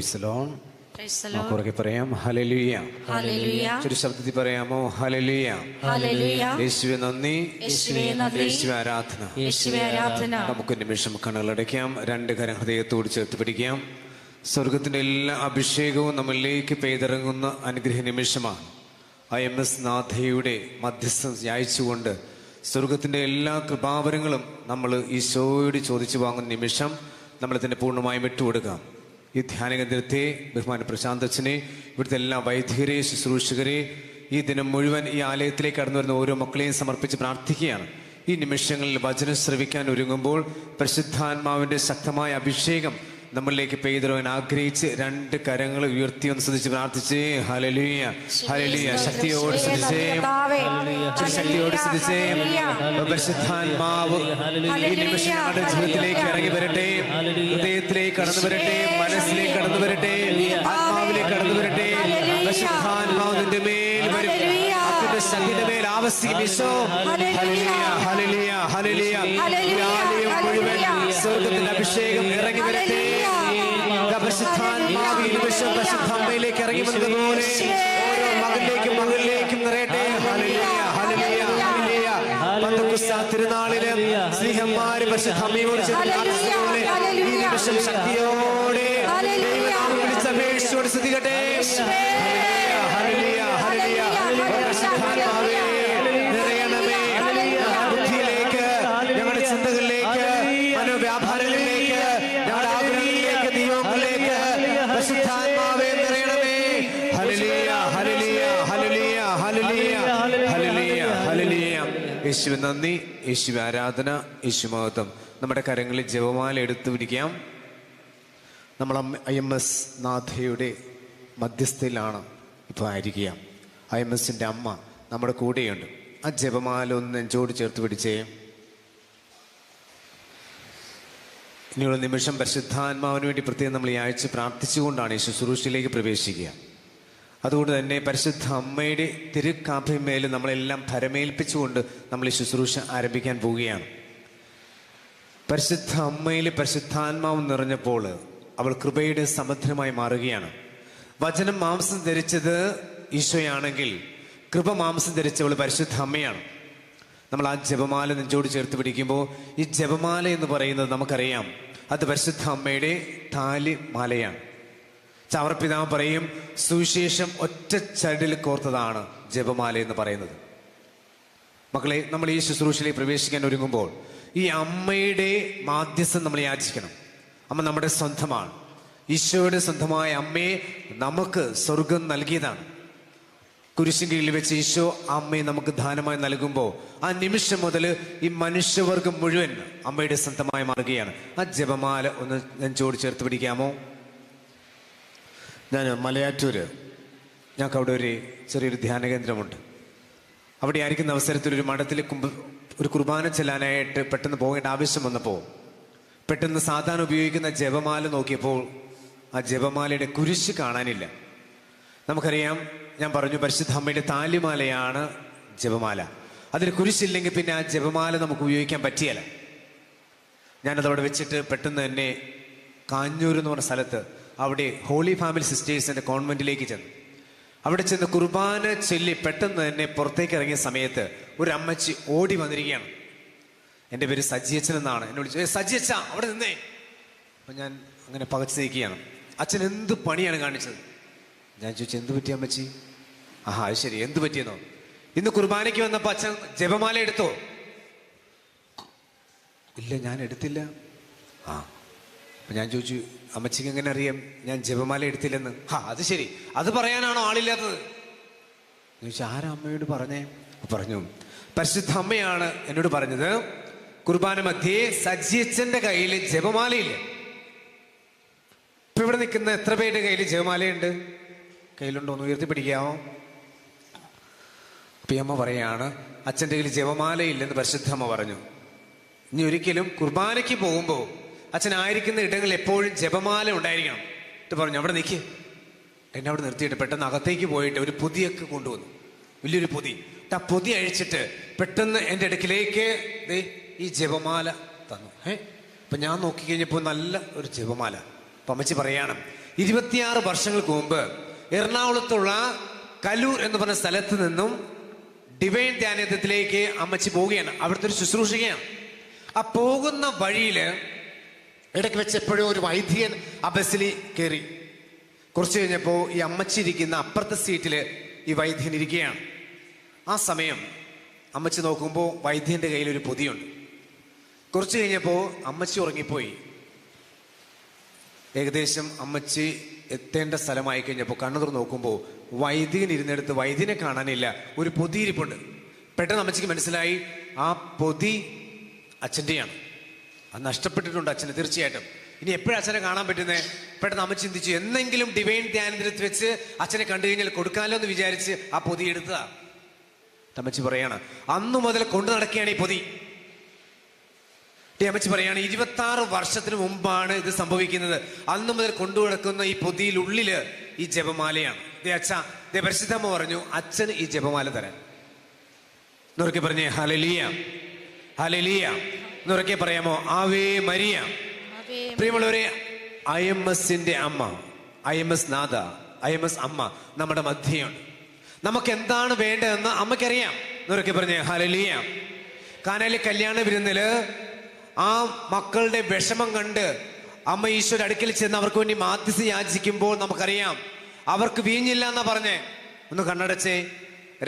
നമുക്ക് പറയാം ഹല്ലേലൂയ. ഒരു ശബ്ദത്തിൽ പറയാമോ? ഹല്ലേലൂയ. യേശുവേ നന്ദി, യേശുവേ ആരാധന. നമുക്ക് നിമിഷം കണ്ണുകളടയ്ക്കാം, രണ്ട് കരം ഹൃദയത്തോട് ചേർത്ത് പിടിക്കാം. സ്വർഗത്തിന്റെ എല്ലാ അഭിഷേകവും നമ്മളിലേക്ക് പെയ്തിറങ്ങുന്ന അനുഗ്രഹ നിമിഷമാണ്. IMS നാഥയുടെ മധ്യസ്ഥം യാചിച്ചുകൊണ്ട് സ്വർഗത്തിന്റെ എല്ലാ കൃപാവരങ്ങളും നമ്മൾ ഈശോയോട് ചോദിച്ചു വാങ്ങുന്ന നിമിഷം നമ്മൾ തന്നെ പൂർണ്ണമായും വിട്ടുകൊടുക്കാം. ഈ ധ്യാനകേന്ദ്രത്തെ, ബഹുമാന പ്രശാന്തച്ഛനെ, ഇവിടുത്തെ എല്ലാ വൈദികരെ, ശുശ്രൂഷകരെ, ഈ ദിനം മുഴുവൻ ഈ ആലയത്തിലേക്ക് കടന്നു വരുന്ന ഓരോ മക്കളെയും സമർപ്പിച്ച് പ്രാർത്ഥിക്കുകയാണ്. ഈ നിമിഷങ്ങളിൽ വചനം ശ്രവിക്കാൻ ഒരുങ്ങുമ്പോൾ പരിശുദ്ധാത്മാവിന്റെ ശക്തമായ അഭിഷേകം നമ്മളിലേക്ക് പെയ്തിറങ്ങാൻ ആഗ്രഹിച്ച് രണ്ട് കരങ്ങൾ ഉയർത്തി ഒന്ന് ശ്രദ്ധിച്ച് പ്രാർത്ഥിച്ചേ. ഹല്ലേലൂയ, ഹല്ലേലൂയ. ശക്തിയോട് ശ്രദ്ധിച്ചേ, ശക്തിയോട് ശ്രദ്ധിച്ചേ. പരിശുദ്ധാത്മാവ് ഈ നിമിഷം നമ്മുടെ ജീവിതത്തിലേക്ക് ഇറങ്ങി വരട്ടെ, ഹൃദയത്തിലേക്ക് കടന്നു വരട്ടെ, മനസ്സിലേക്ക് കടന്നു വരട്ടെ, ആത്മാവിലേക്ക് കടന്നു വരട്ടെ. പരിശുദ്ധാത്മാവ് നിന്റെ മേൽ വരും, അതിന്റെ ശക്തിയുടെ മേൽ ആവസിക്കും. ഈശോ ഹല്ലേലൂയ, ഹല്ലേലൂയ, ഹല്ലേലൂയ. ഈ ആലയം മുഴുവൻ സ്വർഗ്ഗത്തിന്റെ അഭിഷേകം ഇറങ്ങി വരട്ടെ. പരിശുദ്ധാത്മാവ് ഈ നിമിഷം പരിശുദ്ധമ്മയിലേക്ക് ഇറങ്ങി വന്നതുപോലെ ഓരോ മകളിലേക്കും നിറയട്ടെ. ഹല്ലേലൂയ, ഹല്ലേലൂയ, ഹല്ലേലൂയ. പന്തക്കുസ്ത തിരുനാളില് സ്നേഹന്മാര് പരിശുദ്ധമ്മയോട് ചേർന്നതുപോലെ ഈ നിമിഷം ശക്തിയോടെ ദൈവനാമം വിളിച്ചപേക്ഷിച്ചോട് സ്തുതിക്കട്ടെ. ഹല്ലേലൂയ, ഹല്ലേലൂയ, ഹല്ലേലൂയ. പരിശുദ്ധാത്മാവേ നിറയണമേ, ബുദ്ധിയിലേക്ക്, ഞങ്ങളുടെ ചിന്തകളിലേക്ക്, മനോവ്യാപാരങ്ങളിലേക്ക്, ഞങ്ങളുടെ ആഗ്രഹങ്ങളിലേക്ക്, നിയമങ്ങളിലേക്ക് പരിശുദ്ധാത്മാവേ നിറയണമേ. ഹല്ലേലൂയ, ഹല്ലേലൂയ, ഹല്ലേലൂയ, ഹല്ലേലൂയ, ഹല്ലേലൂയ, ഹല്ലേലൂയ. യേശുവേ നന്ദി, യേശുവേ ആരാധന, യേശു മഹത്വം. നമ്മുടെ കരങ്ങളിൽ ജപമാല എടുത്തു പിടിക്കാം. നമ്മൾ IMS നാഥയുടെ മധ്യസ്ഥയിലാണ് ഇപ്പോൾ ആയിരിക്കുക. IMSന്റെ അമ്മ നമ്മുടെ കൂടെയുണ്ട്. ആ ജപമാല ഒന്ന് നെഞ്ചോട് ചേർത്ത് പിടിച്ചേ. ഇനിയുള്ള നിമിഷം പരിശുദ്ധാത്മാവിന് വേണ്ടി പ്രത്യേകം നമ്മൾ ഈ ആഴ്ച പ്രാർത്ഥിച്ചുകൊണ്ടാണ് ഈ ശുശ്രൂഷയിലേക്ക് പ്രവേശിക്കുക. അതുകൊണ്ട് തന്നെ പരിശുദ്ധ അമ്മയുടെ തിരുക്കാഭ്യമേൽ നമ്മളെല്ലാം ഭരമേൽപ്പിച്ചുകൊണ്ട് നമ്മൾ ഈ ശുശ്രൂഷ ആരംഭിക്കാൻ പോവുകയാണ്. പരിശുദ്ധ അമ്മയിൽ പരിശുദ്ധാത്മാവ് നിറഞ്ഞപ്പോൾ അവൾ കൃപയുടെ സമുദ്രമായി മാറുകയാണ്. വചനം മാംസം ധരിച്ചത് ഈശോയാണെങ്കിൽ കൃപ മാംസം ധരിച്ചവൾ പരിശുദ്ധ അമ്മയാണ്. നമ്മൾ ആ ജപമാല നെഞ്ചോട് ചേർത്ത് പിടിക്കുമ്പോൾ ഈ ജപമാല എന്ന് പറയുന്നത് നമുക്കറിയാം, അത് പരിശുദ്ധ അമ്മയുടെ താലിമാലയാണ്. ചാവറപ്പിതാവ് പറയും, സുവിശേഷം ഒറ്റ ചരടിൽ കോർത്തതാണ് ജപമാല എന്ന് പറയുന്നത്. മക്കളെ, നമ്മൾ ഈ ശുശ്രൂഷയിലേക്ക് പ്രവേശിക്കാൻ ഒരുങ്ങുമ്പോൾ ഈ അമ്മയുടെ മാധ്യസ്ഥം നമ്മൾ യാചിക്കണം. അമ്മ നമ്മുടെ സ്വന്തമാണ്. ഈശോയുടെ സ്വന്തമായ അമ്മയെ നമുക്ക് സ്വർഗം നൽകിയതാണ്. കുരിശിൻ കീഴിൽ വെച്ച് ഈശോ അമ്മയെ നമുക്ക് ദാനമായി നൽകുമ്പോൾ ആ നിമിഷം മുതൽ ഈ മനുഷ്യവർഗം മുഴുവൻ അമ്മയുടെ സ്വന്തമായി മാറുകയാണ്. ആ ജപമാല ഒന്ന് നെഞ്ചോട് ചേർത്ത് പിടിക്കാമോ? ഞാൻ മലയാറ്റൂര്, ഞങ്ങൾക്ക് അവിടെ ഒരു ചെറിയൊരു ധ്യാന കേന്ദ്രമുണ്ട്. അവിടെ ആയിരിക്കുന്ന അവസരത്തിൽ ഒരു മഠത്തിൽ ഒരു കുർബാന ചെല്ലാനായിട്ട് പെട്ടെന്ന് പോകേണ്ട ആവശ്യം വന്നപ്പോൾ പെട്ടെന്ന് സാധാരണ ഉപയോഗിക്കുന്ന ജപമാല നോക്കിയപ്പോൾ ആ ജപമാലയുടെ കുരിശ് കാണാനില്ല. നമുക്കറിയാം, ഞാൻ പറഞ്ഞു, പരിശുദ്ധ അമ്മയുടെ താലിമാലയാണ് ജപമാല. അതിന് കുരിശില്ലെങ്കിൽ പിന്നെ ആ ജപമാല നമുക്ക് ഉപയോഗിക്കാൻ പറ്റിയല്ല. ഞാനതവിടെ വെച്ചിട്ട് പെട്ടെന്ന് തന്നെ കാഞ്ഞൂർ എന്ന് പറഞ്ഞ സ്ഥലത്ത് അവിടെ ഹോളി ഫാമിലി സിസ്റ്റേഴ്സിന്റെ കോൺവെന്റിലേക്ക് ചെന്നു. അവിടെ ചെന്ന് കുർബാന ചൊല്ലി പെട്ടെന്ന് തന്നെ പുറത്തേക്ക് ഇറങ്ങിയ സമയത്ത് ഒരു അമ്മച്ചി ഓടി വന്നിരിക്കുകയാണ്. എൻ്റെ പേര് സജിയച്ചൻ എന്നാണ്. എന്നോട് ചോദിച്ചു, സജിയച്ച അവിടെ നിന്നേ. അപ്പം ഞാൻ അങ്ങനെ പകച്ചു നിൽക്കുകയാണ്. അച്ഛൻ എന്ത് പണിയാണ് കാണിച്ചത്? ഞാൻ ചോദിച്ചു, എന്ത് പറ്റിയ അമ്മച്ചി? ആഹാ, അത് ശരി, എന്ത് പറ്റിയെന്നോ? ഇന്ന് കുർബാനയ്ക്ക് വന്നപ്പോൾ അച്ഛൻ ജപമാല എടുത്തോ? ഇല്ല, ഞാൻ എടുത്തില്ല. ആ, അപ്പം ഞാൻ ചോദിച്ചു, അമ്മച്ചിക്ക് എങ്ങനെ അറിയാം ഞാൻ ജപമാല എടുത്തില്ലെന്ന്? അത് ശരി, അത് പറയാനാണോ ആളില്ലാത്തത്? ചോദിച്ചു, ആരാ അമ്മയോട് പറഞ്ഞേ? പറഞ്ഞു, പരിശുദ്ധ അമ്മയാണ് എന്നോട് പറഞ്ഞത്, കുർബാന മധ്യേ സജിയച്ചന്റെ കയ്യിൽ ജപമാലയില്ല. ഇപ്പൊ ഇവിടെ നിൽക്കുന്ന എത്ര പേരുടെ കയ്യിൽ ജപമാലയുണ്ട്? കയ്യിലുണ്ടോ? ഒന്ന് ഉയർത്തി പിടിക്കാമോ? അപ്പൊ അമ്മ പറയാണ്, അച്ഛൻ്റെ കയ്യിൽ ജപമാലയില്ലെന്ന് പരിശുദ്ധ അമ്മ പറഞ്ഞു. ഇനി ഒരിക്കലും കുർബാനയ്ക്ക് പോകുമ്പോൾ അച്ഛനായിരിക്കുന്ന ഇടങ്ങളിൽ എപ്പോഴും ജപമാല ഉണ്ടായിരിക്കണം എന്ന് പറഞ്ഞു. അവിടെ നിൽക്ക്. എന്നെ അവിടെ നിർത്തിയിട്ട് പെട്ടെന്ന് അകത്തേക്ക് പോയിട്ട് ഒരു പൊതിയൊക്കെ കൊണ്ടുവന്നു, വലിയൊരു പൊതി. ആ പൊതി അഴിച്ചിട്ട് പെട്ടെന്ന് എൻ്റെ അടുക്കിലേക്ക് ഈ ജപമാല തന്നു. അപ്പൊ ഞാൻ നോക്കിക്കഴിഞ്ഞപ്പോൾ നല്ല ഒരു ജപമാല. അപ്പം അമ്മച്ചി പറയണം, 26 വർഷങ്ങൾക്ക് മുമ്പ് എറണാകുളത്തുള്ള കലൂർ എന്ന് പറഞ്ഞ സ്ഥലത്ത് നിന്നും ഡിവൈൻ ധ്യാനത്തിലേക്ക് അമ്മച്ചി പോവുകയാണ്. അവിടുത്തെ ഒരു ശുശ്രൂഷകയാണ്. ആ പോകുന്ന വഴിയിൽ ഇടയ്ക്ക് വെച്ച് എപ്പോഴും ഒരു വൈദ്യൻ ആ ബസ്സിൽ കയറി. കുറച്ച് കഴിഞ്ഞപ്പോൾ ഈ അമ്മച്ചി ഇരിക്കുന്ന അപ്പുറത്തെ സീറ്റിൽ ഈ വൈദ്യൻ ഇരിക്കുകയാണ്. ആ സമയം അമ്മച്ചി നോക്കുമ്പോൾ വൈദ്യൻ്റെ കയ്യിൽ ഒരു പൊതിയുണ്ട്. കുറച്ച് കഴിഞ്ഞപ്പോൾ അമ്മച്ചി ഉറങ്ങിപ്പോയി. ഏകദേശം അമ്മച്ചി എത്തേണ്ട സ്ഥലമായി കഴിഞ്ഞപ്പോൾ കണ്ണു തുറന്ന് നോക്കുമ്പോൾ വൈദ്യൻ ഇരുന്നെടുത്ത് വൈദ്യനെ കാണാനില്ല, ഒരു പൊതി ഇരിപ്പുണ്ട്. പെട്ടെന്ന് അമ്മച്ചിക്ക് മനസ്സിലായി ആ പൊതി അച്ഛൻ്റെയാണ്. അത് നഷ്ടപ്പെട്ടിട്ടുണ്ട് അച്ഛന് തീർച്ചയായിട്ടും. ഇനി എപ്പോഴും അച്ഛനെ കാണാൻ പറ്റുന്നത്? പെട്ടെന്ന് അമ്മ ചിന്തിച്ചു, എന്തെങ്കിലും ഡിവൈൻ ധ്യാനത്തിൽ വെച്ച് അച്ഛനെ കണ്ടു കഴിഞ്ഞാൽ കൊടുക്കാമല്ലോ എന്ന് വിചാരിച്ച് ആ പൊതി എടുത്തതാ. അമ്മച്ചി പറയാണ്, അന്നു മുതൽ കൊണ്ടു നടക്കുകയാണ് ഈ പൊതി. അമ്മച്ചി പറയാണ്, 26 വർഷത്തിന് മുമ്പാണ് ഇത് സംഭവിക്കുന്നത്. അന്നു മുതൽ കൊണ്ടു നടക്കുന്ന ഈ പൊതിയിലുള്ളില് ഈ ജപമാലയാണ്. പരിശുദ്ധമ്മ പറഞ്ഞു, അച്ഛന് ഈ ജപമാല തരാൻ. എന്നുറക്കെ പറഞ്ഞേ ഹല്ലേലൂയ, ഹല്ലേലൂയ. എന്നുറക്കെ പറയാമോ ആവേ മരിയ. പ്രിയമുള്ളവരെ, IMSന്റെ അമ്മ, IMS നാഥ, IMS അമ്മ നമ്മുടെ മധ്യയുണ്ട്. നമുക്ക് എന്താണ് വേണ്ടതെന്ന് അമ്മയ്ക്കറിയാം. എന്നുറക്കെ പറഞ്ഞേ ഹല്ലേലൂയ. കാനായിലെ കല്യാണ വിരുന്നില് ആ മക്കളുടെ വിഷമം കണ്ട് അമ്മ ഈശോയുടെ അടുക്കൽ ചെന്ന് അവർക്ക് വേണ്ടി മാധ്യസ്ഥ യാചിക്കുമ്പോൾ നമുക്കറിയാം അവർക്ക് വീഞ്ഞില്ല എന്നാ പറഞ്ഞേ. ഒന്ന് കണ്ണടച്ചേ,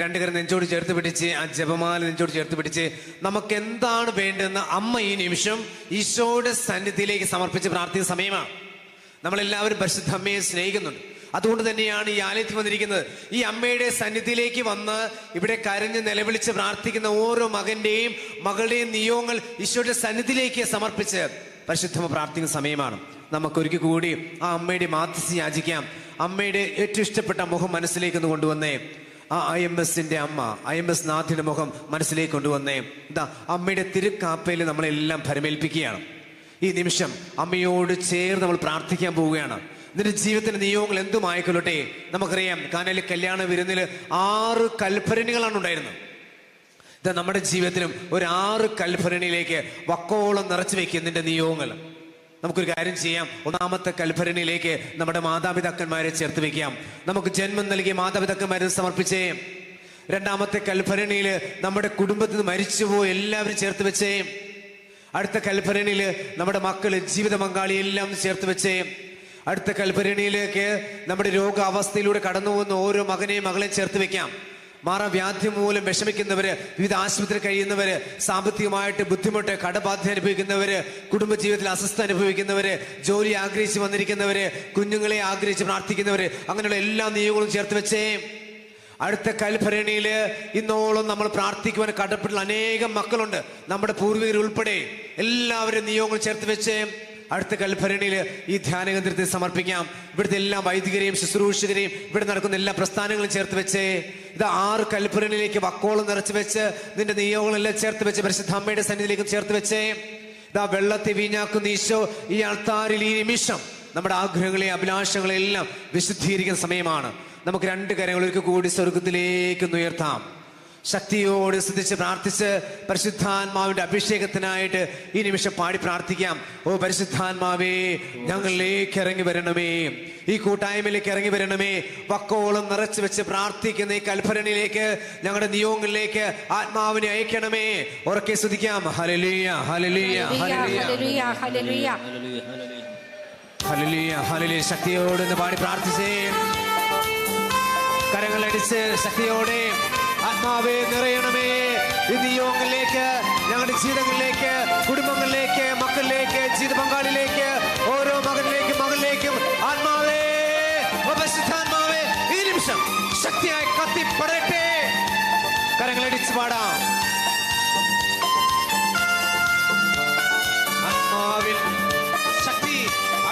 രണ്ടുകരം നെഞ്ചോട് ചേർത്ത് പിടിച്ച് ആ ജപമാല നെഞ്ചോട് ചേർത്ത് പിടിച്ച് നമുക്ക് എന്താണ് വേണ്ടതെന്ന് അമ്മ ഈ നിമിഷം ഈശോയുടെ സന്നിധിയിലേക്ക് സമർപ്പിച്ച് പ്രാർത്ഥിക്കുന്ന സമയമാണ്. നമ്മളെല്ലാവരും പരിശുദ്ധ അമ്മയെ സ്നേഹിക്കുന്നുണ്ട്. അതുകൊണ്ട് തന്നെയാണ് ഈ ആലയത്തിൽ വന്നിരിക്കുന്നത്. ഈ അമ്മയുടെ സന്നിധിയിലേക്ക് വന്ന് ഇവിടെ കരഞ്ഞ് നിലവിളിച്ച് പ്രാർത്ഥിക്കുന്ന ഓരോ മകന്റെയും മകളുടെയും നിയോഗങ്ങൾ ഈശോയുടെ സന്നിധിയിലേക്ക് സമർപ്പിച്ച് പരിശുദ്ധമ പ്രാർത്ഥിക്കുന്ന സമയമാണ്. നമുക്കൊരിക്കൽ കൂടി ആ അമ്മയുടെ മാധ്യസ്ഥ യാചിക്കാം. അമ്മയുടെ ഏറ്റവും ഇഷ്ടപ്പെട്ട മുഖം മനസ്സിലേക്ക് ഒന്ന് കൊണ്ടുവന്നേ. ആ IMSന്റെ അമ്മ, IMS നാഥിയുടെ മുഖം മനസ്സിലേക്ക് കൊണ്ടുവന്നേ. ഇതാ അമ്മയുടെ തിരുക്കാപ്പയിൽ നമ്മളെല്ലാം ഭരമേൽപ്പിക്കുകയാണ്. ഈ നിമിഷം അമ്മയോട് ചേർന്ന് നമ്മൾ പ്രാർത്ഥിക്കാൻ പോവുകയാണ്. നിന്റെ ജീവിതത്തിന്റെ നിയോഗങ്ങൾ എന്തുമായിക്കൊള്ളട്ടെ. നമുക്കറിയാം കാനായിലെ കല്യാണ വിരുന്നിൽ 6 കൽഭരണികളാണ് ഉണ്ടായിരുന്നത്. ഇത് നമ്മുടെ ജീവിതത്തിലും ഒരു 6 കൽഭരണിയിലേക്ക് വക്കോളം നിറച്ചു വെക്കുക നിന്റെ നിയോഗങ്ങൾ. നമുക്കൊരു കാര്യം ചെയ്യാം. ഒന്നാമത്തെ കൽഭരണിയിലേക്ക് നമ്മുടെ മാതാപിതാക്കന്മാരെ ചേർത്ത് വെക്കാം. നമുക്ക് ജന്മം നൽകിയ മാതാപിതാക്കന്മാരെ സമർപ്പിച്ചേ. രണ്ടാമത്തെ കൽഭരണിയിൽ നമ്മുടെ കുടുംബത്തിൽ നിന്ന് മരിച്ചുപോയി എല്ലാവരും ചേർത്ത് വെച്ചേ. അടുത്ത കൽഭരണിയിൽ നമ്മുടെ മക്കള്, ജീവിത പങ്കാളി എല്ലാം ചേർത്ത് വെച്ചേ. അടുത്ത കൽഭരണിയിലേക്ക് നമ്മുടെ രോഗാവസ്ഥയിലൂടെ കടന്നു പോകുന്ന ഓരോ മകനെയും മകളെയും ചേർത്ത് വെക്കാം. മാറാവ്യാധി മൂലം വിഷമിക്കുന്നവര്, വിവിധ ആശുപത്രി കഴിയുന്നവര്, സാമ്പത്തികമായിട്ട് ബുദ്ധിമുട്ട് കടബാധ്യത അനുഭവിക്കുന്നവര്, കുടുംബജീവിതത്തിൽ അസ്വസ്ഥ അനുഭവിക്കുന്നവര്, ജോലി ആഗ്രഹിച്ച് വന്നിരിക്കുന്നവര്, കുഞ്ഞുങ്ങളെ ആഗ്രഹിച്ച് പ്രാർത്ഥിക്കുന്നവര്, അങ്ങനെയുള്ള എല്ലാ നിയോഗങ്ങളും ചേർത്ത് വെച്ചേ. അടുത്ത കൽഭരണിയില് ഇന്നോളം നമ്മൾ പ്രാർത്ഥിക്കുവാൻ കടപ്പെട്ടുള്ള അനേകം മക്കളുണ്ട്, നമ്മുടെ പൂർവികർ ഉൾപ്പെടെ. എല്ലാവരും നിയോഗങ്ങൾ ചേർത്ത് വെച്ചേ. അടുത്ത കൽഭരണിയിൽ ഈ ധ്യാനകേന്ദ്രത്തെ സമർപ്പിക്കാം. ഇവിടുത്തെ എല്ലാ വൈദികരെയും ശുശ്രൂഷകരെയും ഇവിടെ നടക്കുന്ന എല്ലാ പ്രസ്ഥാനങ്ങളും ചേർത്ത് വെച്ചേ. ഇത് 6 കൽഭരണിയിലേക്ക് വക്കോളം നിറച്ച് വെച്ച് നിന്റെ നിയോഗങ്ങളെല്ലാം ചേർത്ത് വെച്ച് പരിശുദ്ധ അമ്മയുടെ സന്നിധിയിലേക്കും ചേർത്ത് വെച്ചേ. ഇതാ വെള്ളത്തെ വീഞ്ഞാക്കുന്ന ഈശോ ഈ ആൾത്താരിൽ ഈ നിമിഷം നമ്മുടെ ആഗ്രഹങ്ങളെയും അഭിലാഷങ്ങളെയും എല്ലാം വിശുദ്ധീകരിക്കുന്ന സമയമാണ്. നമുക്ക് 2 കരങ്ങൾ ഒരിക്കൽ കൂടി സ്വർഗത്തിലേക്ക് ഉയർത്താം. ശക്തിയോട് സ്തുതിച്ച് പ്രാർത്ഥിച്ച് പരിശുദ്ധാത്മാവിന്റെ അഭിഷേകത്തിനായിട്ട് ഈ നിമിഷം പാടി പ്രാർത്ഥിക്കാം. ഓ പരിശുദ്ധാത്മാവേ, ഞങ്ങളിലേക്ക് ഇറങ്ങി വരണമേ, ഈ കൂട്ടായ്മയിലേക്ക് ഇറങ്ങി വരണമേ. വക്കോളം നിറച്ചു വെച്ച് പ്രാർത്ഥിക്കുന്ന ഈ കൽഭരണിയിലേക്ക്, ഞങ്ങളുടെ നിയോഗങ്ങളിലേക്ക് ആത്മാവിനെ അയക്കണമേ. ഉറക്കെ സ്തുതിക്കാം. ഹല്ലേലൂയ, ഹല്ലേലൂയ, ഹല്ലേലൂയ, ഹല്ലേലൂയ, ഹല്ലേലൂയ, ഹല്ലേലൂയ. ശക്തിയോട് പാടി പ്രാർത്ഥിച്ചേ. കരങ്ങളടിച്ച് ശക്തിയോടെ ആത്മാവേ നിറയണമേ. ഈ നിയോഗങ്ങളിലേക്ക്, ഞങ്ങളുടെ ജീവിതങ്ങളിലേക്ക്, കുടുംബങ്ങളിലേക്ക്, മക്കളിലേക്ക്, ജീവിത പങ്കാളിലേക്ക്, ഓരോ മകനിലേക്കും മകളിലേക്കും ആത്മാവേ, പരിശുദ്ധാത്മാവേ ഈ നിമിഷം ശക്തിയായി കത്തിപ്പടരട്ടെ. കരങ്ങളടിച്ച് പാടാം. ആത്മാവിൽ ശക്തി,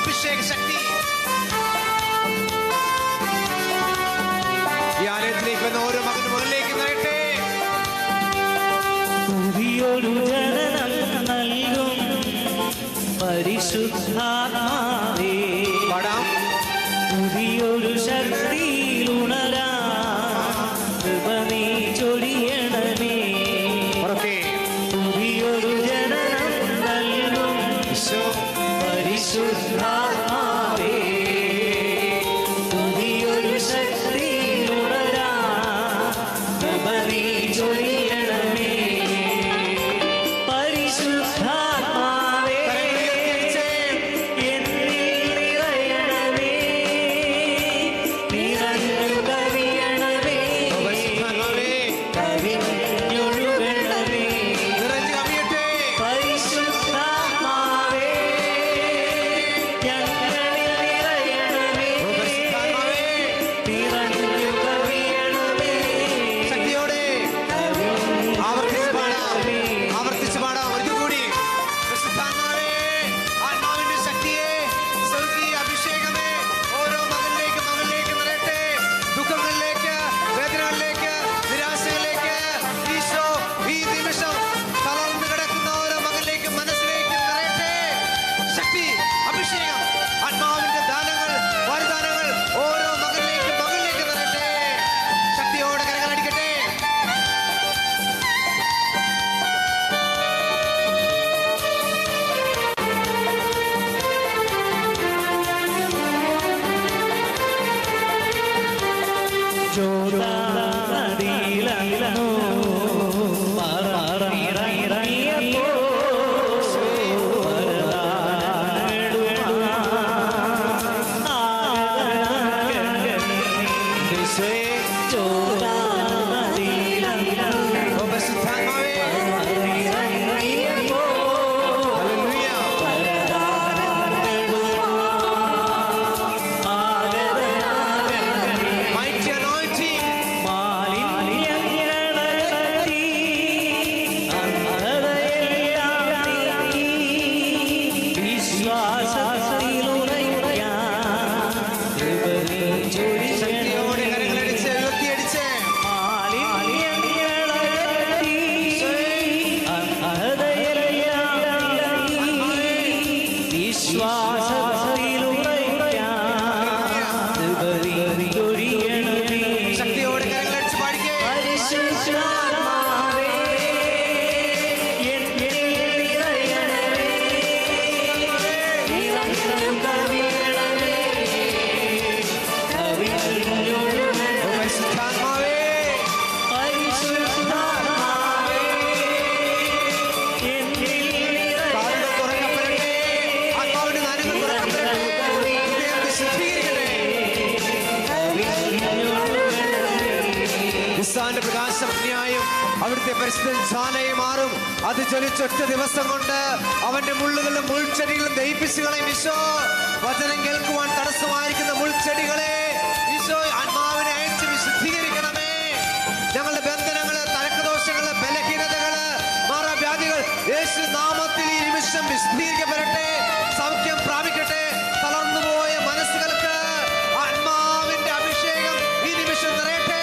അഭിഷേക ശക്തി ഈ ആലയത്തിലേക്ക് വന്ന ഓരോ മകനും മകളിലേക്ക് നയിട്ടെ. പുതിയൊരു ജനനം നൽകും പരിശുദ്ധാത്മാവേ, പാടാം. പുതിയൊരു ശക്തിയിലുണരാ കൃപ നീ ചൊരിയണമേ. പുതിയൊരു ജനനം നൽകും പരിശുദ്ധാത്മാവേ, ചോദാനദിയിലന്നു പറന്നിറങ്ങിയപ്പോ പ്രകാശം അവിടുത്തെ പരിശുദ്ധ മാറും. അത് ജ്വലിച്ചൊറ്റ ദിവസം കൊണ്ട് അവന്റെ മുള്ളുകളും മുൾച്ചെടികളും ദഹിപ്പിച്ചുകളെ ഈശോ. വചനം കേൾക്കുവാൻ തടസ്സമായിരിക്കുന്ന മുൾച്ചെടികളെ ഈശോ ആത്മാവിനെ അയച്ച് വിശുദ്ധീകരിക്കണമേ. ഞങ്ങളുടെ ബന്ധനങ്ങള്, തലക്കദോഷങ്ങള്, ബലഹീനതകള്, മാറാവ്യാധികൾ യേശു നാമത്തിൽ ഈ നിമിഷം വിശുദ്ധീകരിക്കപ്പെടട്ടെ. സൗഖ്യം പ്രാപിക്കട്ടെ. തളർന്നുപോയ മനസ്സുകൾക്ക് ആത്മാവിന്റെ അഭിഷേകം ഈ നിമിഷം നിറയട്ടെ.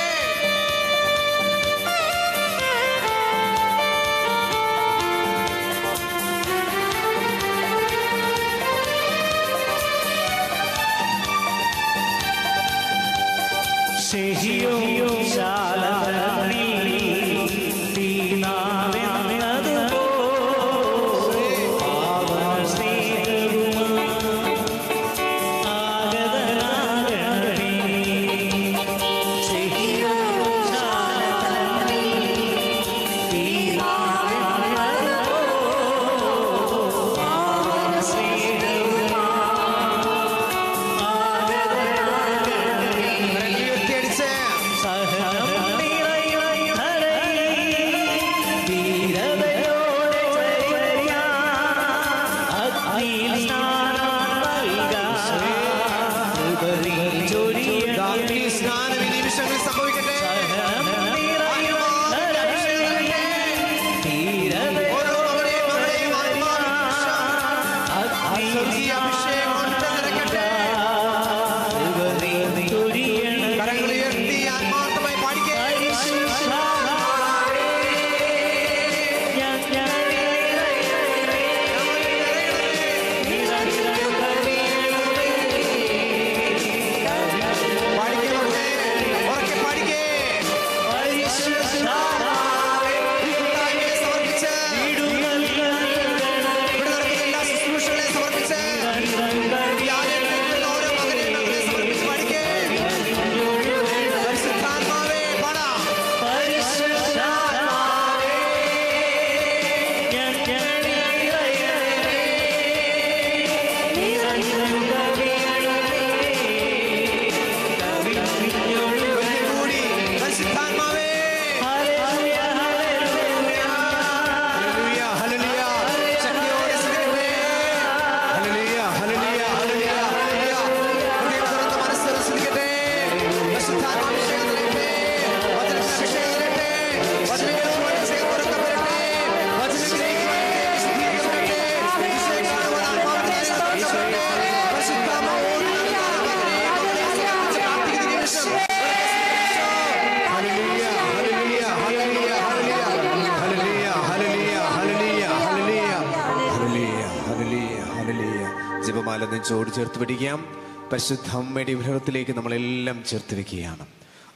ജപമാല നെഞ്ചോട് ചേർത്ത് പിടിക്കാം. പരിശുദ്ധ അമ്മയുടെ വിഗ്രഹത്തിലേക്ക് നമ്മളെല്ലാം ചേർത്ത് വെക്കുകയാണ്.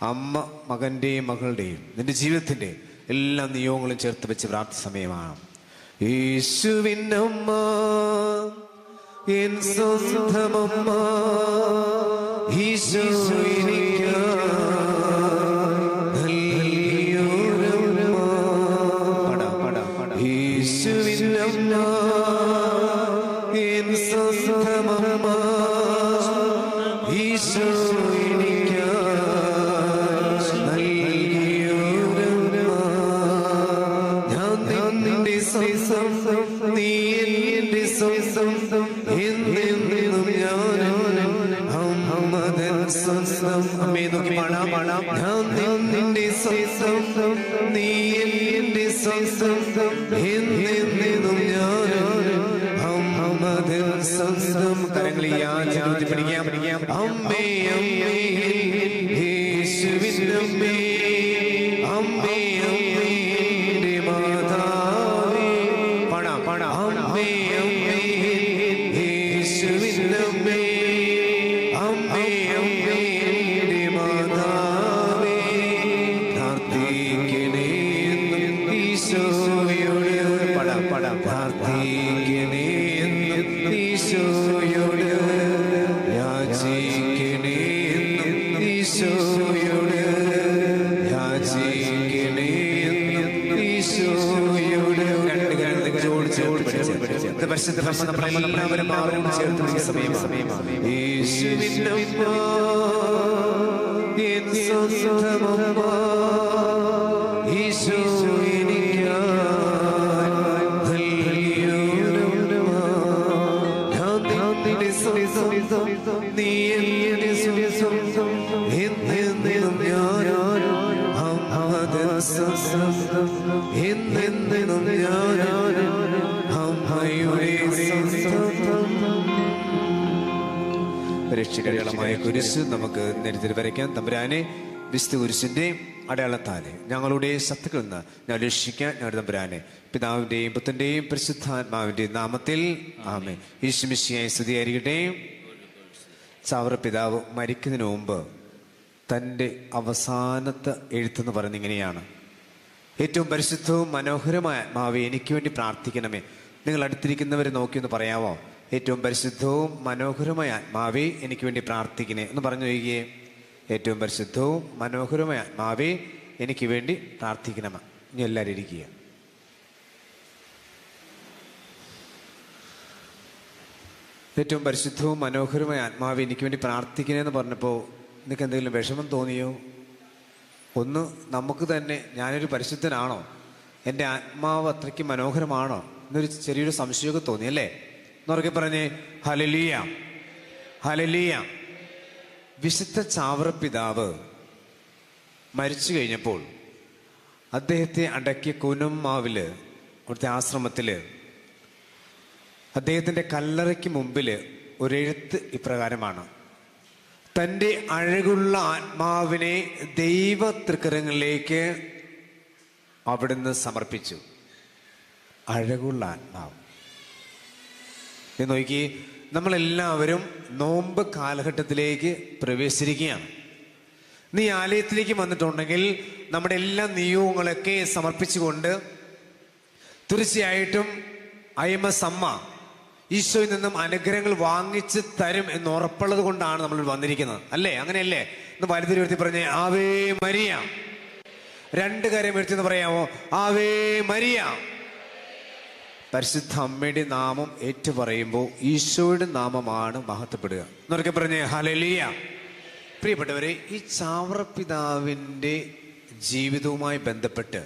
അമ്മ മകന്റെയും മകളുടെയും നിന്റെ ജീവിതത്തിന്റെ എല്ലാ നിയോഗങ്ങളും ചേർത്ത് വെച്ച് പ്രാർത്ഥന സമയമാണ്. യേശുവിനമ്മ, എൻ സ്വന്തമമ്മ, ഈശോ ഈശോ എനിക്കായി നൽകിയോരമ്മ. ഞാൻ നിന്റെ സ്വന്തം, നീ എന്റെ സ്വന്തം, എന്നെന്നും ഞാൻ അമ്മതൻ സ്വന്തം. അമ്മയെ നോക്കി പാടാം. ഞാൻ നിന്റെ സ്വന്തം, നീ എന്റെ സ്വന്തം, എന്നെന്നും ഞാൻ അമ്മതൻ സ്വന്തം. കരങ്ങളിൽ പിടിക്കാം. അമ്മേ അമ്മേ യേശുവിൻ അമ്മേ, അമ്മേ അമ്മേ എന്റെ മാതാവേ. പാടാം. അമ്മേ അമ്മേ യേശുവിൻ അമ്മേ, അമ്മേ അമ്മേ എന്റെ മാതാവേ. പ്രാർത്ഥിക്കണേ എന്നും ഈശോയോട്. പാടാം. പ്രാർത്ഥിക്കണേ എന്നും ഈശോയോട്. യാചിക്കണേ എന്നും ഈശോയോട്. യാചിക്കണേ എന്നും ഈശോയോട്. പരിശുദ്ധ നമ്മളെല്ലാവരും മാറോട് ചേർത്ത് സമയമാണ്. യേശുവിന്റെ അമ്മ, എൻ സ്വന്തമമ്മ, ഈശോ എനിക്കായി നൽകിയോരമ്മ. ഞാൻ നിന്റെ സ്വന്തം, നീ എന്റെ സ്വന്തം, എന്നെന്നും ഞാൻ അമ്മതൻ സ്വന്തം, എന്നെന്നും ഞാൻ അമ്മയുടെ സ്വന്തം. രക്ഷകരമായ കുരിശ് നമുക്ക് നിരത്തിൽ വരയ്ക്കാൻ. തമ്പുരാനെ, വിശുദ്ധ കുരിശിന്റെ അടയാളത്താലെ ഞങ്ങളുടെ ശത്രുക്കളിൽ നിന്ന് ഞാൻ രക്ഷിക്കാൻ ഞങ്ങളുടെ തമ്പുരാനെ, പിതാവിന്റെയും പുത്രന്റെയും പരിശുദ്ധാത്മാവിന്റെയും നാമത്തിൽ ആമേൻ. യേശു മിശിഹായെ സ്തുതിയായിരിക്കട്ടെ. ചാവറ പിതാവ് മരിക്കുന്നതിന് മുമ്പ് തൻ്റെ അവസാനത്തെ എഴുത്തെന്ന് പറയുന്നത് ഇങ്ങനെയാണ്: ഏറ്റവും പരിശുദ്ധവും മനോഹരമായ ആത്മാവേ, എനിക്ക് വേണ്ടി പ്രാർത്ഥിക്കണമേ. നിങ്ങൾ അടുത്തിരിക്കുന്നവരെ നോക്കിയൊന്ന് പറയാമോ? ഏറ്റവും പരിശുദ്ധവും മനോഹരമായ ആത്മാവേ, എനിക്ക് വേണ്ടി പ്രാർത്ഥിക്കണേ എന്ന് പറഞ്ഞു വയ്ക്കുകയെ. ഏറ്റവും പരിശുദ്ധവും മനോഹരമായ ആത്മാവേ, എനിക്ക് വേണ്ടി പ്രാർത്ഥിക്കണമേ. ഇനി എല്ലാവരും ഇരിക്കുക. ഏറ്റവും പരിശുദ്ധവും മനോഹരമായ ആത്മാവേ, എനിക്ക് വേണ്ടി പ്രാർത്ഥിക്കണേന്ന് പറഞ്ഞപ്പോൾ നിങ്ങൾക്ക് എന്തെങ്കിലും വിഷമം തോന്നിയോ? ഒന്ന് നമുക്ക് തന്നെ, ഞാനൊരു പരിശുദ്ധനാണോ, എൻ്റെ ആത്മാവ് അത്രയ്ക്ക് മനോഹരമാണോ എന്നൊരു ചെറിയൊരു സംശയമൊക്കെ തോന്നി അല്ലേ? എന്നുറക്കെ പറഞ്ഞേ ഹല്ലേലൂയ, ഹല്ലേലൂയ. വിശുദ്ധ ചാവറ പിതാവ് മരിച്ചു കഴിഞ്ഞപ്പോൾ അദ്ദേഹത്തെ അടക്കിയ കുനമ്മാവില്, അവിടുത്തെ ആശ്രമത്തില്, അദ്ദേഹത്തിൻ്റെ കല്ലറയ്ക്ക് മുമ്പിൽ ഒരെഴുത്ത് ഇപ്രകാരമാണ്: തൻ്റെ അഴകുള്ള ആത്മാവിനെ ദൈവ തൃക്കരങ്ങളിലേക്ക് അവിടുന്ന് സമർപ്പിച്ചു. അഴകുള്ള ആത്മാവ് എന്ന് നോക്കി. നമ്മളെല്ലാവരും നോമ്പ് കാലഘട്ടത്തിലേക്ക് പ്രവേശിച്ചിരിക്കുകയാണ്. നീ ആലയത്തിലേക്ക് വന്നിട്ടുണ്ടെങ്കിൽ നമ്മുടെ എല്ലാ നിയോഗങ്ങളൊക്കെ സമർപ്പിച്ചുകൊണ്ട് തീർച്ചയായിട്ടും അമ്മ ഈശോയിൽ നിന്നും അനുഗ്രഹങ്ങൾ വാങ്ങിച്ച് തരും എന്ന് ഉറപ്പുള്ളത് കൊണ്ടാണ് നമ്മൾ വന്നിരിക്കുന്നത് അല്ലേ? അങ്ങനെയല്ലേ? ഒന്ന് വലുതിരി ഉയർത്തി പറഞ്ഞേ ആവേ മരിയ. രണ്ട് കാര്യം ഉയർത്തി എന്ന് പറയാമോ? Ave Maria. പരിശുദ്ധ അമ്മയുടെ നാമം ഏറ്റു പറയുമ്പോൾ ഈശോയുടെ നാമമാണ് മഹത്വപ്പെടുക. എന്നൊക്കെ പറഞ്ഞേ ഹല്ലേലൂയ. പ്രിയപ്പെട്ടവരെ, ഈ ചാവറ പിതാവിൻ്റെ ജീവിതവുമായി ബന്ധപ്പെട്ട്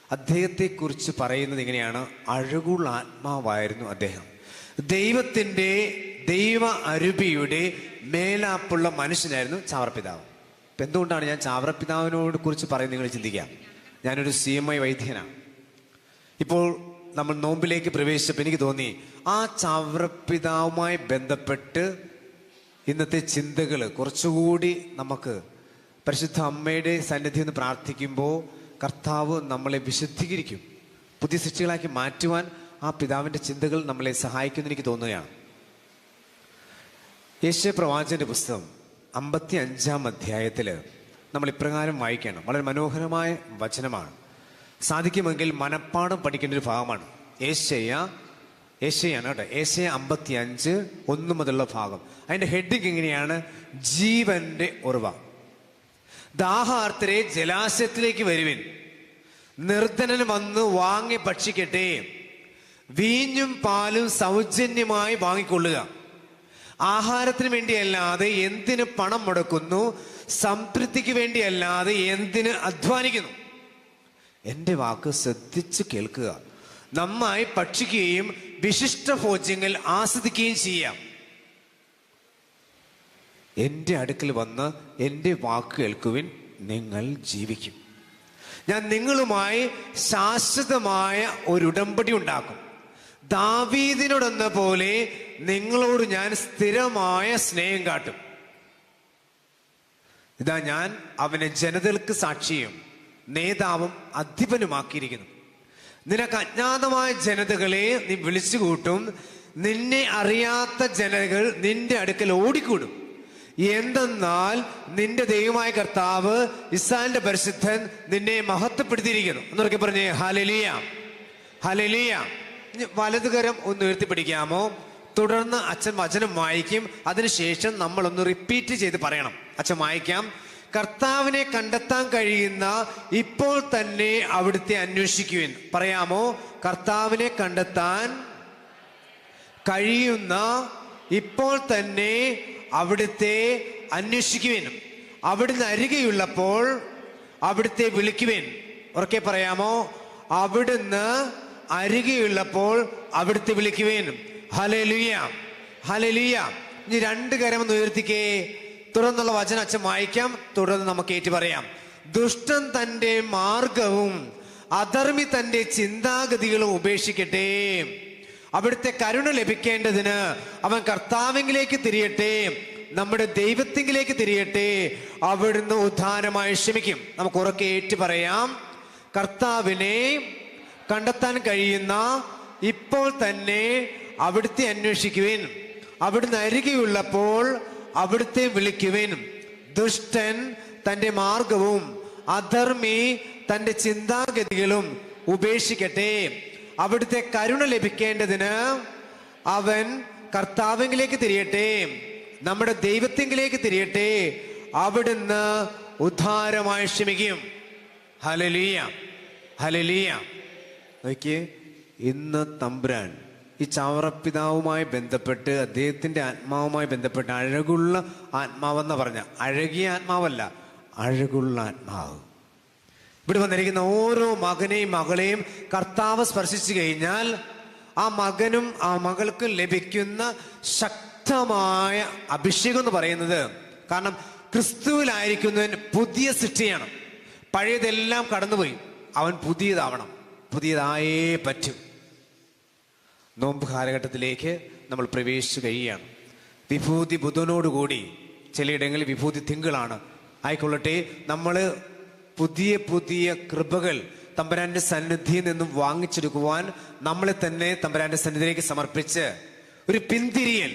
അദ്ദേഹത്തെക്കുറിച്ച് പറയുന്നത് ഇങ്ങനെയാണ്: അഴകുള്ള ആത്മാവായിരുന്നു അദ്ദേഹം. ദൈവത്തിൻ്റെ ദൈവ അരുപിയുടെ മേലാപ്പുള്ള മനുഷ്യനായിരുന്നു ചാവറ പിതാവ്. ഇപ്പം എന്തുകൊണ്ടാണ് ഞാൻ ചാവറ പിതാവിനോട് കുറിച്ച് പറയുന്നത് നിങ്ങൾ ചിന്തിക്കാം. ഞാനൊരു CMI വൈദ്യനാണ്. ഇപ്പോൾ നമ്മൾ നോമ്പിലേക്ക് പ്രവേശിച്ചപ്പോൾ എനിക്ക് തോന്നി ആ ചാവറ പിതാവുമായി ബന്ധപ്പെട്ട് ഇന്നത്തെ ചിന്തകൾ കുറച്ചുകൂടി നമുക്ക് പരിശുദ്ധ അമ്മയുടെ സന്നിധിയിൽ നിന്ന് പ്രാർത്ഥിക്കുമ്പോൾ കർത്താവ് നമ്മളെ വിശുദ്ധീകരിക്കും, പുതിയ സൃഷ്ടികളാക്കി മാറ്റുവാൻ ആ പിതാവിൻ്റെ ചിന്തകൾ നമ്മളെ സഹായിക്കുമെന്ന് എനിക്ക് തോന്നുകയാണ്. യെശയ്യാ പ്രവാചകന്റെ പുസ്തകം 55-ാം അധ്യായത്തിൽ നമ്മൾ ഇപ്രകാരം വായിക്കണം. വളരെ മനോഹരമായ വചനമാണ്. സാധിക്കുമെങ്കിൽ മനപ്പാഠം പഠിക്കേണ്ട ഒരു ഭാഗമാണ്. യെശയ്യാണ് കേട്ടോ. യെശയ്യാ 55:1 മുതലുള്ള ഭാഗം. അതിൻ്റെ ഹെഡിങ് എങ്ങനെയാണ്? ജീവന്റെ ഉറവ. ദാഹാർത്തരെ ജലാശയത്തിലേക്ക് വരുവിൻ, നിർധനന് വന്ന് വാങ്ങി ഭക്ഷിക്കട്ടെ, വീഞ്ഞും പാലും സൗജന്യമായി വാങ്ങിക്കൊള്ളുക. ആഹാരത്തിന് വേണ്ടിയല്ലാതെ എന്തിന് പണം മുടക്കുന്നു? സംതൃപ്തിക്ക് വേണ്ടിയല്ലാതെ എന്തിന് അധ്വാനിക്കുന്നു? എൻ്റെ വാക്ക് ശ്രദ്ധിച്ച് കേൾക്കുക. നന്നായി ഭക്ഷിക്കുകയും വിശിഷ്ട ഭോജ്യങ്ങൾ ആസ്വദിക്കുകയും ചെയ്യാം. എൻ്റെ അടുക്കൽ വന്ന് എൻ്റെ വാക്ക് കേൾക്കുവിൻ, നിങ്ങൾ ജീവിക്കും. ഞാൻ നിങ്ങളുമായി ശാശ്വതമായ ഒരു ഉടമ്പടി ഉണ്ടാക്കും. ദാവീദിനോടെന്ന പോലെ നിങ്ങളോട് ഞാൻ സ്ഥിരമായ സ്നേഹം കാട്ടും. ഇതാ ഞാൻ അവനെ ജനതകൾക്ക് സാക്ഷിയും നേതാവും അധിപനുമാക്കിയിരിക്കുന്നു. നിനക്ക് അജ്ഞാതമായ ജനതകളെ നീ വിളിച്ചുകൂട്ടും. നിന്നെ അറിയാത്ത ജനതകൾ നിന്റെ അടുക്കൽ ഓടിക്കൂടും. എന്തെന്നാൽ നിന്റെ ദൈവമായ കർത്താവ് ഇസ്രായേലിന്റെ പരിശുദ്ധൻ നിന്നെ മഹത്വപ്പെടുത്തിയിരിക്കുന്നു. എന്നൊക്കെ പറഞ്ഞേ ഹല്ലേലൂയ, ഹല്ലേലൂയ. വലതുകരം ഒന്ന് ഉയർത്തിപ്പിടിക്കാമോ? തുടർന്ന് അച്ഛൻ വചനം വായിക്കും. അതിനുശേഷം നമ്മളൊന്ന് റിപ്പീറ്റ് ചെയ്ത് പറയണം. അച്ഛൻ വായിക്കാം. കർത്താവിനെ കണ്ടെത്താൻ കഴിയുന്ന ഇപ്പോൾ തന്നെ അവിടുത്തെ അന്വേഷിക്കുവിൻ. പറയാമോ? കർത്താവിനെ കണ്ടെത്താൻ കഴിയുന്ന ഇപ്പോൾ തന്നെ അവിടുത്തെ അന്വേഷിക്കുവിൻ. അവിടുന്ന് അരികെയുള്ളപ്പോൾ അവിടുത്തെ വിളിക്കുവിൻ. ഉറക്കെ പറയാമോ? അവിടുന്ന് അരികെയുള്ളപ്പോൾ അവിടുത്തെ വിളിക്കുവിൻ. Hallelujah, hallelujah. ഇനി രണ്ട് കരം ഒന്ന് ഉയർത്തിക്കേ. തുടർന്നുള്ള വചനം അച്ഛൻ വായിക്കാം. തുടർന്ന് നമുക്ക് ഏറ്റു പറയാം. ദുഷ്ടൻ തന്റെ മാർഗവും അധർമ്മി തന്റെ ചിന്താഗതികളും ഉപേക്ഷിക്കട്ടെ. അവിടുത്തെ കരുണ ലഭിക്കേണ്ടതിന് അവൻ കർത്താവിലേക്ക് തിരിയട്ടെ, നമ്മുടെ ദൈവത്തിലേക്ക് തിരിയട്ടെ. അവിടുന്ന് ഉദ്ധാരമായി ക്ഷമിക്കും. നമുക്ക് ഉറക്കെ ഏറ്റു പറയാം. കർത്താവിനെ കണ്ടെത്താൻ കഴിയുന്ന ഇപ്പോൾ തന്നെ അവിടുത്തെ അന്വേഷിക്കുവിൻ. അവിടുന്ന് അരികെയുള്ളപ്പോൾ അവിടുത്തെ വിളിക്കുവിൻ. ദുഷ്ടൻ തന്റെ മാർഗവും അധർമ്മി തന്റെ ചിന്താഗതികളും ഉപേക്ഷിക്കട്ടെ. അവിടുത്തെ കരുണ ലഭിക്കേണ്ടതിന് അവൻ കർത്താവിലേക്ക് തിരിയട്ടെ, നമ്മുടെ ദൈവത്തിലേക്ക് തിരിയട്ടെ. അവിടുന്ന് ഉദ്ധാരമായി ക്ഷമിക്കും. Hallelujah, hallelujah. നോക്കിയേ, ഇന്ന് തമ്പുരാൻ ഈ ചാവറപ്പിതാവുമായി ബന്ധപ്പെട്ട് അദ്ദേഹത്തിന്റെ ആത്മാവുമായി ബന്ധപ്പെട്ട് അഴകുള്ള ആത്മാവെന്ന് പറഞ്ഞ അഴകിയ ആത്മാവല്ല, അഴകുള്ള ആത്മാവ്. ഇവിടെ വന്നിരിക്കുന്ന ഓരോ മകനെയും മകളെയും കർത്താവ് സ്പർശിച്ചു കഴിഞ്ഞാൽ ആ മകനും ആ മകൾക്കും ലഭിക്കുന്ന ശക്തമായ അഭിഷേകം എന്ന് പറയുന്നത്, കാരണം ക്രിസ്തുവിലായിരിക്കുന്നവൻ പുതിയ സൃഷ്ടിയാണ്. പഴയതെല്ലാം കടന്നുപോയി, അവൻ പുതിയതാവണം, പുതിയതായേ പറ്റും. നോമ്പ് കാലഘട്ടത്തിലേക്ക് നമ്മൾ പ്രവേശിച്ചു കഴിയുകയാണ്. വിഭൂതി ബുധനോടുകൂടി, ചിലയിടങ്ങളിൽ വിഭൂതി തിങ്കളാണ്, ആയിക്കൊള്ളട്ടെ. നമ്മൾ പുതിയ പുതിയ കൃപകൾ തമ്പുരാന്റെ സന്നിധിയിൽ നിന്നും വാങ്ങിച്ചെടുക്കുവാൻ നമ്മളെ തന്നെ തമ്പുരാന്റെ സന്നിധിയിലേക്ക് സമർപ്പിച്ച് ഒരു പിന്തിരിയൽ.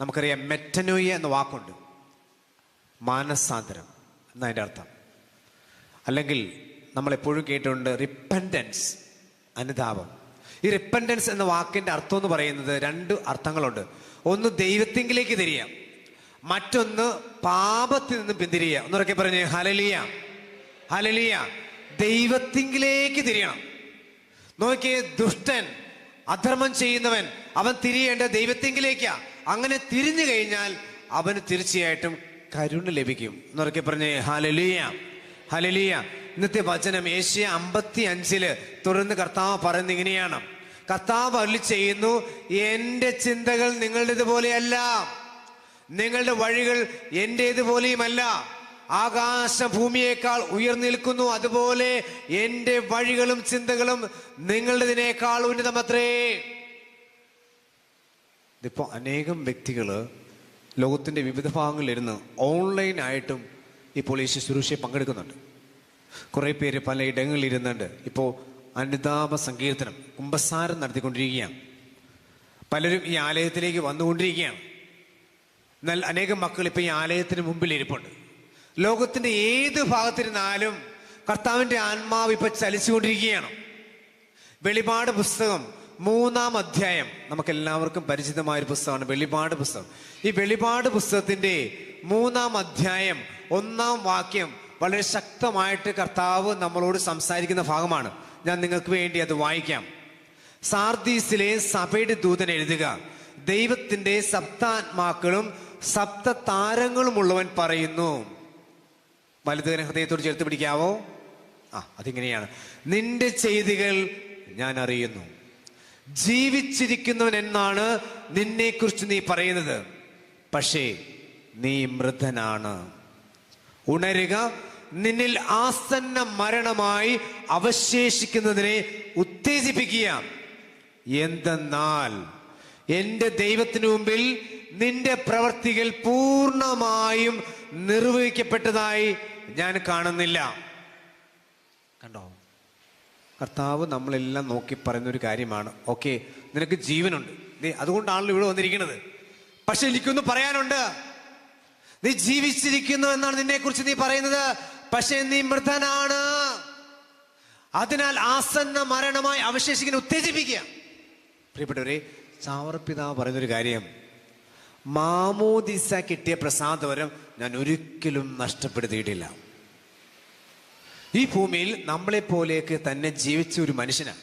നമുക്കറിയാം, മെറ്റനോയ എന്ന വാക്കുണ്ട്, മാനസാന്തരം എന്നതിൻ്റെ അർത്ഥം. അല്ലെങ്കിൽ നമ്മൾ എപ്പോഴും കേട്ടിട്ടുണ്ട് റിപ്പൻറ്റൻസ്, അനുതാപം. ഈ റിപ്പൻറ്റൻസ് എന്ന വാക്കിന്റെ അർത്ഥം എന്ന് പറയുന്നത് രണ്ട് അർത്ഥങ്ങളുണ്ട്. ഒന്ന് ദൈവത്തിങ്കിലേക്ക് തിരിയാം, മറ്റൊന്ന് പാപത്തിൽ നിന്നും പിന്തിരിയുക. എന്നൊക്കെ പറഞ്ഞ് ഹല്ലേലൂയ, ഹല്ലേലൂയ. ദൈവത്തിങ്കിലേക്ക് തിരിയണം. നോക്കിയേ, ദുഷ്ടൻ അധർമ്മം ചെയ്യുന്നവൻ അവൻ തിരിയേണ്ട ദൈവത്തിങ്കിലേക്കാ. അങ്ങനെ തിരിഞ്ഞു കഴിഞ്ഞാൽ അവന് തീർച്ചയായിട്ടും കരുണ ലഭിക്കും. എന്നൊക്കെ പറഞ്ഞ് ഹല്ലേലൂയ, ഹല്ലേലൂയ. ഇന്നത്തെ വചനം ഏഷ്യ 55 തുടർന്ന് കർത്താവ് പറയുന്നത് ഇങ്ങനെയാണ്. കർത്താവ് അരുളി ചെയ്യുന്നു, എന്റെ ചിന്തകൾ നിങ്ങളുടേതുപോലെയല്ല, നിങ്ങളുടെ വഴികൾ എന്റേതുപോലെയുമല്ല. ആകാശ ഭൂമിയേക്കാൾ ഉയർന്നു നിൽക്കുന്നു, അതുപോലെ എന്റെ വഴികളും ചിന്തകളും നിങ്ങളുടേതിനേക്കാൾ ഉന്നതമത്രേ. ഇതിപ്പോ അനേകം വ്യക്തികള് ലോകത്തിന്റെ വിവിധ ഭാഗങ്ങളിലിരുന്ന് ഓൺലൈനായിട്ടും ഇപ്പോൾ ഈ ശുശ്രൂഷയെ പങ്കെടുക്കുന്നുണ്ട്. കുറെ പേര് പല ഇടങ്ങളിൽ ഇരുന്നുണ്ട്. ഇപ്പോൾ അനുതാപ സങ്കീർത്തനം, കുമ്പസാരം നടത്തിക്കൊണ്ടിരിക്കുകയാണ്. പലരും ഈ ആലയത്തിലേക്ക് വന്നുകൊണ്ടിരിക്കുകയാണ്. എന്നാൽ അനേകം മക്കൾ ഇപ്പൊ ഈ ആലയത്തിന് മുമ്പിൽ ഇരിപ്പുണ്ട്. ലോകത്തിന്റെ ഏത് ഭാഗത്തിരുന്നാലും കർത്താവിന്റെ ആത്മാവ് ഇപ്പൊ ചലിച്ചുകൊണ്ടിരിക്കുകയാണ്. വെളിപാട് പുസ്തകം 3-ാം അധ്യായം നമുക്കെല്ലാവർക്കും പരിചിതമായൊരു പുസ്തകമാണ് വെളിപാട് പുസ്തകം. ഈ വെളിപാട് പുസ്തകത്തിന്റെ 3-ാം അധ്യായം 1-ാം വാക്യം വളരെ ശക്തമായിട്ട് കർത്താവ് നമ്മളോട് സംസാരിക്കുന്ന ഭാഗമാണ്. ഞാൻ നിങ്ങൾക്ക് വേണ്ടി അത് വായിക്കാം. സാർദീസിലെ സഭയുടെ ദൂതൻ എഴുതുക, ദൈവത്തിന്റെ സപ്താത്മാക്കളും സപ്ത താരങ്ങളുമുള്ളവൻ പറയുന്നു. വലതുകരം ഹൃദയത്തോട് ചേർത്ത് പിടിക്കാവോ? അതിങ്ങനെയാണ്: നിന്റെ ചെയ്തികൾ ഞാൻ അറിയുന്നു. ജീവിച്ചിരിക്കുന്നവൻ എന്നാണ് നിന്നെ കുറിച്ച് നീ പറയുന്നത്, പക്ഷേ നീ മൃതനാണ്. ഉണരുക, നിന്നിൽ ആസന്ന മരണമായി അവശേഷിക്കുന്നതിനെ ഉത്തേജിപ്പിക്കുക. എന്തെന്നാൽ എന്റെ ദൈവത്തിനു മുമ്പിൽ നിന്റെ പ്രവർത്തികൾ പൂർണ്ണമായും നിർവഹിക്കപ്പെട്ടതായി ഞാൻ കാണുന്നില്ല. കണ്ടോ? കർത്താവ് നമ്മളെല്ലാം നോക്കി പറയുന്ന ഒരു കാര്യമാണ്. ഓക്കെ, നിനക്ക് ജീവനുണ്ട്, അതുകൊണ്ടാണല്ലോ ഇവിടെ വന്നിരിക്കുന്നത്. പക്ഷെ എനിക്കൊന്ന് പറയാനുണ്ട്. നീ ജീവിച്ചിരിക്കുന്നു എന്നാണ് നിന്നെ കുറിച്ച് നീ പറയുന്നത്, പക്ഷെ നീ മൃതനാണ്. അതിനാൽ ആസന്ന മരണമായി അവശേഷിക്കുന്ന ഉത്തേജിപ്പിക്കുക. പ്രിയപ്പെട്ടവരെ, ചാവറപ്പിതാവ് പറയുന്നൊരു കാര്യം: മാമോദിസ കിട്ടിയ പ്രസാദവരം ഞാൻ ഒരിക്കലും നഷ്ടപ്പെടുത്തിയിട്ടില്ല. ഈ ഭൂമിയിൽ നമ്മളെപ്പോലെയൊക്കെ തന്നെ ജീവിച്ച ഒരു മനുഷ്യനാണ്.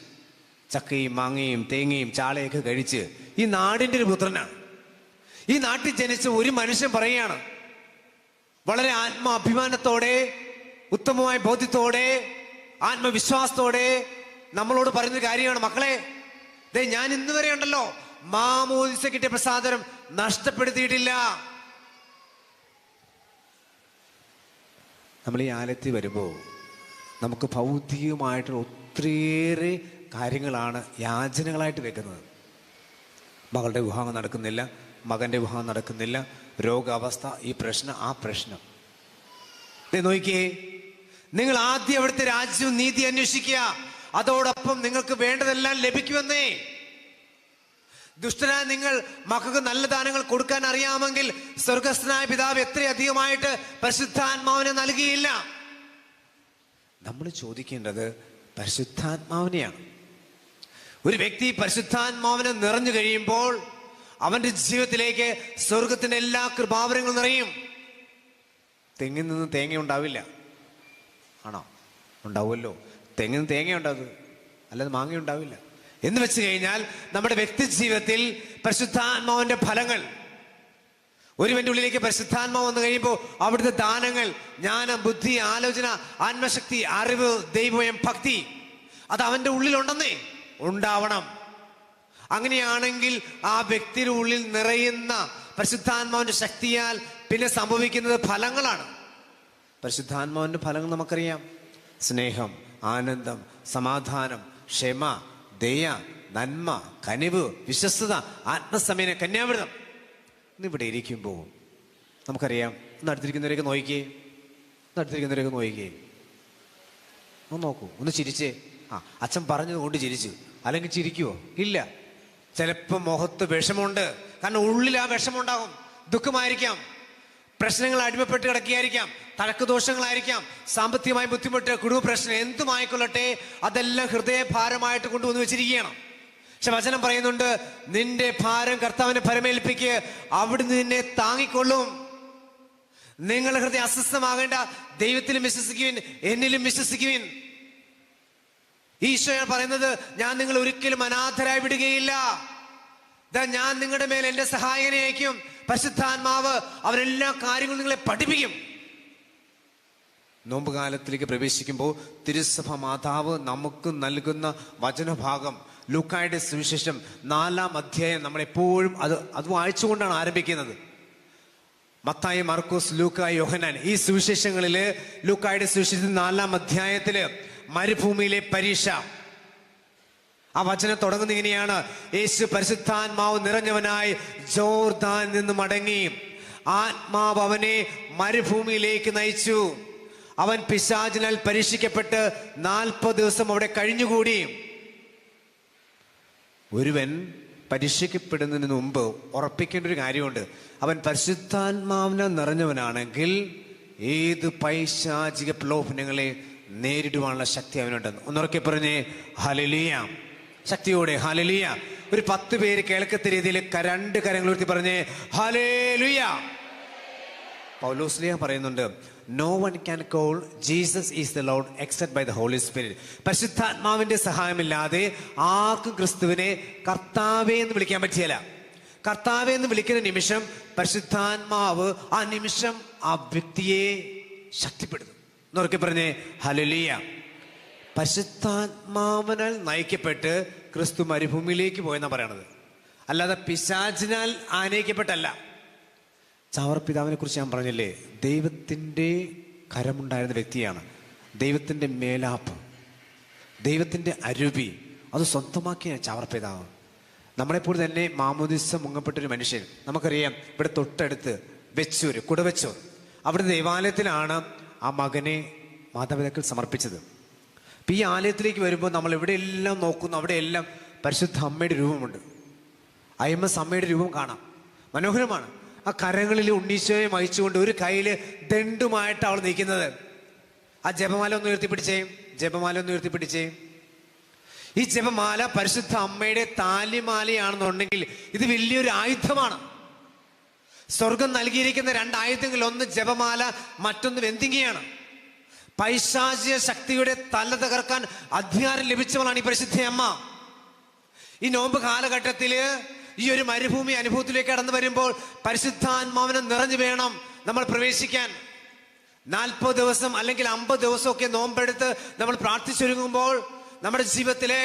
ചക്കയും മാങ്ങയും തേങ്ങയും ചാളയൊക്കെ കഴിച്ച് ഈ നാടിൻ്റെ ഒരു പുത്രനാണ്. ഈ നാട്ടിൽ ജനിച്ച ഒരു മനുഷ്യൻ പറയുകയാണ്, വളരെ ആത്മാഭിമാനത്തോടെ, ഉത്തമമായ ബോധ്യത്തോടെ, ആത്മവിശ്വാസത്തോടെ നമ്മളോട് പറയുന്നൊരു കാര്യമാണ്: മക്കളെ, ഞാൻ ഇന്ന് വരെ ഉണ്ടല്ലോ മാമോദിസ കിട്ടിയ പ്രസാദനം നഷ്ടപ്പെടുത്തിയിട്ടില്ല. നമ്മൾ ഈ ആലയത്തിൽ വരുമ്പോൾ നമുക്ക് ഭൗതികമായിട്ടുള്ള ഒത്തിരിയേറെ കാര്യങ്ങളാണ് യാചനകളായിട്ട് വെക്കുന്നത്. മകളുടെ വിവാഹം നടക്കുന്നില്ല, മകൻ്റെ വിവാഹം നടക്കുന്നില്ല, രോഗാവസ്ഥ, ഈ പ്രശ്നം, ആ പ്രശ്നം. നോക്കിയേ, നിങ്ങൾ ആദ്യം അവിടുത്തെ രാജ്യവും നീതി അന്വേഷിക്കുക, അതോടൊപ്പം നിങ്ങൾക്ക് വേണ്ടതെല്ലാം ലഭിക്കുമെന്നേ. ദുഷ്ടനായ നിങ്ങൾ മക്കൾക്ക് നല്ല ദാനങ്ങൾ കൊടുക്കാൻ അറിയാമെങ്കിൽ സ്വർഗസ്ഥനായ പിതാവ് എത്രയധികമായിട്ട് പരിശുദ്ധാത്മാവിനെ നൽകിയില്ല. നമ്മൾ ചോദിക്കേണ്ടത് പരിശുദ്ധാത്മാവിനെയാണ്. ഒരു വ്യക്തി പരിശുദ്ധാത്മാവിനെ നിറഞ്ഞു കഴിയുമ്പോൾ അവന്റെ ജീവിതത്തിലേക്ക് സ്വർഗത്തിന്റെ എല്ലാ കൃപാവരങ്ങളും നിറയും. തെങ്ങിൽ നിന്ന് തേങ്ങ ഉണ്ടാവില്ല, ആണോ? ഉണ്ടാവുമല്ലോ, തെങ്ങിൽ നിന്ന് തേങ്ങ ഉണ്ടാകും, അല്ലാതെ മാങ്ങ ഉണ്ടാവില്ല. എന്ന് വെച്ച് കഴിഞ്ഞാൽ നമ്മുടെ വ്യക്തി ജീവിതത്തിൽ പരിശുദ്ധാത്മാവിന്റെ ഫലങ്ങൾ, ഒരുവന്റെ ഉള്ളിലേക്ക് പരിശുദ്ധാത്മാവ് വന്നു കഴിയുമ്പോൾ അവിടുത്തെ ദാനങ്ങൾ, ജ്ഞാനം, ബുദ്ധി, ആലോചന, ആത്മശക്തി, അറിവ്, ദൈവം, ഭക്തി, അത് അവന്റെ ഉള്ളിലുണ്ടെന്നേ ഉണ്ടാവണം. അങ്ങനെയാണെങ്കിൽ ആ വ്യക്തിയുടെ ഉള്ളിൽ നിറയുന്ന പരിശുദ്ധാത്മാവിന്റെ ശക്തിയാൽ പിന്നെ സംഭവിക്കുന്നത് ഫലങ്ങളാണ്. പരിശുദ്ധാത്മാവിന്റെ ഫലങ്ങൾ നമുക്കറിയാം: സ്നേഹം, ആനന്ദം, സമാധാനം, ക്ഷമ, ദയ, നന്മ, കനിവ്, വിശ്വസ്തത, ആത്മസമയം, കന്യാവ്രതം. ഇന്നിവിടെ ഇരിക്കുമ്പോൾ നമുക്കറിയാം. ഒന്ന് അടുത്തിരിക്കുന്നവരൊക്കെ നോക്കിയേ, ഒന്ന് നോക്കൂ, ഒന്ന് ചിരിച്ചേ. അച്ഛൻ പറഞ്ഞത് കൊണ്ട് ചിരിച്ചു, അല്ലെങ്കിൽ ചിരിക്കുവോ? ഇല്ല. ചിലപ്പോൾ മുഖത്ത് വിഷമമുണ്ട്, കാരണം ഉള്ളിൽ ആ വിഷമമുണ്ടാകും. ദുഃഖമായിരിക്കാം, പ്രശ്നങ്ങൾ അടിമപ്പെട്ട് കിടക്കുകയായിരിക്കാം, തഴക്കദോഷങ്ങളായിരിക്കാം, സാമ്പത്തികമായ ബുദ്ധിമുട്ട്, കുടുംബ പ്രശ്നം, എന്തുമായിക്കൊള്ളട്ടെ, അതെല്ലാം ഹൃദയഭാരമായിട്ട് കൊണ്ടുവന്ന് വെച്ചിരിക്കുകയാണ്. പക്ഷെ വചനം പറയുന്നുണ്ട്, നിന്റെ ഭാരം കർത്താവിനെ ഫലമേൽപ്പിക്ക്, അവിടുന്ന് നിന്നെ താങ്ങിക്കൊള്ളും. നിങ്ങളുടെ ഹൃദയം അസ്വസ്ഥമാകേണ്ട, ദൈവത്തിലും വിശ്വസിക്കുവിൻ, എന്നിലും വിശ്വസിക്കുവിൻ. ഈശോ പറയുന്നത്, ഞാൻ നിങ്ങൾ ഒരിക്കലും അനാഥരായി വിടുകയില്ല. ഞാൻ നിങ്ങളുടെ മേൽ എന്റെ സഹായകനെ അയക്കും. പരിശുദ്ധാത്മാവ് അവരെല്ലാ കാര്യങ്ങളും നിങ്ങളെ പഠിപ്പിക്കും. നോമ്പ് കാലത്തിലേക്ക് പ്രവേശിക്കുമ്പോൾ തിരുസഭ മാതാവ് നമുക്ക് നൽകുന്ന വചനഭാഗം ലൂക്കായുടെ സുവിശേഷം 4-ാം അധ്യായം നമ്മളെപ്പോഴും അത് വായിച്ചുകൊണ്ടാണ് ആരംഭിക്കുന്നത്. മത്തായി, മർക്കോസ്, ലൂക്ക, യോഹന്നാൻ, ഈ സുവിശേഷങ്ങളില് ലൂക്കായുടെ സുവിശേഷം 4-ാം അധ്യായത്തില് മരുഭൂമിയിലെ പരീക്ഷ, ആ വചനം തുടങ്ങുന്ന ഇങ്ങനെയാണ്: യേശു പരിശുദ്ധാത്മാവ് നിറഞ്ഞവനായി ജോർദാൻ നിന്ന് മടങ്ങി, ആത്മാവ് അവനെ മരുഭൂമിയിലേക്ക് നയിച്ചു. അവൻ പിശാചിനാൽ പരീക്ഷിക്കപ്പെട്ട് 40 ദിവസം അവിടെ കഴിഞ്ഞുകൂടി. ഒരുവൻ പരീക്ഷിക്കപ്പെടുന്നതിന് മുമ്പ് ഉറപ്പിക്കേണ്ട ഒരു കാര്യമുണ്ട്: അവൻ പരിശുദ്ധാത്മാവിനെ നിറഞ്ഞവനാണെങ്കിൽ ഏത് പൈശാചിക പ്രലോഭനങ്ങളെ നേരിടുവാനുള്ള ശക്തി അവനുണ്ടെന്ന്. ഒന്നുറക്കെ പറഞ്ഞേ ഹല്ലേലൂയ, ശക്തിയോടെ ഹല്ലേലൂയ. ഒരു 10 പേര് കേൾക്കത്ത രീതിയിൽ 2 കരങ്ങൾ ഉയർത്തി പറഞ്ഞേ ഹല്ലേലൂയ. പൗലോസ്ലീഹ പറയുന്നുണ്ട്, no one can call Jesus is the Lord except by the Holy Spirit. പരിശുദ്ധാത്മാവിന്റെ സഹായമില്ലാതെ ആർക്കും ക്രിസ്തുവിനെ കർത്താവേ എന്ന് വിളിക്കാൻ പറ്റിയല്ല. കർത്താവേ എന്ന് വിളിക്കുന്ന നിമിഷം പരിശുദ്ധാത്മാവ് ആ നിമിഷം ആ വ്യക്തിയെ ശക്തിപ്പെടുത്തും. എന്നൊക്കെ പറഞ്ഞേ ഹല്ലേലൂയ. പരിശുദ്ധാത്മാവിനാൽ നയിക്കപ്പെട്ട് ക്രിസ്തു മരുഭൂമിയിലേക്ക് പോയെന്നാണ് പറയണത്. അല്ലാതെ പിശാചിനാൽ ആനയിക്കപ്പെട്ടല്ല. ചാവറപ്പിതാവിനെ കുറിച്ച് ഞാൻ പറഞ്ഞില്ലേ, ദൈവത്തിൻ്റെ കരമുണ്ടായിരുന്ന വ്യക്തിയാണ്. ദൈവത്തിൻ്റെ മേലാപ്പ്, ദൈവത്തിൻ്റെ അരൂപി അത് സ്വന്തമാക്കിയ ചാവറപ്പിതാവ്. നമ്മളെപ്പോൾ തന്നെ മാമോദിസ മുങ്ങപ്പെട്ടൊരു മനുഷ്യൻ. നമുക്കറിയാം, ഇവിടെ തൊട്ടടുത്ത് വെച്ചൂർ, കുടവെച്ചൂർ, അവിടെ ദേവാലയത്തിലാണ് ആ മകനെ മാതാപിതാക്കൾ സമർപ്പിച്ചത്. അപ്പം ഈ ആലയത്തിലേക്ക് വരുമ്പോൾ നമ്മൾ എവിടെയെല്ലാം നോക്കുന്നു, അവിടെയെല്ലാം പരിശുദ്ധ അമ്മയുടെ രൂപമുണ്ട്. IMS അമ്മയുടെ രൂപം കാണാം, മനോഹരമാണ്. ആ കരങ്ങളിൽ ഉണ്ണീശോയെ വഹിച്ചുകൊണ്ട് ഒരു കയ്യിൽ ദണ്ഡുമായിട്ട് അവൾ നിൽക്കുന്നത്. ആ ജപമാല ഒന്ന് ഉയർത്തിപ്പിടിച്ചേ, ജപമാല ഒന്ന് ഉയർത്തിപ്പിടിച്ചേ. ഈ ജപമാല പരിശുദ്ധ അമ്മയുടെ താലിമാലയാണെന്നുണ്ടെങ്കിൽ ഇത് വലിയൊരു ആയുധമാണ്. സ്വർഗം നൽകിയിരിക്കുന്ന 2 ആയുധങ്ങൾ, ഒന്ന് ജപമാല, മറ്റൊന്ന് വെന്തിങ്ങയാണ്. പൈശാചിക ശക്തിയുടെ തല തകർക്കാൻ അധികാരം ലഭിച്ചവളാണ് ഈ പരിശുദ്ധ അമ്മ. ഈ നോമ്പ് കാലഘട്ടത്തില് ഈ ഒരു മരുഭൂമി അനുഭവത്തിലേക്ക് കടന്നു വരുമ്പോൾ പരിശുദ്ധാത്മാവിനെ നിറഞ്ഞു വേണം നമ്മൾ പ്രവേശിക്കാൻ. 40 ദിവസം അല്ലെങ്കിൽ 50 ദിവസമൊക്കെ നോമ്പെടുത്ത് നമ്മൾ പ്രാർത്ഥിച്ചൊരുങ്ങുമ്പോൾ നമ്മുടെ ജീവിതത്തിലെ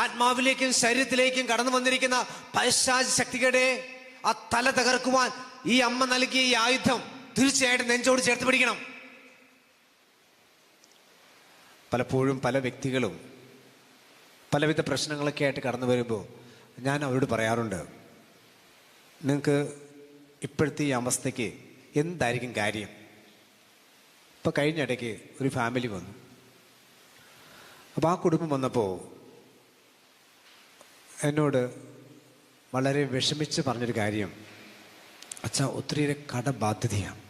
ആത്മാവിലേക്കും ശരീരത്തിലേക്കും കടന്നു വന്നിരിക്കുന്ന പൈശാചിക ശക്തികളുടെ ആ തല തകർക്കുവാൻ ഈ അമ്മ നൽകിയ ഈ ആയുധം തീർച്ചയായിട്ടും നെഞ്ചോട് ചേർത്ത് പിടിക്കണം. പലപ്പോഴും പല വ്യക്തികളും പലവിധ പ്രശ്നങ്ങളൊക്കെ ആയിട്ട് കടന്നു വരുമ്പോൾ ഞാൻ അവരോട് പറയാറുണ്ട്, നിങ്ങൾക്ക് ഇപ്പോഴത്തെ ഈ അവസ്ഥയ്ക്ക് എന്തായിരിക്കും കാര്യം? ഇപ്പോൾ കഴിഞ്ഞ ഇടയ്ക്ക് ഒരു ഫാമിലി വന്നു. അപ്പോൾ ആ കുടുംബം വന്നപ്പോൾ എന്നോട് വളരെ വിഷമിച്ച് പറഞ്ഞൊരു കാര്യം, അച്ഛാ ഒത്തിരിയേറെ കടബാധ്യതയാണ്,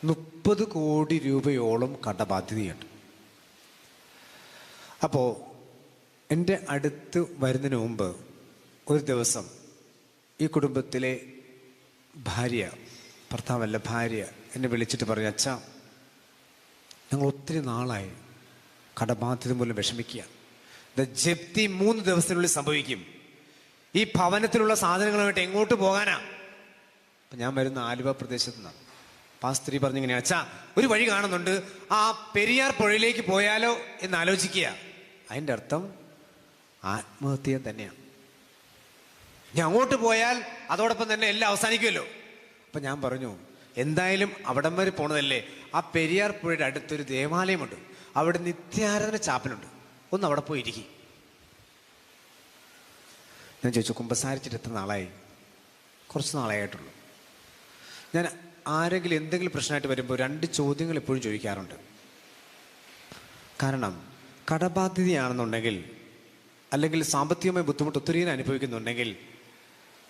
30 കോടി രൂപയോളം കടബാധ്യതയുണ്ട്. അപ്പോൾ എൻ്റെ അടുത്ത് വരുന്നതിന് മുമ്പ് ഒരു ദിവസം ഈ കുടുംബത്തിലെ ഭാര്യ, ഭർത്താവല്ല ഭാര്യ, എന്നെ വിളിച്ചിട്ട് പറഞ്ഞു, അച്ഛാ ഞങ്ങൾ ഒത്തിരി നാളായി കടബാധ്യത മൂലം വിഷമിക്കുക. ജപ്തി 3 ദിവസത്തിനുള്ളിൽ സംഭവിക്കും. ഈ ഭവനത്തിലുള്ള സാധനങ്ങളുമായിട്ട് എങ്ങോട്ട് പോകാനാ? അപ്പം ഞാൻ വരുന്ന ആലുവ പ്രദേശത്ത് നിന്നാണ്. ആ സ്ത്രീ പറഞ്ഞിങ്ങനെ, അച്ഛാ ഒരു വഴി കാണുന്നുണ്ട്, ആ പെരിയാർ പുഴയിലേക്ക് പോയാലോ എന്ന് ആലോചിക്കുക. അതിൻ്റെ അർത്ഥം ആത്മഹത്യ തന്നെയാണ്. ഞാൻ അങ്ങോട്ട് പോയാൽ അതോടൊപ്പം തന്നെ എല്ലാം അവസാനിക്കുമല്ലോ. അപ്പം ഞാൻ പറഞ്ഞു, എന്തായാലും അവിടം വരെ പോണതല്ലേ, ആ പെരിയാർ പുഴയുടെ അടുത്തൊരു ദേവാലയമുണ്ട്, അവിടെ നിത്യാരാധന ചാപ്പലുണ്ട്, ഒന്ന് അവിടെ പോയി ഇരിക്കും. ഞാൻ ചോദിച്ചു, കുമ്പസാരിച്ചിട്ട് എത്ര നാളായി? കുറച്ച് നാളായിട്ടുള്ളൂ. ഞാൻ ആരെങ്കിലും എന്തെങ്കിലും പ്രശ്നമായിട്ട് വരുമ്പോൾ 2 ചോദ്യങ്ങൾ എപ്പോഴും ചോദിക്കാറുണ്ട്. കാരണം കടബാധ്യതയാണെന്നുണ്ടെങ്കിൽ അല്ലെങ്കിൽ സാമ്പത്തികമായി ബുദ്ധിമുട്ട് ഒത്തിരി അനുഭവിക്കുന്നുണ്ടെങ്കിൽ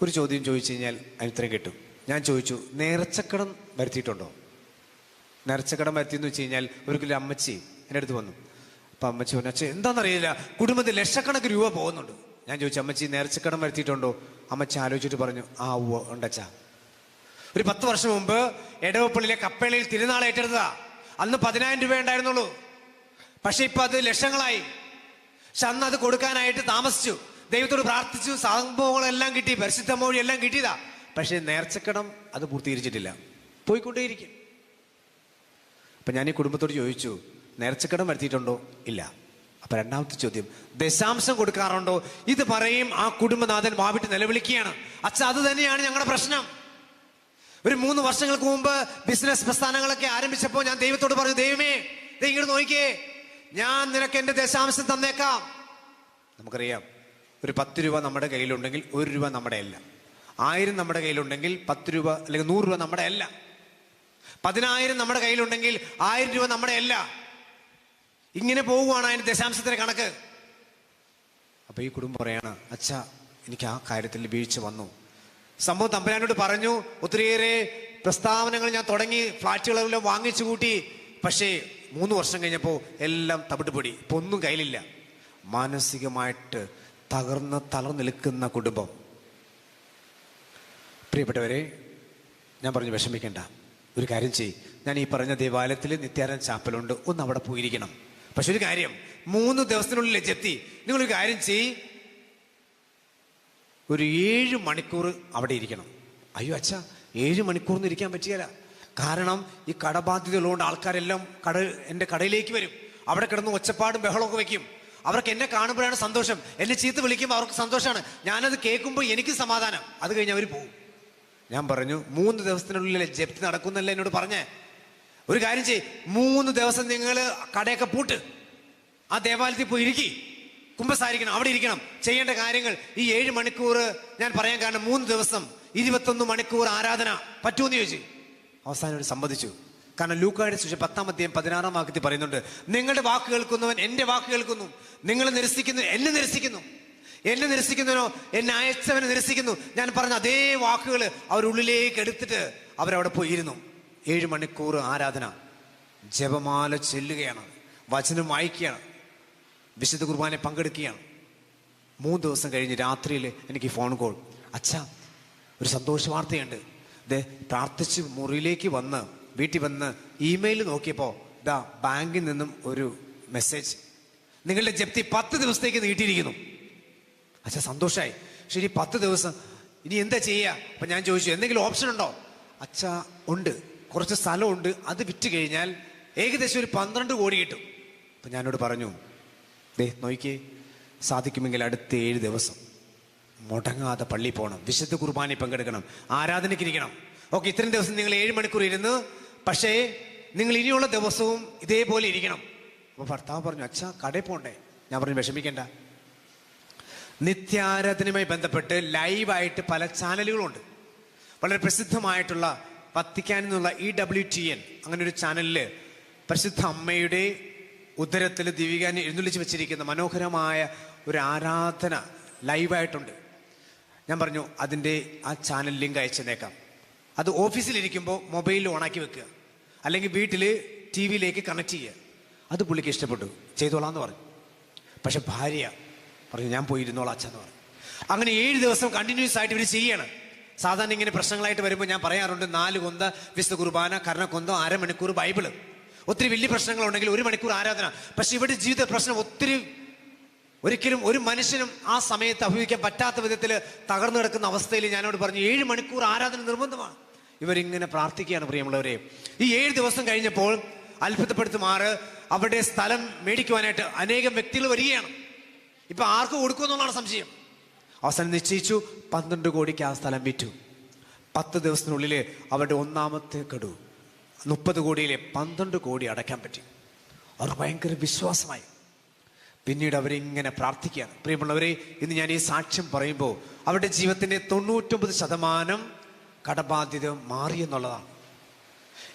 ഒരു ചോദ്യം ചോദിച്ചു കഴിഞ്ഞാൽ അതിന് ഉത്തരം കിട്ടും. ഞാൻ ചോദിച്ചു, നേർച്ചക്കടം വരുത്തിയിട്ടുണ്ടോ? നേർച്ചക്കടം വരുത്തിയെന്ന് വെച്ച് കഴിഞ്ഞാൽ ഒരിക്കലും അമ്മച്ചി എൻ്റെ അടുത്ത് വന്നു. അപ്പം അമ്മച്ചി പറഞ്ഞു, അച്ഛൻ എന്താണെന്നറിയില്ല, കുടുംബത്തിൽ ലക്ഷക്കണക്കിന് രൂപ പോകുന്നുണ്ട്. ഞാൻ ചോദിച്ചു, അമ്മച്ചി നേർച്ചക്കടം വരുത്തിയിട്ടുണ്ടോ? അമ്മച്ചി ആലോചിച്ചിട്ട് പറഞ്ഞു, ആ ഉവ്വ് ഉണ്ടച്ചാ. ഒരു 10 വർഷം മുമ്പ് എടവപ്പള്ളിയിലെ കപ്പേളയിൽ തിരുനാൾ ഏറ്റെടുത്തതാ. അന്ന് 10,000 രൂപ ഉണ്ടായിരുന്നുള്ളൂ. പക്ഷെ ഇപ്പൊ അത് ലക്ഷങ്ങളായി. പക്ഷെ അന്ന് അത് കൊടുക്കാനായിട്ട് താമസിച്ചു. ദൈവത്തോട് പ്രാർത്ഥിച്ചു, സംഭവങ്ങളെല്ലാം കിട്ടി, പരിശുദ്ധ മൊഴി എല്ലാം കിട്ടിയതാ. പക്ഷെ നേർച്ചക്കടം അത് പൂർത്തീകരിച്ചിട്ടില്ല, പോയിക്കൊണ്ടേയിരിക്കും. അപ്പൊ ഞാൻ ഈ കുടുംബത്തോട് ചോദിച്ചു, നേർച്ചക്കടം വരുത്തിയിട്ടുണ്ടോ? ഇല്ല. അപ്പൊ 2ാമത്തെ ചോദ്യം, ദശാംശം കൊടുക്കാറുണ്ടോ? ഇത് പറയും ആ കുടുംബനാഥൻ വാവിട്ട് നിലവിളിക്കുകയാണ്, അച്ഛാ അത് തന്നെയാണ് ഞങ്ങളുടെ പ്രശ്നം. ഒരു 3 വർഷങ്ങൾക്ക് മുമ്പ് ബിസിനസ് പ്രസ്ഥാനങ്ങളൊക്കെ ആരംഭിച്ചപ്പോൾ ഞാൻ ദൈവത്തോട് പറഞ്ഞു, ദൈവമേ ഇങ്ങോട്ട് നോക്കിയേ, ഞാൻ നിനക്ക് എൻ്റെ ദശാംശം തന്നേക്കാം. നമുക്കറിയാം, ഒരു 10 രൂപ നമ്മുടെ കയ്യിലുണ്ടെങ്കിൽ 1 രൂപ നമ്മുടെ അല്ല. 1000 നമ്മുടെ കയ്യിലുണ്ടെങ്കിൽ 10 രൂപ അല്ലെങ്കിൽ 100 രൂപ നമ്മുടെ അല്ല. 10,000 നമ്മുടെ കയ്യിലുണ്ടെങ്കിൽ 1000 രൂപ നമ്മുടെ അല്ല. ഇങ്ങനെ പോവുകയാണ് അതിന്റെ ദശാംശത്തിന്റെ കണക്ക്. അപ്പൊ ഈ കുടുംബം പറയാണ്, അച്ഛാ എനിക്ക് ആ കാര്യത്തിൽ വീഴ്ച വന്നു. സംഭവം തമ്പുരാനോട് പറഞ്ഞു, ഒത്തിരിയേറെ പ്രസ്താവനകൾ ഞാൻ തുടങ്ങി, ഫ്ലാറ്റുകളെല്ലാം വാങ്ങിച്ചു കൂട്ടി. പക്ഷേ 3 വർഷം കഴിഞ്ഞപ്പോൾ എല്ലാം തവിട്ടുപൊടി, ഇപ്പൊ ഒന്നും കയ്യിലില്ല. മാനസികമായിട്ട് തളർന്നു നിൽക്കുന്ന കുടുംബം. പ്രിയപ്പെട്ടവരെ, ഞാൻ പറഞ്ഞു വിഷമിക്കേണ്ട, ഒരു കാര്യം ചെയ്യ്, ഞാൻ ഈ പറഞ്ഞ ദേവാലയത്തിൽ നിത്യാരാധന ചാപ്പലുണ്ട്, ഒന്ന് അവിടെ പോയിരിക്കണം. പക്ഷെ ഒരു കാര്യം, 3 ദിവസത്തിനുള്ളിൽ ജപ്തി. നിങ്ങളൊരു കാര്യം ചെയ്യ്, ഒരു 7 മണിക്കൂർ അവിടെ ഇരിക്കണം. അയ്യോ അച്ഛാ, 7 മണിക്കൂറിന് ഇരിക്കാൻ പറ്റിയല്ല. കാരണം ഈ കടബാധ്യതകളുകൊണ്ട് ആൾക്കാരെല്ലാം എൻ്റെ കടയിലേക്ക് വരും. അവിടെ കിടന്ന് ഒച്ചപ്പാടും ബഹളമൊക്കെ വെക്കും. അവർക്ക് എന്നെ കാണുമ്പോഴാണ് സന്തോഷം. എന്നെ ചീത്ത വിളിക്കുമ്പോൾ അവർക്ക് സന്തോഷമാണ്. ഞാനത് കേൾക്കുമ്പോൾ എനിക്ക് സമാധാനം. അത് കഴിഞ്ഞ് അവർ പോകും. ഞാൻ പറഞ്ഞു 3 ദിവസത്തിനുള്ളിൽ ജപ്തി നടക്കുന്നല്ലേ എന്നോട് പറഞ്ഞേ. ഒരു കാര്യം ചെയ്യ്, 3 ദിവസം നിങ്ങൾ കടയൊക്കെ പൂട്ട്, ആ ദേവാലയത്തിൽ പോയി ഇരിക്കി, കുമ്പസാരിക്കണം, അവിടെ ഇരിക്കണം. ചെയ്യേണ്ട കാര്യങ്ങൾ ഈ 7 മണിക്കൂർ ഞാൻ പറയാൻ കാരണം 3 ദിവസം 21 മണിക്കൂർ ആരാധന പറ്റൂന്ന് ചോദിച്ചു. അവസാനം ഒരു സമ്മതിച്ചു. കാരണം ലൂക്കായുടെ സുവിശേഷം 10-16 വാക്യത്തിൽ പറയുന്നുണ്ട്, നിങ്ങളുടെ വാക്ക് കേൾക്കുന്നവൻ എൻ്റെ വാക്ക് കേൾക്കുന്നു, നിങ്ങൾ നിരസിക്കുന്നു എന്നെ നിരസിക്കുന്നു, എന്നെ നിരസിക്കുന്നവനോ എന്നെ അയച്ചവനെ നിരസിക്കുന്നു. ഞാൻ പറഞ്ഞ അതേ വാക്കുകൾ അവരുള്ളിലേക്ക് എടുത്തിട്ട് അവരവിടെ പോയി ഇരുന്നു. 7 മണിക്കൂർ ആരാധന, ജപമാല ചെല്ലുകയാണ്, വചനം വായിക്കുകയാണ്, വിശുദ്ധ കുർബാന പങ്കെടുക്കുകയാണ്. 3 ദിവസം കഴിഞ്ഞ് രാത്രിയിൽ എനിക്ക് ഫോൺ കോൾ, അച്ഛാ ഒരു സന്തോഷ വാർത്തയുണ്ട്. പ്രാർത്ഥിച്ച് മുറിയിലേക്ക് വന്ന് വീട്ടിൽ വന്ന് ഇമെയിൽ നോക്കിയപ്പോൾ ബാങ്കിൽ നിന്നും ഒരു മെസ്സേജ്, നിങ്ങളുടെ ജപ്തി 10 ദിവസത്തേക്ക് നീട്ടിയിരിക്കുന്നു. അച്ഛാ സന്തോഷമായി. ശരി, 10 ദിവസം ഇനി എന്താ ചെയ്യുക? അപ്പം ഞാൻ ചോദിച്ചു, എന്തെങ്കിലും ഓപ്ഷൻ ഉണ്ടോ? അച്ഛാ ഉണ്ട്, കുറച്ച് സ്ഥലമുണ്ട്, അത് വിറ്റ് കഴിഞ്ഞാൽ ഏകദേശം ഒരു 12 കോടി കിട്ടും. അപ്പം ഞാനോട് പറഞ്ഞു, നോക്കിയേ, സാധിക്കുമെങ്കിൽ അടുത്ത 7 ദിവസം മുടങ്ങാതെ പള്ളിയിൽ പോകണം, വിശുദ്ധ കുർബാനയിൽ പങ്കെടുക്കണം, ആരാധനയ്ക്ക് ഇരിക്കണം. ഓക്കെ, ഇത്രയും ദിവസം നിങ്ങൾ 7 മണിക്കൂർ ഇരുന്ന്, പക്ഷേ നിങ്ങൾ ഇനിയുള്ള ദിവസവും ഇതേപോലെ ഇരിക്കണം. അപ്പോൾ ഭർത്താവ് പറഞ്ഞു, അച്ഛാ കടയിൽ പോകണ്ടേ? ഞാൻ പറഞ്ഞു, വിഷമിക്കണ്ട, നിത്യാരാധനയുമായി ബന്ധപ്പെട്ട് ലൈവായിട്ട് പല ചാനലുകളുണ്ട്. വളരെ പ്രസിദ്ധമായിട്ടുള്ള വത്തിക്കാനിൽ നിന്നുള്ള EWTN അങ്ങനെ ഒരു ചാനലിൽ പരിശുദ്ധ അമ്മയുടെ ഉദരത്തിൽ ദിവ്യകാന്യം എഴുന്നള്ളിച്ച് വെച്ചിരിക്കുന്ന മനോഹരമായ ഒരു ആരാധന ലൈവായിട്ടുണ്ട്. ഞാൻ പറഞ്ഞു, അതിൻ്റെ ആ ചാനൽ ലിങ്ക് അയച്ചേക്കാം. അത് ഓഫീസിലിരിക്കുമ്പോൾ മൊബൈലിൽ ഓണാക്കി വെക്കുക, അല്ലെങ്കിൽ വീട്ടിൽ TV-യിലേക്ക് കണക്ട് ചെയ്യുക. അത് പുള്ളിക്ക് ഇഷ്ടപ്പെട്ടു, ചെയ്തോളാം എന്ന് പറഞ്ഞു. പക്ഷെ ഭാര്യ പറഞ്ഞു, ഞാൻ പോയി ഇരുന്നോളാം അച്ഛന്ന് പറഞ്ഞു. അങ്ങനെ 7 ദിവസം കണ്ടിന്യൂസ് ആയിട്ട് ഇവർ ചെയ്യണം. സാധാരണ ഇങ്ങനെ പ്രശ്നങ്ങളായിട്ട് വരുമ്പോൾ ഞാൻ പറയാറുണ്ട്, 4 കൊന്ത വിശുദ്ധ കുർബാന, കർണക്കൊന്തം, 1/2 മണിക്കൂർ ബൈബിള്. ഒത്തിരി വലിയ പ്രശ്നങ്ങളുണ്ടെങ്കിൽ 1 മണിക്കൂർ ആരാധന. പക്ഷെ ഇവിടെ ജീവിത പ്രശ്നം ഒരിക്കലും ഒരു മനുഷ്യനും ആ സമയത്ത് അഭിമുഖിക്കാൻ പറ്റാത്ത വിധത്തിൽ തകർന്നു കിടക്കുന്ന അവസ്ഥയിൽ ഞാനോട് പറഞ്ഞു, 7 മണിക്കൂർ ആരാധന നിർബന്ധമാണ്. ഇവരിങ്ങനെ പ്രാർത്ഥിക്കുകയാണ്. പ്രിയമുള്ളവരെ, ഈ 7 ദിവസം കഴിഞ്ഞപ്പോൾ അത്ഭുതപ്പെടുത്തുമാറ് അവരുടെ സ്ഥലം മേടിക്കുവാനായിട്ട് അനേകം വ്യക്തികൾ വരികയാണ്. ഇപ്പൊ ആർക്ക് കൊടുക്കുമെന്നുള്ളതാണ് സംശയം. അവസാനം നിശ്ചയിച്ചു, 12 കോടിക്ക് ആ സ്ഥലം വിറ്റു. 10 ദിവസത്തിനുള്ളിൽ അവരുടെ ഒന്നാമത്തെ ഗഡു 30 കോടിയിലെ 12 കോടി അടയ്ക്കാൻ പറ്റി. അവർ ഭയങ്കര വിശ്വാസമായി. പിന്നീട് അവരിങ്ങനെ പ്രാർത്ഥിക്കുകയാണ്. പ്രിയമുള്ളവരെ, ഇന്ന് ഞാൻ ഈ സാക്ഷ്യം പറയുമ്പോൾ അവരുടെ ജീവിതത്തിന്റെ 99% കടബാധ്യത മാറിയെന്നുള്ളതാണ്.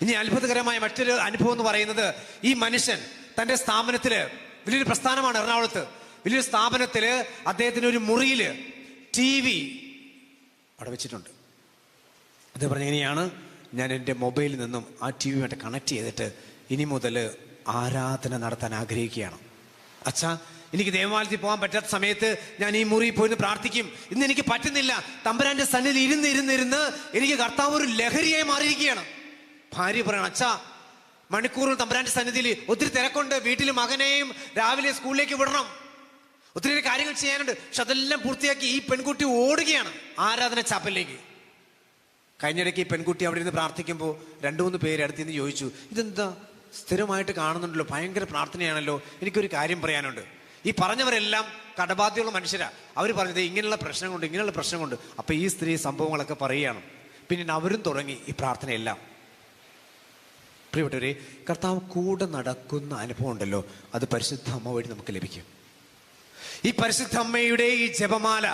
ഇനി അത്ഭുതകരമായ മറ്റൊരു അനുഭവം എന്ന് പറയുന്നത്, ഈ മനുഷ്യൻ തൻ്റെ സ്ഥാപനത്തില്, വലിയൊരു പ്രസ്ഥാനമാണ് എറണാകുളത്ത്, വലിയൊരു സ്ഥാപനത്തില് അദ്ദേഹത്തിന് ഒരു മുറിയില് TV അവിടെ വെച്ചിട്ടുണ്ട്. അത് പറഞ്ഞ ഇങ്ങനെയാണ്, ഞാൻ എൻ്റെ മൊബൈലിൽ നിന്നും ആ TV-യുമായിട്ട് കണക്ട് ചെയ്തിട്ട് ഇനി മുതൽ ആരാധന നടത്താൻ ആഗ്രഹിക്കുകയാണ്. അച്ഛാ, എനിക്ക് ദേവാലയത്തിൽ പോകാൻ പറ്റാത്ത സമയത്ത് ഞാൻ ഈ മുറിയിൽ പോയി പ്രാർത്ഥിക്കും. ഇന്ന് എനിക്ക് പറ്റുന്നില്ല. തമ്പുരാന്റെ സന്നിധി ഇരുന്ന് എനിക്ക് കർത്താവ് ഒരു ലഹരിയായി മാറിയിരിക്കുകയാണ്. ഭാര്യ പറയണം, അച്ഛാ മണിക്കൂറിൽ തമ്പുരാന്റെ സന്നിധിയിൽ ഒത്തിരി തിരക്കുണ്ട്, വീട്ടിൽ മകനെയും രാവിലെ സ്കൂളിലേക്ക് വിടണം, ഒത്തിരി കാര്യങ്ങൾ ചെയ്യാനുണ്ട്. പക്ഷെ അതെല്ലാം പൂർത്തിയാക്കി ഈ പെൺകുട്ടി ഓടുകയാണ് ആരാധന ചാപ്പലിലേക്ക്. കഴിഞ്ഞിടയ്ക്ക് ഈ പെൺകുട്ടി അവിടെ ഇരുന്ന് പ്രാർത്ഥിക്കുമ്പോൾ 2-3 പേര് അടുത്തുനിന്ന് ചോദിച്ചു, ഇതെന്താ സ്ഥിരമായിട്ട് കാണുന്നുണ്ടല്ലോ, ഭയങ്കര പ്രാർത്ഥനയാണല്ലോ, എനിക്കൊരു കാര്യം പറയാനുണ്ട്. ഈ പറഞ്ഞവരെല്ലാം കടബാധ്യതയുള്ള മനുഷ്യരാ. അവർ പറഞ്ഞത് ഇങ്ങനെയുള്ള പ്രശ്നമുണ്ട്. അപ്പൊ ഈ സ്ത്രീ സംഭവങ്ങളൊക്കെ പറയുകയാണ്. പിന്നീട് അവരും തുടങ്ങി ഈ പ്രാർത്ഥനയെല്ലാം. പ്രിയപ്പെട്ടവരെ, കർത്താവ് കൂടെ നടക്കുന്ന അനുഭവം ഉണ്ടല്ലോ, അത് പരിശുദ്ധ അമ്മ വഴി നമുക്ക് ലഭിക്കും. ഈ പരിശുദ്ധ അമ്മയുടെ ഈ ജപമാല,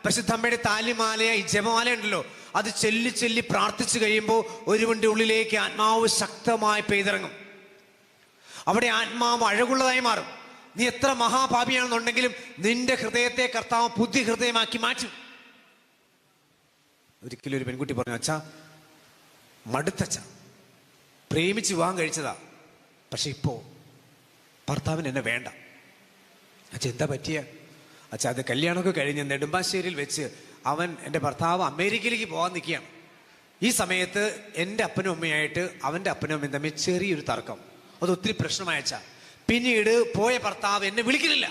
പരിശുദ്ധ അമ്മയുടെ താലിമാലയ ഈ ജപമാല ഉണ്ടല്ലോ, അത് ചൊല്ലി പ്രാർത്ഥിച്ചു കഴിയുമ്പോൾ ഒരുവന്റെ ഉള്ളിലേക്ക് ആത്മാവ് ശക്തമായി പെയ്തിറങ്ങും. അവിടെ ആത്മാവ് അഴകുള്ളതായി മാറും. നീ എത്ര മഹാപാപിയാണെന്നുണ്ടെങ്കിലും നിന്റെ ഹൃദയത്തെ കർത്താവ് പുതിയ ഹൃദയമാക്കി മാറ്റും. ഒരിക്കലും ഒരു പെൺകുട്ടി പറഞ്ഞു, അച്ഛാ മടുത്തച്ഛ, പ്രേമിച്ച് വിവാഹം കഴിച്ചതാ, പക്ഷെ ഇപ്പോ ഭർത്താവിന് എന്നെ വേണ്ട. അച്ഛ എന്താ പറ്റിയ? അച്ഛാ അത് കല്യാണമൊക്കെ കഴിഞ്ഞ് നെടുമ്പാശ്ശേരിയിൽ വെച്ച് എൻ്റെ ഭർത്താവ് അമേരിക്കയിലേക്ക് പോകാൻ നിൽക്കുകയാണ്. ഈ സമയത്ത് എൻ്റെ അപ്പനും അമ്മയായിട്ട് അവൻ്റെ അപ്പനും അമ്മയും തമ്മിൽ ചെറിയൊരു തർക്കം, അത് ഒത്തിരി പ്രശ്നമായച്ച. പിന്നീട് പോയ ഭർത്താവ് എന്നെ വിളിക്കുന്നില്ല.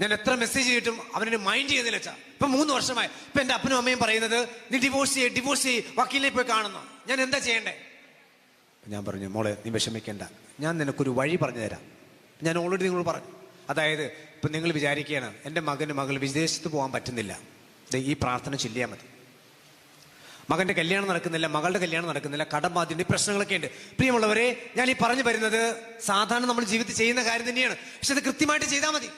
ഞാൻ എത്ര മെസ്സേജ് ചെയ്തിട്ടും അവനെ മൈൻഡ് ചെയ്യുന്നില്ല അച്ഛാ. ഇപ്പൊ 3 വർഷമായി. ഇപ്പൊ എന്റെ അപ്പനും അമ്മയും പറയുന്നത് നീ ഡിവോഴ്സ് ചെയ്യ്, വക്കീലിനെ പോയി കാണുന്നു. ഞാൻ എന്താ ചെയ്യണ്ടേ? ഞാൻ പറഞ്ഞു, മോളെ നീ വിഷമിക്കേണ്ട, ഞാൻ നിനക്കൊരു വഴി പറഞ്ഞു തരാം. ഞാൻ ഓൾറെഡി നിങ്ങൾ പറഞ്ഞു. അതായത് ഇപ്പൊ നിങ്ങൾ വിചാരിക്കുകയാണ് എൻ്റെ മകൾ വിദേശത്ത് പോകാൻ പറ്റുന്നില്ല, ഈ പ്രാർത്ഥന ചൊല്ലിയാൽ മതി. മകന്റെ കല്യാണം നടക്കുന്നില്ല, മകളുടെ കല്യാണം നടക്കുന്നില്ല, കടബാധ്യത, പ്രശ്നങ്ങളൊക്കെ ഉണ്ട്. പ്രിയമുള്ളവരെ, ഞാൻ ഈ പറഞ്ഞു വരുന്നത് സാധാരണ നമ്മൾ ജീവിതത്തിൽ ചെയ്യുന്ന കാര്യം തന്നെയാണ്. പക്ഷെ അത് കൃത്യമായിട്ട് ചെയ്താൽ മതി.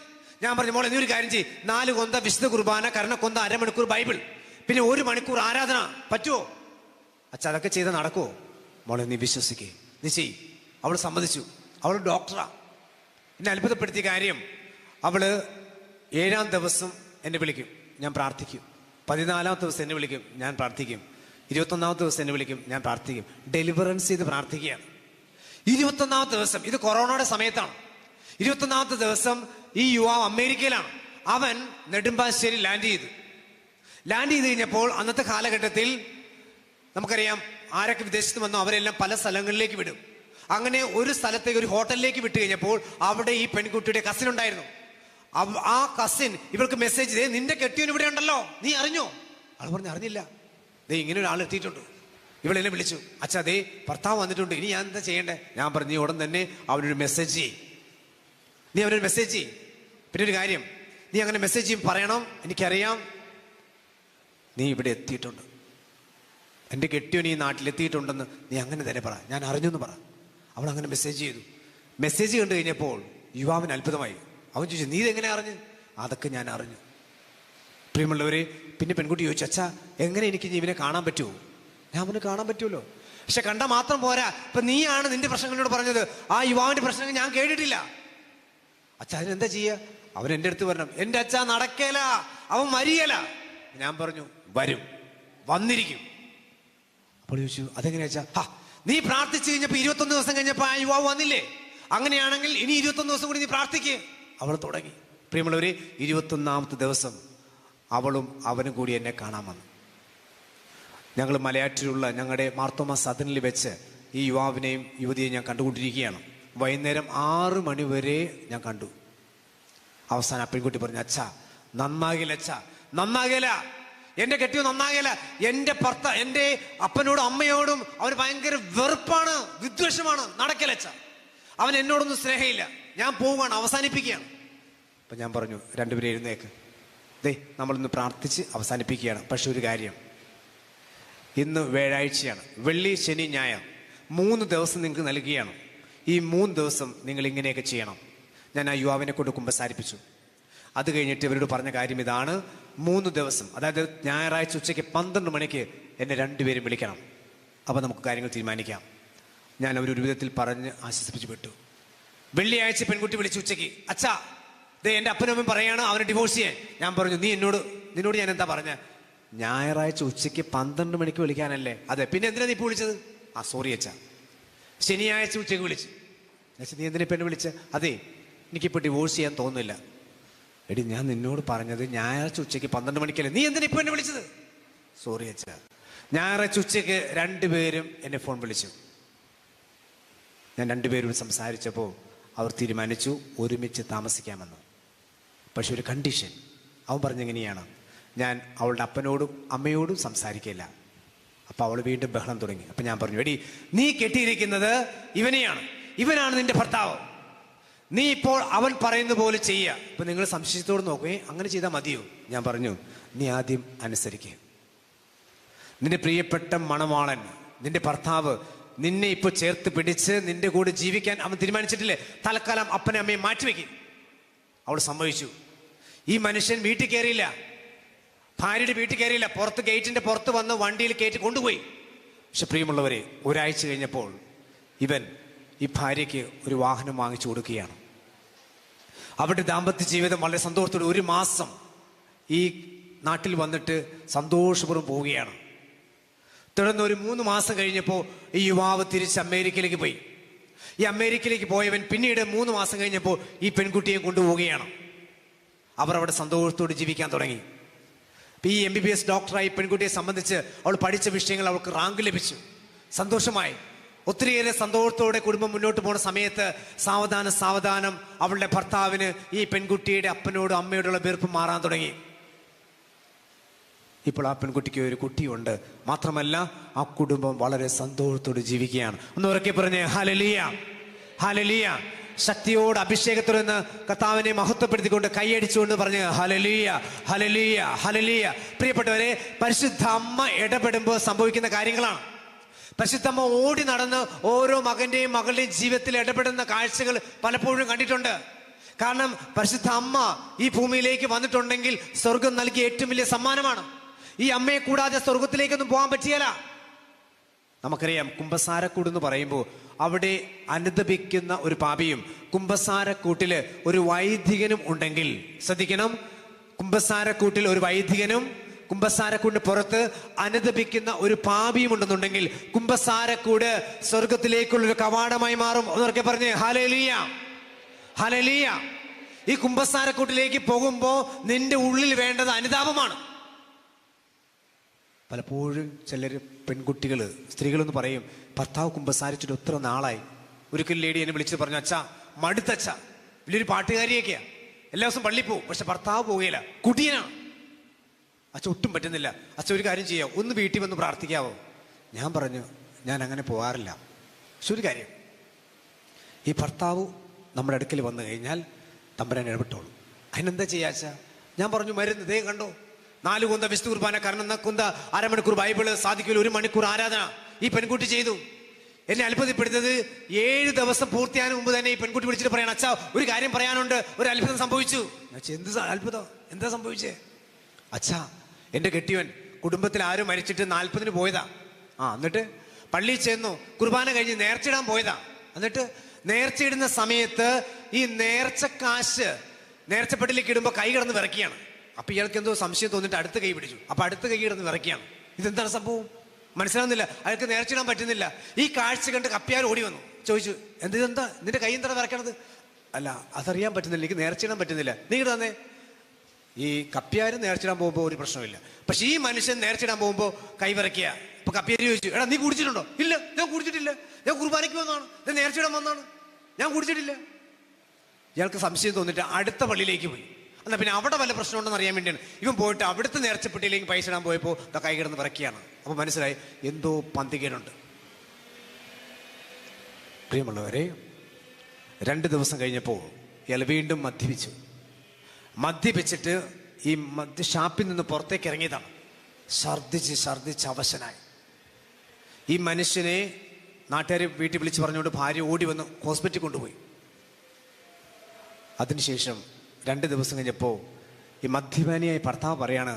ഞാൻ പറഞ്ഞു, മോളെ നീ ഒരു കാര്യം ചെയ്യ്, 4 കൊന്ത വിശുദ്ധ കുർബാന, കരണക്കൊന്ത 1/2 മണിക്കൂർ ബൈബിൾ, പിന്നെ 1 മണിക്കൂർ ആരാധന പറ്റുമോ? അച്ഛാ അതൊക്കെ ചെയ്താൽ നടക്കുമോ? മോളെ നീ വിശ്വസിക്കേ, നീ ചെയ്. അവൾ സമ്മതിച്ചു. അവൾ ഡോക്ടറാ. എന്നെ അത്ഭുതപ്പെടുത്തിയ കാര്യം, അവള് 7-ാം ദിവസം എന്നെ വിളിക്കും, ഞാൻ പ്രാർത്ഥിക്കും. 14-ാമത്തെ ദിവസം എന്നെ വിളിക്കും, ഞാൻ പ്രാർത്ഥിക്കും. 21-ാമത്തെ ദിവസം എന്നെ വിളിക്കും, ഞാൻ പ്രാർത്ഥിക്കും. ഡെലിവറൻസ് ചെയ്ത് പ്രാർത്ഥിക്കുകയാണ്. 21-ാമത്തെ ദിവസം, ഇത് കൊറോണയുടെ സമയത്താണ്. 21-ാമത്തെ ദിവസം ഈ യുവാവ് അമേരിക്കയിലാണ്. അവൻ നെടുമ്പാശ്ശേരി ലാൻഡ് ചെയ്ത് കഴിഞ്ഞപ്പോൾ അന്നത്തെ കാലഘട്ടത്തിൽ നമുക്കറിയാം ആരൊക്കെ വിദേശത്ത് വന്നോ അവരെല്ലാം പല സ്ഥലങ്ങളിലേക്ക് വിടും. അങ്ങനെ ഒരു സ്ഥലത്തേക്ക്, ഒരു ഹോട്ടലിലേക്ക് വിട്ടു കഴിഞ്ഞപ്പോൾ അവിടെ ഈ പെൺകുട്ടിയുടെ കസിൻ ഉണ്ടായിരുന്നു. ആ കസിൻ ഇവൾക്ക് മെസ്സേജ് ചെയ്തേ, നിന്റെ കെട്ടിയവൻ ഇവിടെ ഉണ്ടല്ലോ, നീ അറിഞ്ഞോ? അവൾ പറഞ്ഞു, അറിഞ്ഞില്ല. ഇങ്ങനെ ഒരാൾ എത്തിയിട്ടുണ്ട്. ഇവളെന്നെ വിളിച്ചു, അച്ഛാ അതേ ഭർത്താവ് വന്നിട്ടുണ്ട്, ഇനി ഞാൻ എന്താ ചെയ്യണ്ടേ? ഞാൻ പറഞ്ഞു, നീ ഉടൻ തന്നെ അവനൊരു മെസ്സേജ് ചെയ്യും. നീ അവനൊരു മെസ്സേജ് ചെയ്യും. പിന്നെ ഒരു കാര്യം, നീ അങ്ങനെ മെസ്സേജ് ചെയ്യും, പറയണം, എനിക്കറിയാം നീ ഇവിടെ എത്തിയിട്ടുണ്ട്, എൻ്റെ കെട്ടിയവൻ ഈ നാട്ടിലെത്തിയിട്ടുണ്ടെന്ന് നീ അങ്ങനെ തന്നെ പറ, ഞാൻ അറിഞ്ഞു എന്ന് പറ. അവൾ അങ്ങനെ മെസ്സേജ് ചെയ്തു. മെസ്സേജ് കണ്ടു കഴിഞ്ഞപ്പോൾ യുവാവിന് അത്ഭുതമായി. അവൻ ചോദിച്ചു, നീ ഇതെങ്ങനെ അറിഞ്ഞു? അതൊക്കെ ഞാൻ അറിഞ്ഞു. പ്രിയമുള്ളവരെ, പിന്നെ പെൺകുട്ടി ചോദിച്ചു, അച്ഛാ എങ്ങനെ എനിക്ക് ഇവനെ കാണാൻ പറ്റുമോ? ഞാൻ അവന് കാണാൻ പറ്റുമല്ലോ, പക്ഷെ കണ്ടാൽ മാത്രം പോരാ. ഇപ്പൊ നീയാണ് നിന്റെ പ്രശ്നങ്ങളോട് പറഞ്ഞത്, ആ യുവാവിന്റെ പ്രശ്നങ്ങൾ ഞാൻ കേട്ടിട്ടില്ല. അച്ഛാ അതിനെന്താ ചെയ്യുക? അവൻ എൻ്റെ അടുത്ത് വരണം. എൻ്റെ അച്ഛാ നടക്കേല, അവൻ വരികല. ഞാൻ പറഞ്ഞു, വരും, വന്നിരിക്കും. അപ്പോൾ ചോദിച്ചു, അതെങ്ങനെയാ അച്ഛാ? നീ പ്രാർത്ഥിച്ചു കഴിഞ്ഞപ്പോൾ 21 ദിവസം കഴിഞ്ഞപ്പോൾ ആ യുവാവ് വന്നില്ലേ? അങ്ങനെയാണെങ്കിൽ ഇനി 21 ദിവസം കൂടി നീ പ്രാർത്ഥിക്കേ. അവൾ തുടങ്ങി. പ്രിയമുള്ളവരെ, 21-ാമത്തെ ദിവസം അവളും അവനും കൂടി എന്നെ കാണാൻ വന്നു. ഞങ്ങൾ മലയാറ്റിലുള്ള ഞങ്ങളുടെ മാർത്തോമ സദനിൽ വെച്ച് ഈ യുവാവിനെയും യുവതിയെയും ഞാൻ കണ്ടുകൊണ്ടിരിക്കുകയാണ്. വൈകുന്നേരം 6 മണി വരെ ഞാൻ കണ്ടു. അവസാനം പെൺകുട്ടി പറഞ്ഞു, അച്ഛാ നന്നാകില്ല, അച്ഛാ നന്നാകില്ല, എന്റെ കെട്ടിയോ നന്നാകില്ല. എൻ്റെ അപ്പനോടും അമ്മയോടും അവന് ഭയങ്കര വെറുപ്പാണ്, വിദ്വേഷമാണ്, നടക്കില്ല അച്ഛാ. അവൻ എന്നോടൊന്നും സ്നേഹമില്ല, ഞാൻ പോവുകയാണ്, അവസാനിപ്പിക്കുകയാണ്. അപ്പം ഞാൻ പറഞ്ഞു, രണ്ടുപേരും എഴുന്നേക്ക്, നമ്മളിന്ന് പ്രാർത്ഥിച്ച് അവസാനിപ്പിക്കുകയാണ്. പക്ഷെ ഒരു കാര്യം, ഇന്ന് വ്യാഴാഴ്ചയാണ്, വെള്ളി ശനി ഞായർ 3 ദിവസം നിങ്ങൾക്ക് നൽകുകയാണ്. ഈ 3 ദിവസം നിങ്ങൾ ഇങ്ങനെയൊക്കെ ചെയ്യണം. ഞാൻ ആ യുവാവിനെ കൊണ്ട് കുമ്പസാരിപ്പിച്ചു. അത് കഴിഞ്ഞിട്ട് ഇവരോട് പറഞ്ഞ കാര്യം ഇതാണ്, 3 ദിവസം, അതായത് ഞായറാഴ്ച ഉച്ചയ്ക്ക് 12 മണിക്ക് എന്നെ 2 പേരും വിളിക്കണം. അപ്പം നമുക്ക് കാര്യങ്ങൾ തീരുമാനിക്കാം. ഞാൻ അവരൊരു വിധത്തിൽ പറഞ്ഞ് ആശ്വസിപ്പിച്ച് വിട്ടു. വെള്ളിയാഴ്ച പെൺകുട്ടി വിളിച്ചു ഉച്ചയ്ക്ക്, അച്ഛാ എൻ്റെ അപ്പനമ്മയും പറയാണ് അവനെ ഡിവോഴ്സ് ചെയ്യാൻ. ഞാൻ പറഞ്ഞു, നിന്നോട് ഞാൻ എന്താ പറഞ്ഞ? ഞായറാഴ്ച ഉച്ചയ്ക്ക് 12 മണിക്ക് വിളിക്കാനല്ലേ? അതെ, പിന്നെ എന്തിനാ നീ ഇപ്പോൾ വിളിച്ചത്? സോറി അച്ഛാ. ശനിയാഴ്ച ഉച്ചയ്ക്ക് വിളിച്ചു. നീ എന്തിനാ പെണ്ണ് വിളിച്ച? അതെ, എനിക്കിപ്പോൾ ഡിവോഴ്സ് ചെയ്യാൻ തോന്നുന്നില്ല. എടി, ഞാൻ നിന്നോട് പറഞ്ഞത് ഞായറാഴ്ച ഉച്ചയ്ക്ക് 12 മണിക്കല്ലേ, നീ എന്തിനാ ഇപ്പോൾ എന്നെ വിളിച്ചത്? സോറി അച്ഛാ. ഞായറാഴ്ച ഉച്ചയ്ക്ക് 2 പേരും എന്നെ ഫോൺ വിളിച്ചു. ഞാൻ 2 പേരും സംസാരിച്ചപ്പോൾ അവർ തീരുമാനിച്ചു ഒരുമിച്ച് താമസിക്കാമെന്ന്. പക്ഷെ ഒരു കണ്ടീഷൻ. അവൻ പറഞ്ഞെങ്ങനെയാണ്, ഞാൻ അവളുടെ അപ്പനോടും അമ്മയോടും സംസാരിക്കില്ല. അപ്പോൾ അവൾ വീണ്ടും ബഹളം തുടങ്ങി. അപ്പം ഞാൻ പറഞ്ഞു, എടി നീ കെട്ടിയിരിക്കുന്നത് ഇവനെയാണ്, ഇവനാണ് നിന്റെ ഭർത്താവ്, നീ ഇപ്പോൾ അവൻ പറയുന്ന പോലെ ചെയ്യുക. ഇപ്പം നിങ്ങൾ സംശയത്തോട് നോക്കുകയെ, അങ്ങനെ ചെയ്താൽ മതിയോ? ഞാൻ പറഞ്ഞു, നീ ആദ്യം അനുസരിക്കുക. നിന്റെ പ്രിയപ്പെട്ട മണവാളൻ, നിന്റെ ഭർത്താവ് നിന്നെ ഇപ്പോൾ ചേർത്ത് പിടിച്ച് നിന്റെ കൂടെ ജീവിക്കാൻ അവൻ തീരുമാനിച്ചിട്ടില്ലേ? തൽക്കാലം അപ്പനെ അമ്മയെ മാറ്റിവെക്കും. അവൾ സമ്മതിച്ചു. ഈ മനുഷ്യൻ വീട്ടിൽ കയറിയില്ല, ഭാര്യയുടെ വീട്ടിൽ കയറിയില്ല, പുറത്ത് ഗേറ്റിന്റെ പുറത്ത് വന്ന് വണ്ടിയിൽ കയറ്റി കൊണ്ടുപോയി. പക്ഷെ പ്രിയമുള്ളവരെ, ഒരാഴ്ച കഴിഞ്ഞപ്പോൾ ഇവൻ ഈ ഭാര്യയ്ക്ക് ഒരു വാഹനം വാങ്ങിച്ചു കൊടുക്കുകയാണ്. അവരുടെ ദാമ്പത്യ ജീവിതം വളരെ സന്തോഷത്തോടെ 1 മാസം ഈ നാട്ടിൽ വന്നിട്ട് സന്തോഷപൂർവ്വം പോവുകയാണ്. തുടർന്ന് ഒരു 3 മാസം കഴിഞ്ഞപ്പോൾ ഈ യുവാവ് തിരിച്ച് അമേരിക്കയിലേക്ക് പോയി. ഈ അമേരിക്കയിലേക്ക് പോയവൻ പിന്നീട് 3 മാസം കഴിഞ്ഞപ്പോൾ ഈ പെൺകുട്ടിയെ കൊണ്ടുപോവുകയാണ്. അവർ അവിടെ സന്തോഷത്തോടെ ജീവിക്കാൻ തുടങ്ങി. ഈ MBBS ഡോക്ടറായി പെൺകുട്ടിയെ സംബന്ധിച്ച് അവൾ പഠിച്ച വിഷയങ്ങൾ അവൾക്ക് റാങ്ക് ലഭിച്ചു. സന്തോഷമായി. ഒത്തിരിയേറെ സന്തോഷത്തോടെ കുടുംബം മുന്നോട്ട് പോകുന്ന സമയത്ത് സാവധാനം അവളുടെ ഭർത്താവിന് ഈ പെൺകുട്ടിയുടെ അപ്പനോടും അമ്മയോടുള്ള വെറുപ്പ് മാറാൻ തുടങ്ങി. ഇപ്പോൾ ആ പെൺകുട്ടിക്ക് ഒരു കുട്ടിയുണ്ട്. മാത്രമല്ല ആ കുടുംബം വളരെ സന്തോഷത്തോടെ ജീവിക്കുകയാണ്. ഒന്ന് ഉറക്കെ പറഞ്ഞേ ഹല്ലേലൂയ, ഹല്ലേലൂയ. ശക്തിയോട് അഭിഷേകത്തോടെ നിന്ന് കർത്താവിനെ മഹത്വപ്പെടുത്തിക്കൊണ്ട് കൈയടിച്ചുകൊണ്ട് പറഞ്ഞ് ഹല്ലേലൂയ, ഹല്ലേലൂയ, ഹല്ലേലൂയ. പ്രിയപ്പെട്ടവരെ, പരിശുദ്ധ അമ്മ ഇടപെടുമ്പോൾ സംഭവിക്കുന്ന കാര്യങ്ങളാണ്. പരിശുദ്ധ അമ്മ ഓടി നടന്ന് ഓരോ മകന്റെയും മകളുടെയും ജീവിതത്തിൽ ഇടപെടുന്ന കാഴ്ചകൾ പലപ്പോഴും കണ്ടിട്ടുണ്ട്. കാരണം പരിശുദ്ധ അമ്മ ഈ ഭൂമിയിലേക്ക് വന്നിട്ടുണ്ടെങ്കിൽ സ്വർഗം നൽകിയ ഏറ്റവും വലിയ സമ്മാനമാണ്. ഈ അമ്മയെ കൂടാതെ സ്വർഗത്തിലേക്കൊന്നും പോകാൻ പറ്റിയല്ല. നമുക്കറിയാം, കുമ്പസാരക്കൂട് എന്ന് പറയുമ്പോൾ അവിടെ അനുദപിക്കുന്ന ഒരു പാപിയും കുമ്പസാരക്കൂട്ടില് ഒരു വൈദികനും ഉണ്ടെങ്കിൽ ശ്രദ്ധിക്കണം. കുമ്പസാരക്കൂട്ടിൽ ഒരു വൈദികനും കുമ്പസാരക്കൂടിന് പുറത്ത് അനുദപിക്കുന്ന ഒരു പാപിയും ഉണ്ടെന്നുണ്ടെങ്കിൽ കുമ്പസാരക്കൂട് സ്വർഗത്തിലേക്കുള്ളൊരു കവാടമായി മാറും. ഒന്നൊക്കെ പറഞ്ഞ് ഹല്ലേലൂയ, ഹല്ലേലൂയ. ഈ കുമ്പസാരക്കൂട്ടിലേക്ക് പോകുമ്പോൾ നിന്റെ ഉള്ളിൽ വേണ്ടത് അനുതാപമാണ്. പലപ്പോഴും ചിലർ പെൺകുട്ടികൾ സ്ത്രീകളെന്ന് പറയും, ഭർത്താവ് കുമ്പസാരിച്ചിട്ട് ഒത്തിരി നാളായി. ഒരിക്കൽ ലേഡി എന്നെ വിളിച്ച് പറഞ്ഞു, അച്ഛാ മടുത്തച്ഛ, വലിയൊരു പാട്ടുകാരിയൊക്കെയാ, എല്ലാ ദിവസവും പള്ളി പോവും, പക്ഷെ ഭർത്താവ് പോവുകയില്ല, കുടിയനാണ്. അച്ഛൻ ഒട്ടും പറ്റുന്നില്ല. അച്ഛൻ ഒരു കാര്യം ചെയ്യാം, ഒന്ന് വീട്ടിൽ വന്ന് പ്രാർത്ഥിക്കാവോ? ഞാൻ പറഞ്ഞു, ഞാൻ അങ്ങനെ പോകാറില്ല. പക്ഷെ ഒരു കാര്യം, ഈ ഭർത്താവ് നമ്മുടെ അടുക്കൽ വന്നു കഴിഞ്ഞാൽ തമ്പുരാൻ ഇടപെട്ടോളൂ. അതിനെന്താ ചെയ്യാച്ച? ഞാൻ പറഞ്ഞു, മരുന്ന് ദേ കണ്ടോ, 4 കുന്ത വിശുദ്ധ കുർബാന, കാരണം കുന്ത അരമണിക്കൂർ ബൈബിള്, സാധിക്കില്ല 1 മണിക്കൂർ ആരാധന ഈ പെൺകുട്ടി ചെയ്തു. എന്നെ അത്ഭുതപ്പെടുത്തത് 7 ദിവസം പൂർത്തിയാകും മുമ്പ് തന്നെ ഈ പെൺകുട്ടി വിളിച്ചിട്ട് പറയണം, അച്ഛാ ഒരു കാര്യം പറയാനുണ്ട്, ഒരു അത്ഭുതം സംഭവിച്ചു. എന്ത് അത്ഭുതം? എന്താ സംഭവിച്ചേ? അച്ഛാ, എൻ്റെ കെട്ടിയവൻ കുടുംബത്തിൽ ആരും മരിച്ചിട്ട് 40-ന് പോയതാ. എന്നിട്ട് പള്ളിയിൽ ചെന്നു, കുർബാന കഴിഞ്ഞ് നേർച്ചയിടാൻ പോയതാ. എന്നിട്ട് നേർച്ചയിടുന്ന സമയത്ത് ഈ നേർച്ച കാശ് നേർച്ചപ്പെട്ടിലേക്ക് ഇടുമ്പോൾ കൈ കിടന്ന് വിറയ്ക്കുകയാണ്. അപ്പൊ ഇയാൾക്ക് എന്തോ സംശയം തോന്നിട്ട് അടുത്ത കൈ പിടിച്ചു. അപ്പൊ അടുത്ത കൈ കിടന്ന് വിറയ്ക്കുകയാണ്. ഇതെന്താണ് സംഭവം? മനസ്സിലാവുന്നില്ല. അയാൾക്ക് നേർച്ചയിടാൻ പറ്റുന്നില്ല. ഈ കാഴ്ച കണ്ട് കപ്പ്യാർ ഓടി വന്നു, ചോദിച്ചു, എന്താ നിന്റെ കൈ എന്താ വിറയ്ക്കണത്? അല്ല, അതറിയാൻ പറ്റുന്നില്ല, എനിക്ക് നേർച്ചയിടാൻ പറ്റുന്നില്ല. നീ തന്നെ ഈ കപ്പ്യാര് നേർച്ചിടാൻ പോകുമ്പോൾ ഒരു പ്രശ്നമില്ല, പക്ഷെ ഈ മനുഷ്യൻ നേർച്ചിടാൻ പോകുമ്പോൾ കൈവിറക്കുക. അപ്പൊ കപ്പ്യാര് ചോദിച്ചു, എടാ നീ കുടിച്ചിട്ടുണ്ടോ? ഇല്ല, ഞാൻ കുടിച്ചിട്ടില്ല, ഞാൻ കുർബാനയ്ക്ക് വന്നതാണ്, ഞാൻ നേർച്ചിടാൻ വന്നതാണ്, ഞാൻ കുടിച്ചിട്ടില്ല. ഇയാൾക്ക് സംശയം തോന്നിട്ട് അടുത്ത പള്ളിയിലേക്ക് പോയി. എന്നാൽ പിന്നെ അവിടെ വല്ല പ്രശ്നം ഉണ്ടെന്ന് അറിയാൻ വേണ്ടിയാണ് ഇവൻ പോയിട്ട് അവിടുത്തെ നേർച്ചപ്പെട്ടിയിലേക്ക് പൈസ ഇടാൻ പോയപ്പോൾ കൈ കിടന്ന് വിറക്കുകയാണ്. അപ്പൊ മനസ്സിലായി എന്തോ പന്തികേടുണ്ട്. പ്രിയമുള്ളവരെ, 2 ദിവസം കഴിഞ്ഞപ്പോൾ ഇയാൾ വീണ്ടും മദ്യപിച്ചിട്ട് ഈ ഷാപ്പിൽ നിന്ന് പുറത്തേക്ക് ഇറങ്ങിയതാണ്. ഛർദിച്ച് അവശനായി. ഈ മനുഷ്യനെ നാട്ടുകാരെ വീട്ടിൽ വിളിച്ച് പറഞ്ഞുകൊണ്ട് ഭാര്യ ഓടി വന്ന് ഹോസ്പിറ്റലിൽ കൊണ്ടുപോയി. അതിനുശേഷം 2 ദിവസം കഴിഞ്ഞപ്പോൾ ഈ മദ്യപാനിയായ ഭർത്താവ് പറയാണ്,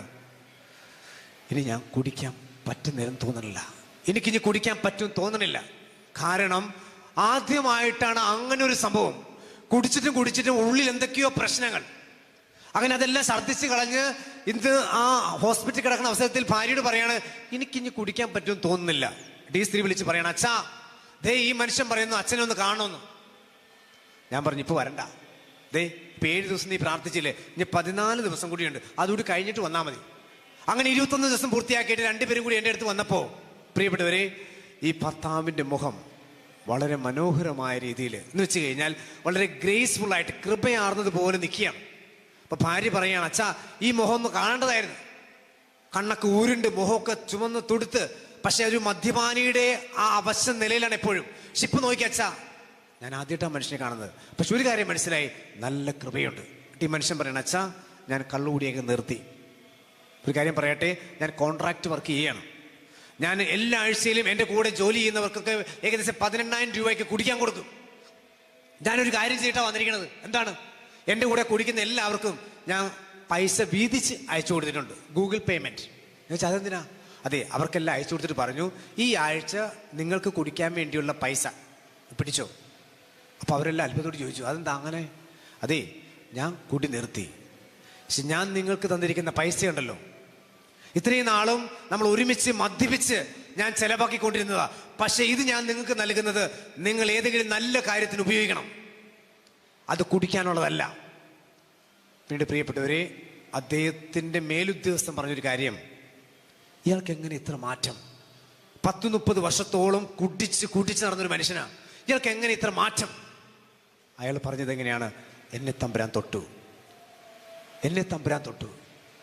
ഇനി ഞാൻ കുടിക്കാൻ പറ്റുന്നേരം തോന്നണില്ല, എനിക്കിനി കുടിക്കാൻ പറ്റും തോന്നണില്ല. കാരണം ആദ്യമായിട്ടാണ് അങ്ങനെ ഒരു സംഭവം. കുടിച്ചിട്ടും ഉള്ളിൽ എന്തൊക്കെയോ പ്രശ്നങ്ങൾ. അങ്ങനെ അതെല്ലാം ഛർദ്ദിച്ച് കളഞ്ഞ് ഇന്ന് ആ ഹോസ്പിറ്റലിൽ കിടക്കുന്ന അവസരത്തിൽ ഭാര്യയോട് പറയാണ്, എനിക്കിനി കുടിക്കാൻ പറ്റും തോന്നുന്നില്ല. സ്ത്രീ വിളിച്ച് പറയണം, അച്ഛാ ദേ ഈ മനുഷ്യൻ പറയുന്നു അച്ഛനെ ഒന്ന് കാണണമെന്ന്. ഞാൻ പറഞ്ഞു, ഇപ്പൊ വരണ്ട, ദേ ഇപ്പൊ 7 ദിവസം നീ പ്രാർത്ഥിച്ചില്ലേ, ഇനി 14 ദിവസം കൂടിയുണ്ട്, അതുകൂടി കഴിഞ്ഞിട്ട് വന്നാൽ മതി. അങ്ങനെ 21 ദിവസം പൂർത്തിയാക്കിയിട്ട് 2 പേരും കൂടി എൻ്റെ അടുത്ത് വന്നപ്പോൾ, പ്രിയപ്പെട്ടവരെ, ഈ ഭർത്താവിൻ്റെ മുഖം വളരെ മനോഹരമായ രീതിയിൽ എന്ന് വെച്ച് കഴിഞ്ഞാൽ വളരെ ഗ്രേസ്ഫുൾ ആയിട്ട് കൃപയാർന്നത് പോലെ നിൽക്കുകയാണ്. അപ്പൊ ഭാര്യ പറയാണ്, അച്ഛാ ഈ മുഖം ഒന്ന് കാണേണ്ടതായിരുന്നു, കണ്ണൊക്കെ ഊരുണ്ട്, മുഖമൊക്കെ ചുമന്ന് തുടുത്ത്, പക്ഷെ ഒരു മദ്യപാനിയുടെ ആ അവശ നിലയിലാണ് എപ്പോഴും. പക്ഷെ ഇപ്പൊ നോക്കി അച്ഛാ, ഞാൻ ആദ്യമായിട്ടാണ് മനുഷ്യനെ കാണുന്നത്, പക്ഷെ ഒരു കാര്യം മനസ്സിലായി, നല്ല കൃപയുണ്ട്. ഈ മനുഷ്യൻ പറയണം, അച്ഛാ ഞാൻ കള്ളുകൂടിയൊക്കെ നിർത്തി. ഒരു കാര്യം പറയട്ടെ, ഞാൻ കോൺട്രാക്ട് വർക്ക് ചെയ്യാണ്. ഞാൻ എല്ലാ ആഴ്ചയിലും എൻ്റെ കൂടെ ജോലി ചെയ്യുന്നവർക്കൊക്കെ ഏകദേശം 18,000 രൂപയ്ക്ക് കുടിക്കാൻ കൊടുക്കും. ഞാനൊരു കാര്യം ചെയ്തിട്ടാണ് വന്നിരിക്കുന്നത്. എന്താണ്? എൻ്റെ കൂടെ കുടിക്കുന്ന എല്ലാവർക്കും ഞാൻ പൈസ വീതിച്ച് അയച്ചു കൊടുത്തിട്ടുണ്ട്, ഗൂഗിൾ പേയ്മെന്റ്. എന്ന് വെച്ചാൽ അതെന്തിനാ? അതെ, അവർക്കെല്ലാം അയച്ചു കൊടുത്തിട്ട് പറഞ്ഞു, ഈ ആഴ്ച നിങ്ങൾക്ക് കുടിക്കാൻ വേണ്ടിയുള്ള പൈസ പിടിച്ചോ. അപ്പൊ അവരെല്ലാം അത്ഭുതത്തോട് ചോദിച്ചു, അതെന്താ അങ്ങനെ? അതെ, ഞാൻ കുടി നിർത്തി, പക്ഷെ ഞാൻ നിങ്ങൾക്ക് തന്നിരിക്കുന്ന പൈസ ഉണ്ടല്ലോ, ഇത്രയും നാളും നമ്മൾ ഒരുമിച്ച് മദ്യപിച്ച് ഞാൻ ചെലവാക്കിക്കൊണ്ടിരുന്നതാ, പക്ഷെ ഇത് ഞാൻ നിങ്ങൾക്ക് നൽകുന്നത് നിങ്ങൾ ഏതെങ്കിലും നല്ല കാര്യത്തിന് ഉപയോഗിക്കണം, അത് കുടിക്കാനുള്ളതല്ല. പിന്നീട് പ്രിയപ്പെട്ടവരെ, അദ്ദേഹത്തിൻ്റെ മേലുദ്യോഗസ്ഥൻ പറഞ്ഞൊരു കാര്യം, ഇയാൾക്ക് എങ്ങനെ ഇത്ര മാറ്റം? 30 വർഷത്തോളം കുടിച്ച് നടന്നൊരു മനുഷ്യനാണ്. ഇയാൾക്ക് എങ്ങനെ ഇത്ര മാറ്റം? അയാൾ പറഞ്ഞത് എങ്ങനെയാണ്? എന്നെ തമ്പുരാൻ തൊട്ടു.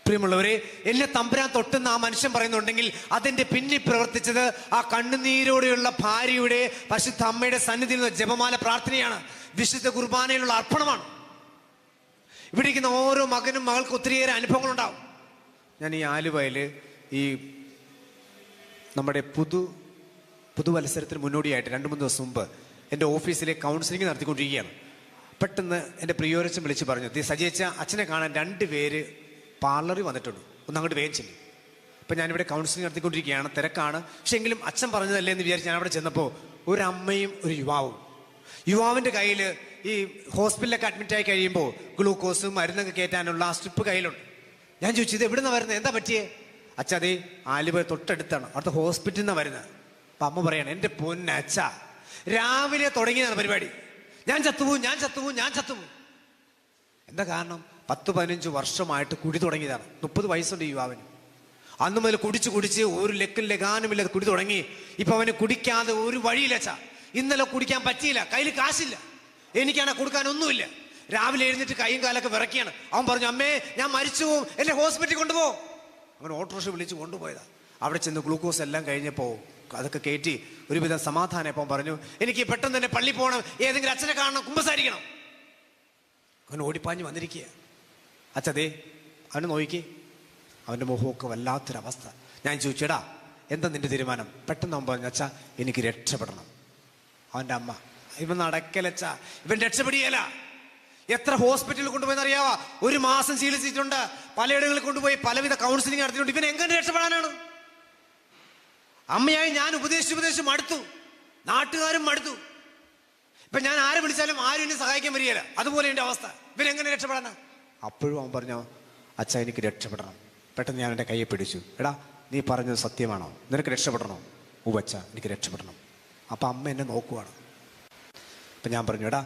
പ്രിയമുള്ളവരെ, എന്നെ തമ്പുരാൻ തൊട്ടെന്ന് ആ മനുഷ്യൻ പറയുന്നുണ്ടെങ്കിൽ അതിന്റെ പിന്നിൽ പ്രവർത്തിച്ചത് ആ കണ്ണുനീരോടെയുള്ള ഭാര്യയുടെ, പരിശുദ്ധ അമ്മയുടെ സന്നിധിയിൽ നിന്ന് ജപമാല പ്രാർത്ഥനയാണ്, വിശുദ്ധ കുർബാനയിലുള്ള അർപ്പണമാണ്. ഇവിടെ ഇരിക്കുന്ന ഓരോ മകനും മകൾക്ക് ഒത്തിരിയേറെ അനുഭവങ്ങളുണ്ടാവും. ഞാൻ ഈ ആലുവയിൽ ഈ നമ്മുടെ പുതുവത്സരത്തിന് മുന്നോടിയായിട്ട് 2-3 ദിവസം മുമ്പ് എൻ്റെ ഓഫീസിലെ കൗൺസിലിംഗ് നടത്തിക്കൊണ്ടിരിക്കുകയാണ്. പെട്ടെന്ന് എൻ്റെ പ്രിയോരച്ചൻ വിളിച്ച് പറഞ്ഞു, സജിയച്ച, അച്ഛനെ കാണാൻ 2 പേര് പാർലറിൽ വന്നിട്ടുണ്ട്, ഒന്ന് അങ്ങോട്ട് വേഗം ചെല്ലും. അപ്പം ഞാനിവിടെ കൗൺസിലിംഗ് നടത്തിക്കൊണ്ടിരിക്കുകയാണ്, തിരക്കാണ്. പക്ഷെ എങ്കിലും അച്ഛൻ പറഞ്ഞതല്ലേ എന്ന് വിചാരിച്ച് ഞാൻ അവിടെ ചെന്നപ്പോൾ ഒരു അമ്മയും ഒരു യുവാവിൻ്റെ കയ്യിൽ ഈ ഹോസ്പിറ്റലിലൊക്കെ അഡ്മിറ്റായി കഴിയുമ്പോൾ ഗ്ലൂക്കോസും മരുന്നൊക്കെ കയറ്റാനുള്ള ആ സ്ട്രിപ്പ് കയ്യിലുണ്ട്. ഞാൻ ചോദിച്ചു, ഇത് എവിടുന്നാണ് വരുന്നത്, എന്താ പറ്റിയേ? അച്ഛ, അതേ ആലുവ തൊട്ടടുത്താണ്, അവിടുത്തെ ഹോസ്പിറ്റലിൽ നിന്നാണ് വരുന്നത്. അപ്പം അമ്മ പറയാണ്, എൻ്റെ പൊന്നച്ഛ, രാവിലെ തുടങ്ങിയതാണ് പരിപാടി. ഞാൻ ചത്തുപോകും. എന്താ കാരണം? 10-15 വർഷമായിട്ട് കുടി തുടങ്ങിയതാണ്. 30 വയസ്സുണ്ട് ഈ യുവാവിന്. അന്ന് മുതൽ കുടിച്ച് ഒരു ലഗാനുമില്ലാതെ കുടി തുടങ്ങി. ഇപ്പൊ അവന് കുടിക്കാതെ ഒരു വഴിയില്ല അച്ഛാ. ഇന്നലെ കുടിക്കാൻ പറ്റിയില്ല, കയ്യിൽ കാശില്ല, എനിക്കാണെങ്കിൽ കൊടുക്കാനൊന്നുമില്ല. രാവിലെ എഴുന്നേറ്റ് കൈയും കാലൊക്കെ വിറക്കിയാണ്. അവൻ പറഞ്ഞു, അമ്മേ ഞാൻ മരിച്ചു പോവും, എന്നെ ഹോസ്പിറ്റലിൽ കൊണ്ടുപോകും. അവൻ ഓട്ടോറിക്ഷ വിളിച്ച് കൊണ്ടുപോയതാ. അവിടെ ചെന്ന് ഗ്ലൂക്കോസ് എല്ലാം കഴിഞ്ഞപ്പോൾ അതൊക്കെ കയറ്റി ഒരുവിധം സമാധാനം. അപ്പം പറഞ്ഞു, എനിക്ക് പെട്ടെന്ന് തന്നെ പള്ളി പോകണം, ഏതെങ്കിലും അച്ഛനെ കാണണം, കുമ്പസാരിക്കണം. അവൻ ഓടിപ്പാഞ്ഞ് വന്നിരിക്കുക. അച്ഛതേ അവനെ നോക്കി, അവൻ്റെ മുഖമൊക്കെ വല്ലാത്തൊരവസ്ഥ. ഞാൻ ചോദിച്ചേടാ, എന്താ നിന്റെ തീരുമാനം? പെട്ടെന്ന് അവൻ പറഞ്ഞു, അച്ഛാ എനിക്ക് രക്ഷപ്പെടണം. അവൻ്റെ അമ്മ, ഇവൻ നടക്കലച്ച, ഇവൻ രക്ഷപ്പെടിയല്ല. എത്ര ഹോസ്പിറ്റലിൽ കൊണ്ടുപോയെന്ന് അറിയാവാ? 1 മാസം ചികിത്സിച്ചിട്ടുണ്ട്, പലയിടങ്ങളിൽ കൊണ്ടുപോയി പലവിധ കൗൺസിലിംഗ് നടത്തിയിട്ടുണ്ട്. ഇവൻ എങ്ങനെ രക്ഷപ്പെടാനാണ്? അമ്മയായി ഞാൻ ഉപദേശിച്ച് മടുത്തു, നാട്ടുകാരും മടുത്തു. ഇപ്പൊ ഞാൻ ആരെ വിളിച്ചാലും ആരും എന്നെ സഹായിക്കാൻ വരികയില്ല. അതുപോലെ എൻ്റെ അവസ്ഥ. ഇവൻ എങ്ങനെ രക്ഷപ്പെടാനാ? അപ്പോഴും അവൻ പറഞ്ഞു, അച്ഛാ എനിക്ക് രക്ഷപ്പെടണം. പെട്ടെന്ന് ഞാൻ എൻ്റെ കയ്യെ പിടിച്ചു. എടാ, നീ പറഞ്ഞത് സത്യമാണോ? നിനക്ക് രക്ഷപ്പെടണോ? ഉവ്വച്ച, എനിക്ക് രക്ഷപ്പെടണം. അപ്പം അമ്മ എന്നെ നോക്കുവാണ്. അപ്പം ഞാൻ പറഞ്ഞു, എടാ,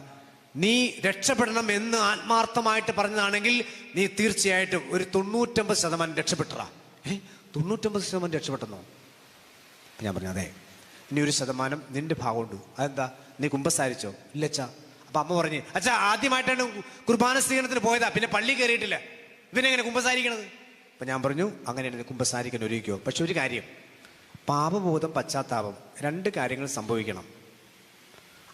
നീ രക്ഷപ്പെടണം എന്ന് ആത്മാർത്ഥമായിട്ട് പറഞ്ഞതാണെങ്കിൽ നീ തീർച്ചയായിട്ടും ഒരു 99% രക്ഷപ്പെട്ടറാ. 99% രക്ഷപ്പെട്ടെന്നോ? ഞാൻ പറഞ്ഞു, അതെ. ഇനി 1% നിന്റെ ഭാഗമുണ്ട്. അതെന്താ? നീ കുമ്പസാരിച്ചോ? ഇല്ലച്ചാ. അപ്പം അമ്മ പറഞ്ഞു, അച്ഛാ ആദ്യമായിട്ടാണ് കുർബാന സ്വീകരണത്തിന് പോയതാ, പിന്നെ പള്ളി കയറിയിട്ടില്ല, ഇവനെങ്ങനെ കുമ്പസാരിക്കണത്? അപ്പം ഞാൻ പറഞ്ഞു, അങ്ങനെയാണ് കുമ്പസാരിക്കാൻ ഒരുക്കോ. പക്ഷെ ഒരു കാര്യം, പാപബോധം, പശ്ചാത്താപം, 2 കാര്യങ്ങൾ സംഭവിക്കണം.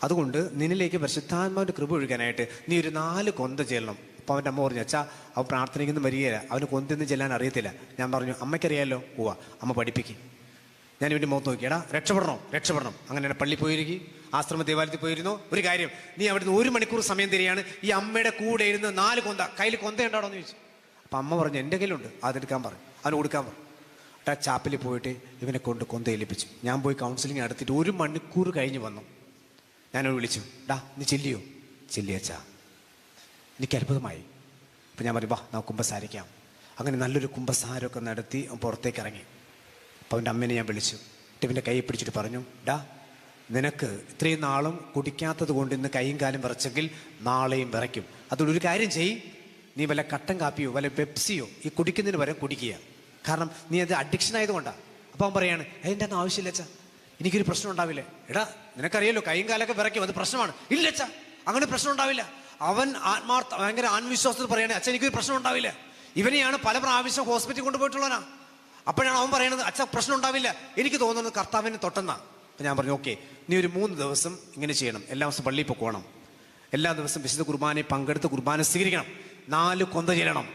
അതുകൊണ്ട് നിന്നിലേക്ക് പരിശുദ്ധാത്മാവിൻ്റെ കൃപ ഒഴുകാനായിട്ട് നീ ഒരു 4 കൊന്ത ചെല്ലണം. അപ്പം അവൻ്റെ അമ്മ പറഞ്ഞു, അച്ഛാ അവൻ പ്രാർത്ഥനയ്ക്കൊന്നും വരികയില്ല, അവന് കൊന്തൊന്നും ചെല്ലാൻ അറിയത്തില്ല. ഞാൻ പറഞ്ഞു, അമ്മയ്ക്കറിയാമല്ലോ. പോവാ, അമ്മ പഠിപ്പിക്കും. ഞാൻ ഇവൻ്റെ മുഖത്ത് നോക്കിയടാ, രക്ഷപ്പെടണം. അങ്ങനെ പള്ളി പോയിരിക്കും, ആശ്രമ ദേവാലയത്തിൽ പോയിരുന്നു. ഒരു കാര്യം, നീ അവിടുന്ന് 1 മണിക്കൂർ സമയം തരികയാണ്, ഈ അമ്മയുടെ കൂടെ ഇരുന്ന് 4 കൊന്ത, കയ്യിൽ കൊന്ത ഉണ്ടാണോ എന്ന് ചോദിച്ചു. അപ്പം അമ്മ പറഞ്ഞു, എൻ്റെ കയ്യിലുണ്ട്, അതെടുക്കാൻ പറഞ്ഞു, അവന് കൊടുക്കാൻ പറഞ്ഞു. ചാപ്പലിൽ പോയിട്ട് ഇവനെ കൊണ്ട് കൊന്ത ഏൽപ്പിച്ചു. ഞാൻ പോയി കൗൺസിലിംഗ് നടത്തിയിട്ട് 1 മണിക്കൂർ കഴിഞ്ഞ് വന്നു. ഞാനോട് വിളിച്ചു, ഡാ നീ ചെല്ലിയോ? ചെല്ലിയച്ചാ. എനിക്ക് അത്ഭുതമായി. അപ്പം ഞാൻ പറഞ്ഞു, വാ നമുക്ക് കുമ്പസാരിക്കാം. അങ്ങനെ നല്ലൊരു കുമ്പസാരമൊക്കെ നടത്തി പുറത്തേക്ക് ഇറങ്ങി. അപ്പോൾ അവൻ്റെ അമ്മേനെ ഞാൻ വിളിച്ചു. ഇവൻ്റെ കൈ പിടിച്ചിട്ട് പറഞ്ഞു, ഡാ നിനക്ക് ഇത്രയും നാളും കുടിക്കാത്തത് കൊണ്ട് ഇന്ന് കൈയും കാലും വിറച്ചെങ്കിൽ നാളെയും വിറയ്ക്കും. അതുകൊണ്ട് ഒരു കാര്യം ചെയ്യ്, നീ വല്ല കട്ടൻ കാപ്പിയോ വല്ല പെപ്സിയോ ഈ കുടിക്കുന്നതിന് വരെ കുടിക്കുക. കാരണം നീ അത് അഡിക്ഷൻ ആയതുകൊണ്ടാണ്. അപ്പോൾ അവൻ പറയാണ്, അതിൻ്റെ ഒന്നും ആവശ്യമില്ല അച്ഛാ, എനിക്കൊരു പ്രശ്നം ഉണ്ടാവില്ലേ. എടാ നിനക്കറിയാലോ കൈയും കാലൊക്കെ വിറയ്ക്കും, അത് പ്രശ്നമാണ്. ഇല്ല അച്ഛാ, അങ്ങനെ പ്രശ്നം ഉണ്ടാവില്ല. അവൻ ഭയങ്കര ആത്മവിശ്വാസത്തിൽ പറയുകയാണ്, അച്ഛൻ എനിക്കൊരു പ്രശ്നം ഉണ്ടാവില്ല. ഇവനെയാണ് പല പ്രാവശ്യം ഹോസ്പിറ്റലിൽ കൊണ്ടുപോയിട്ടുള്ളവനാ. അപ്പോഴാണ് അവൻ പറയുന്നത്, അച്ഛാ പ്രശ്നം ഉണ്ടാവില്ല, എനിക്ക് തോന്നുന്നത് കർത്താവിനെ തൊട്ടെന്നാ. അപ്പം ഞാൻ പറഞ്ഞു, ഓക്കെ, നീ ഒരു 3 ദിവസം ഇങ്ങനെ ചെയ്യണം. എല്ലാ ദിവസവും പള്ളിയിൽ പോകണം, എല്ലാ ദിവസവും വിശുദ്ധ കുർബാനയിൽ പങ്കെടുത്ത് കുർബാന സ്വീകരിക്കണം, 4 കൊന്ത ചെല്ലണം.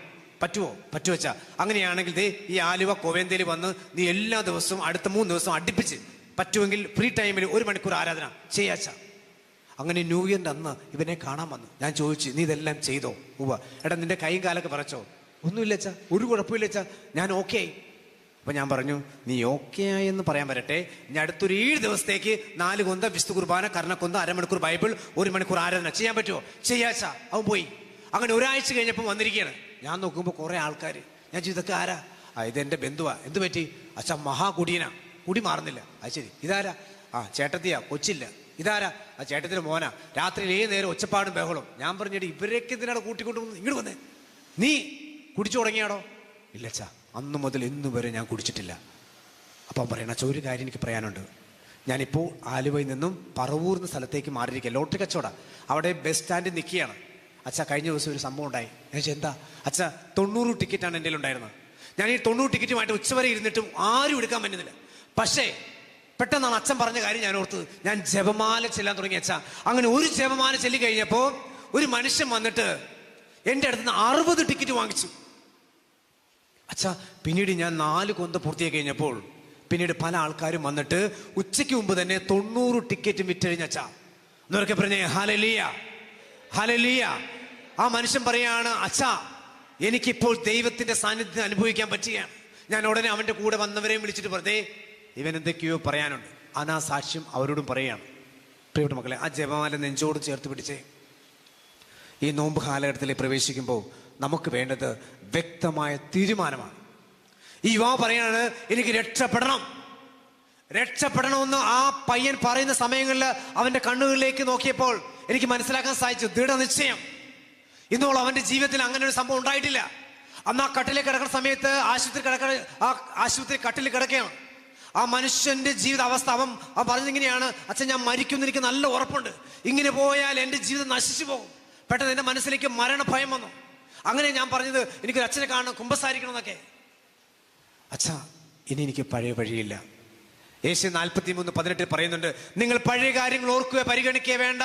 പറ്റുമോ? പറ്റുവച്ചാ. അങ്ങനെയാണെങ്കിൽ ഈ ആലുവ കോവേന്തയിൽ വന്ന് നീ എല്ലാ ദിവസവും അടുത്ത 3 ദിവസം അടുപ്പിച്ച് പറ്റുമെങ്കിൽ ഫ്രീ ടൈമിൽ 1 മണിക്കൂർ ആരാധന ചെയ്യാച്ച. അങ്ങനെ ന്യൂ ഇയറിൻ്റെ അന്ന് ഇവനെ കാണാൻ വന്നു. ഞാൻ ചോദിച്ചു, നീ ഇതെല്ലാം ചെയ്തോ? ഉവ്വ. എടാ നിന്റെ കൈയും കാലൊക്കെ പറച്ചോ? ഒന്നുമില്ല അച്ഛാ, ഒരു കുഴപ്പമില്ല അച്ഛാ, ഞാൻ ഓക്കെ ആയി. അപ്പം ഞാൻ പറഞ്ഞു, നീ ഓക്കെ ആയി എന്ന് പറയാൻ വരട്ടെ, ഞാൻ അടുത്തൊരു 7 ദിവസത്തേക്ക് 4 കൊന്ത വിശുദ്ധ കുർബാന, കർണക്കൊന്ത, 1/2 മണിക്കൂർ ബൈബിൾ, 1 മണിക്കൂർ ആരാധന ചെയ്യാൻ പറ്റുമോ? ചെയ്യാച്ചാ. അവൻ പോയി. അങ്ങനെ ഒരാഴ്ച കഴിഞ്ഞപ്പോൾ വന്നിരിക്കുകയാണ്. ഞാൻ നോക്കുമ്പോൾ കുറേ ആൾക്കാർ. ഞാൻ ഇതൊക്കെ ആരാ? ഇതെൻ്റെ ബന്ധുവാ. എന്ത് പറ്റി? അച്ഛാ മഹാകുടിയനാ, കുടി മാറുന്നില്ല. അത് ശരി. ഇതാരാ? ചേട്ടത്തിയാ, കൊച്ചില്ല. ഇതാരാ? ചേട്ടത്തിൻ്റെ മോനാ. രാത്രിയിൽ ഏത് നേരം ഒച്ചപ്പാടും ബഹളം. ഞാൻ പറഞ്ഞിട്ട് ഇവരൊക്കെ ഇതിനാണ് കൂട്ടിക്കൊണ്ട് ഇങ്ങോട്ട് വന്നേ. നീ കുടിച്ചു തുടങ്ങിയാടോ? ഇല്ലച്ചാ, അന്ന് മുതൽ ഇന്ന് വരെ ഞാൻ കുടിച്ചിട്ടില്ല. അപ്പം പറയണ ഒരു കാര്യം എനിക്ക് പറയാനുണ്ട്. ഞാനിപ്പോൾ ആലുവയിൽ നിന്നും പറവൂർ എന്ന സ്ഥലത്തേക്ക് മാറിയിരിക്കുക. ലോട്ടറി കച്ചവടം. അവിടെ ബസ് സ്റ്റാൻഡിൽ നിൽക്കുകയാണ്. അച്ഛാ, കഴിഞ്ഞ ദിവസം ഒരു സംഭവം ഉണ്ടായി. ഞാൻ ചോദിച്ചാൽ എന്താ? അച്ഛാ, 90 ടിക്കറ്റാണ് എൻ്റെ ഉണ്ടായിരുന്നത്. ഞാൻ ഈ 90 ടിക്കറ്റുമായിട്ട് ഉച്ചവരെ ഇരുന്നിട്ടും ആരും എടുക്കാൻ പറ്റുന്നില്ല. പക്ഷേ പെട്ടെന്നാണ് അച്ഛൻ പറഞ്ഞ കാര്യം ഞാൻ ഓർത്തത്. ഞാൻ ജപമാല ചെല്ലാൻ തുടങ്ങി. അച്ഛാ, അങ്ങനെ ഒരു ജപമാല ചെല്ലി കഴിഞ്ഞപ്പോൾ ഒരു മനുഷ്യൻ വന്നിട്ട് എൻ്റെ അടുത്ത് നിന്ന് 60 ടിക്കറ്റ് വാങ്ങിച്ചു. അച്ഛാ, പിന്നീട് ഞാൻ 4 കൊന്ത പൂർത്തിയാക്കി കഴിഞ്ഞപ്പോൾ പിന്നീട് പല ആൾക്കാരും വന്നിട്ട് ഉച്ചയ്ക്ക് മുമ്പ് തന്നെ 90 ടിക്കറ്റ് വിറ്റഴിഞ്ഞ. അച്ഛാ, എന്നൊക്കെ പറഞ്ഞേ ഹല്ലേലൂയ, ഹല്ലേലൂയ. ആ മനുഷ്യൻ പറയാണ്, അച്ഛാ, എനിക്കിപ്പോൾ ദൈവത്തിന്റെ സാന്നിധ്യം അനുഭവിക്കാൻ പറ്റുകയാണ്. ഞാൻ ഉടനെ അവന്റെ കൂടെ വന്നവരെയും വിളിച്ചിട്ട് പറഞ്ഞേ, ഇവൻ എന്തൊക്കെയോ പറയാനുണ്ട്. ആ സാക്ഷ്യം അവരോടും പറയുകയാണ്. പ്രിയപ്പെട്ട മക്കളെ, ആ ജപമാല നെഞ്ചോട് ചേർത്ത് പിടിച്ചേ. ഈ നോമ്പ് കാലഘട്ടത്തിൽ പ്രവേശിക്കുമ്പോൾ നമുക്ക് വേണ്ടത് വ്യക്തമായ തീരുമാനമാണ്. ഈ യുവാവ് പറയാണ്, എനിക്ക് രക്ഷപ്പെടണമെന്ന് ആ പയ്യൻ പറയുന്ന സമയങ്ങളിൽ അവന്റെ കണ്ണുകളിലേക്ക് നോക്കിയപ്പോൾ എനിക്ക് മനസ്സിലാക്കാൻ സാധിച്ചു ദൃഢനിശ്ചയം. ഇന്നോളം അവന്റെ ജീവിതത്തിൽ അങ്ങനെ ഒരു സംഭവം ഉണ്ടായിട്ടില്ല. അന്ന് ആ കട്ടിലേക്ക് കിടക്കുന്ന സമയത്ത് ആശുപത്രി കട്ടിൽ കിടക്കുകയാണ്. ആ മനുഷ്യന്റെ ജീവിത അവസ്ഥ അവൻ പറഞ്ഞിങ്ങനെയാണ്, അച്ഛൻ, ഞാൻ മരിക്കുമെന്ന് എനിക്ക് നല്ല ഉറപ്പുണ്ട്. ഇങ്ങനെ പോയാൽ എൻ്റെ ജീവിതം നശിച്ചു പോകും. പെട്ടെന്ന് എൻ്റെ മനസ്സിലേക്ക് മരണഭയം വന്നു. അങ്ങനെ ഞാൻ പറഞ്ഞത്, എനിക്കൊരു അച്ഛനെ കാണണം, കുമ്പസാരിക്കണം എന്നൊക്കെ. അച്ഛാ, ഇനി എനിക്ക് പഴയ വഴിയില്ല. യേശു 43:18 പറയുന്നുണ്ട്, നിങ്ങൾ പഴയ കാര്യങ്ങൾ ഓർക്കുക, പരിഗണിക്കുക വേണ്ട.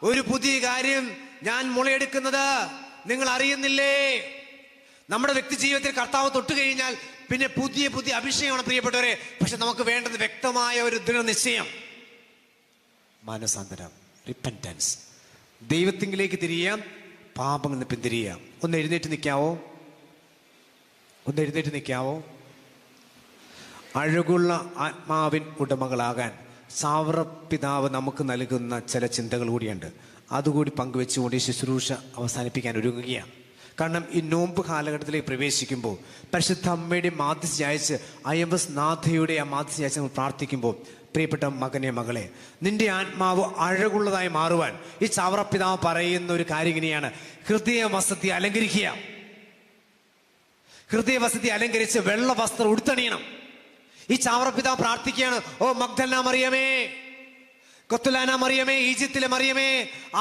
ഒരു പുതിയ കാര്യം ഞാൻ മുളയെടുക്കുന്നത് നിങ്ങൾ അറിയുന്നില്ലേ? നമ്മുടെ വ്യക്തി ജീവിതത്തിൽ കർത്താവ് തൊട്ട് കഴിഞ്ഞാൽ പിന്നെ പുതിയ പുതിയ അഭിഷേകമാണ് പ്രിയപ്പെട്ടവരെ. പക്ഷെ നമുക്ക് വേണ്ടത് വ്യക്തമായ ഒരു ദൃഢനിശ്ചയം, മാനസാന്തരം, റിപ്പന്റൻസ്. ദൈവത്തിങ്കിലേക്ക് തിരിയാം, പാപങ്ങളിൽ നിന്ന് പിന്തിരിയാം. ഒന്ന് എഴുന്നേറ്റ് നിൽക്കാവോ? അഴകുള്ള ആത്മാവിൻ ഉടമകളാകാൻ സാവറപിതാവ് നമുക്ക് നൽകുന്ന ചില ചിന്തകൾ കൂടിയുണ്ട്. അതുകൂടി പങ്കുവെച്ചുകൊണ്ട് ഈ ശുശ്രൂഷ അവസാനിപ്പിക്കാൻ ഒരുങ്ങുകയാണ്. കാരണം ഈ നോമ്പ് കാലഘട്ടത്തിലേക്ക് പ്രവേശിക്കുമ്പോൾ പരിശുദ്ധ അമ്മയുടെ മാധ്യസ്ഥ അയച്ച് IMS നാഥയുടെ ആ മാധ്യസ്ഥ അയച്ച് നമ്മൾ പ്രാർത്ഥിക്കുമ്പോൾ, പ്രിയപ്പെട്ട മകനെ, മകളെ, നിന്റെ ആത്മാവ് അഴകുള്ളതായി മാറുവാൻ ഈ ചാവറപിതാവ് പറയുന്ന ഒരു കാര്യം ഇങ്ങനെയാണ്: ഹൃദയവസതി അലങ്കരിക്കുക. ഹൃദയവസതി അലങ്കരിച്ച് വെള്ള വസ്ത്രം ഉടുത്തണിയണം. ഈ ചാവറപിതാവ് പ്രാർത്ഥിക്കുകയാണ്, ഓ മഗ്ദലന മറിയമേ, കൊത്തുലാന മറിയമേ, ഈജിപ്തിലെ മറിയമേ,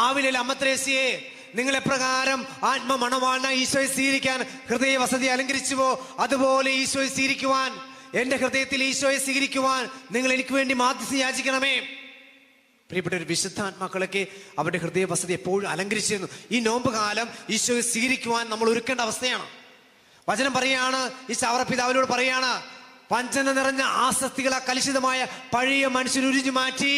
ആവിലെ അമ്മത്രേസ്യേ, നിങ്ങൾ എപ്രകാരം ആത്മമണവാള ഈശോയെ സ്വീകരിക്കാൻ ഹൃദയ വസതി അലങ്കരിച്ചുവോ, അതുപോലെ ഈശോയെ സ്വീകരിക്കുവാൻ, എന്റെ ഹൃദയത്തിൽ ഈശോയെ സ്വീകരിക്കുവാൻ നിങ്ങൾ എനിക്ക് വേണ്ടി മാധ്യസ്ഥം യാചിക്കണമേ. പ്രിയപ്പെട്ട ഒരു വിശുദ്ധാത്മാക്കളൊക്കെ അവരുടെ ഹൃദയ വസതി എപ്പോഴും അലങ്കരിച്ചിരുന്നു. ഈ നോമ്പ് കാലം ഈശോയെ സ്വീകരിക്കുവാൻ നമ്മൾ ഒരുക്കേണ്ട അവസ്ഥയാണ്. വചനം പറയാണ്, ഈ ചാവറപിതാവിനോട് പറയാണ്, വഞ്ചന നിറഞ്ഞ ആസക്തികളെ കലുഷിതമായ പഴയ മനുഷ്യൻ ഉരിഞ്ഞു മാറ്റി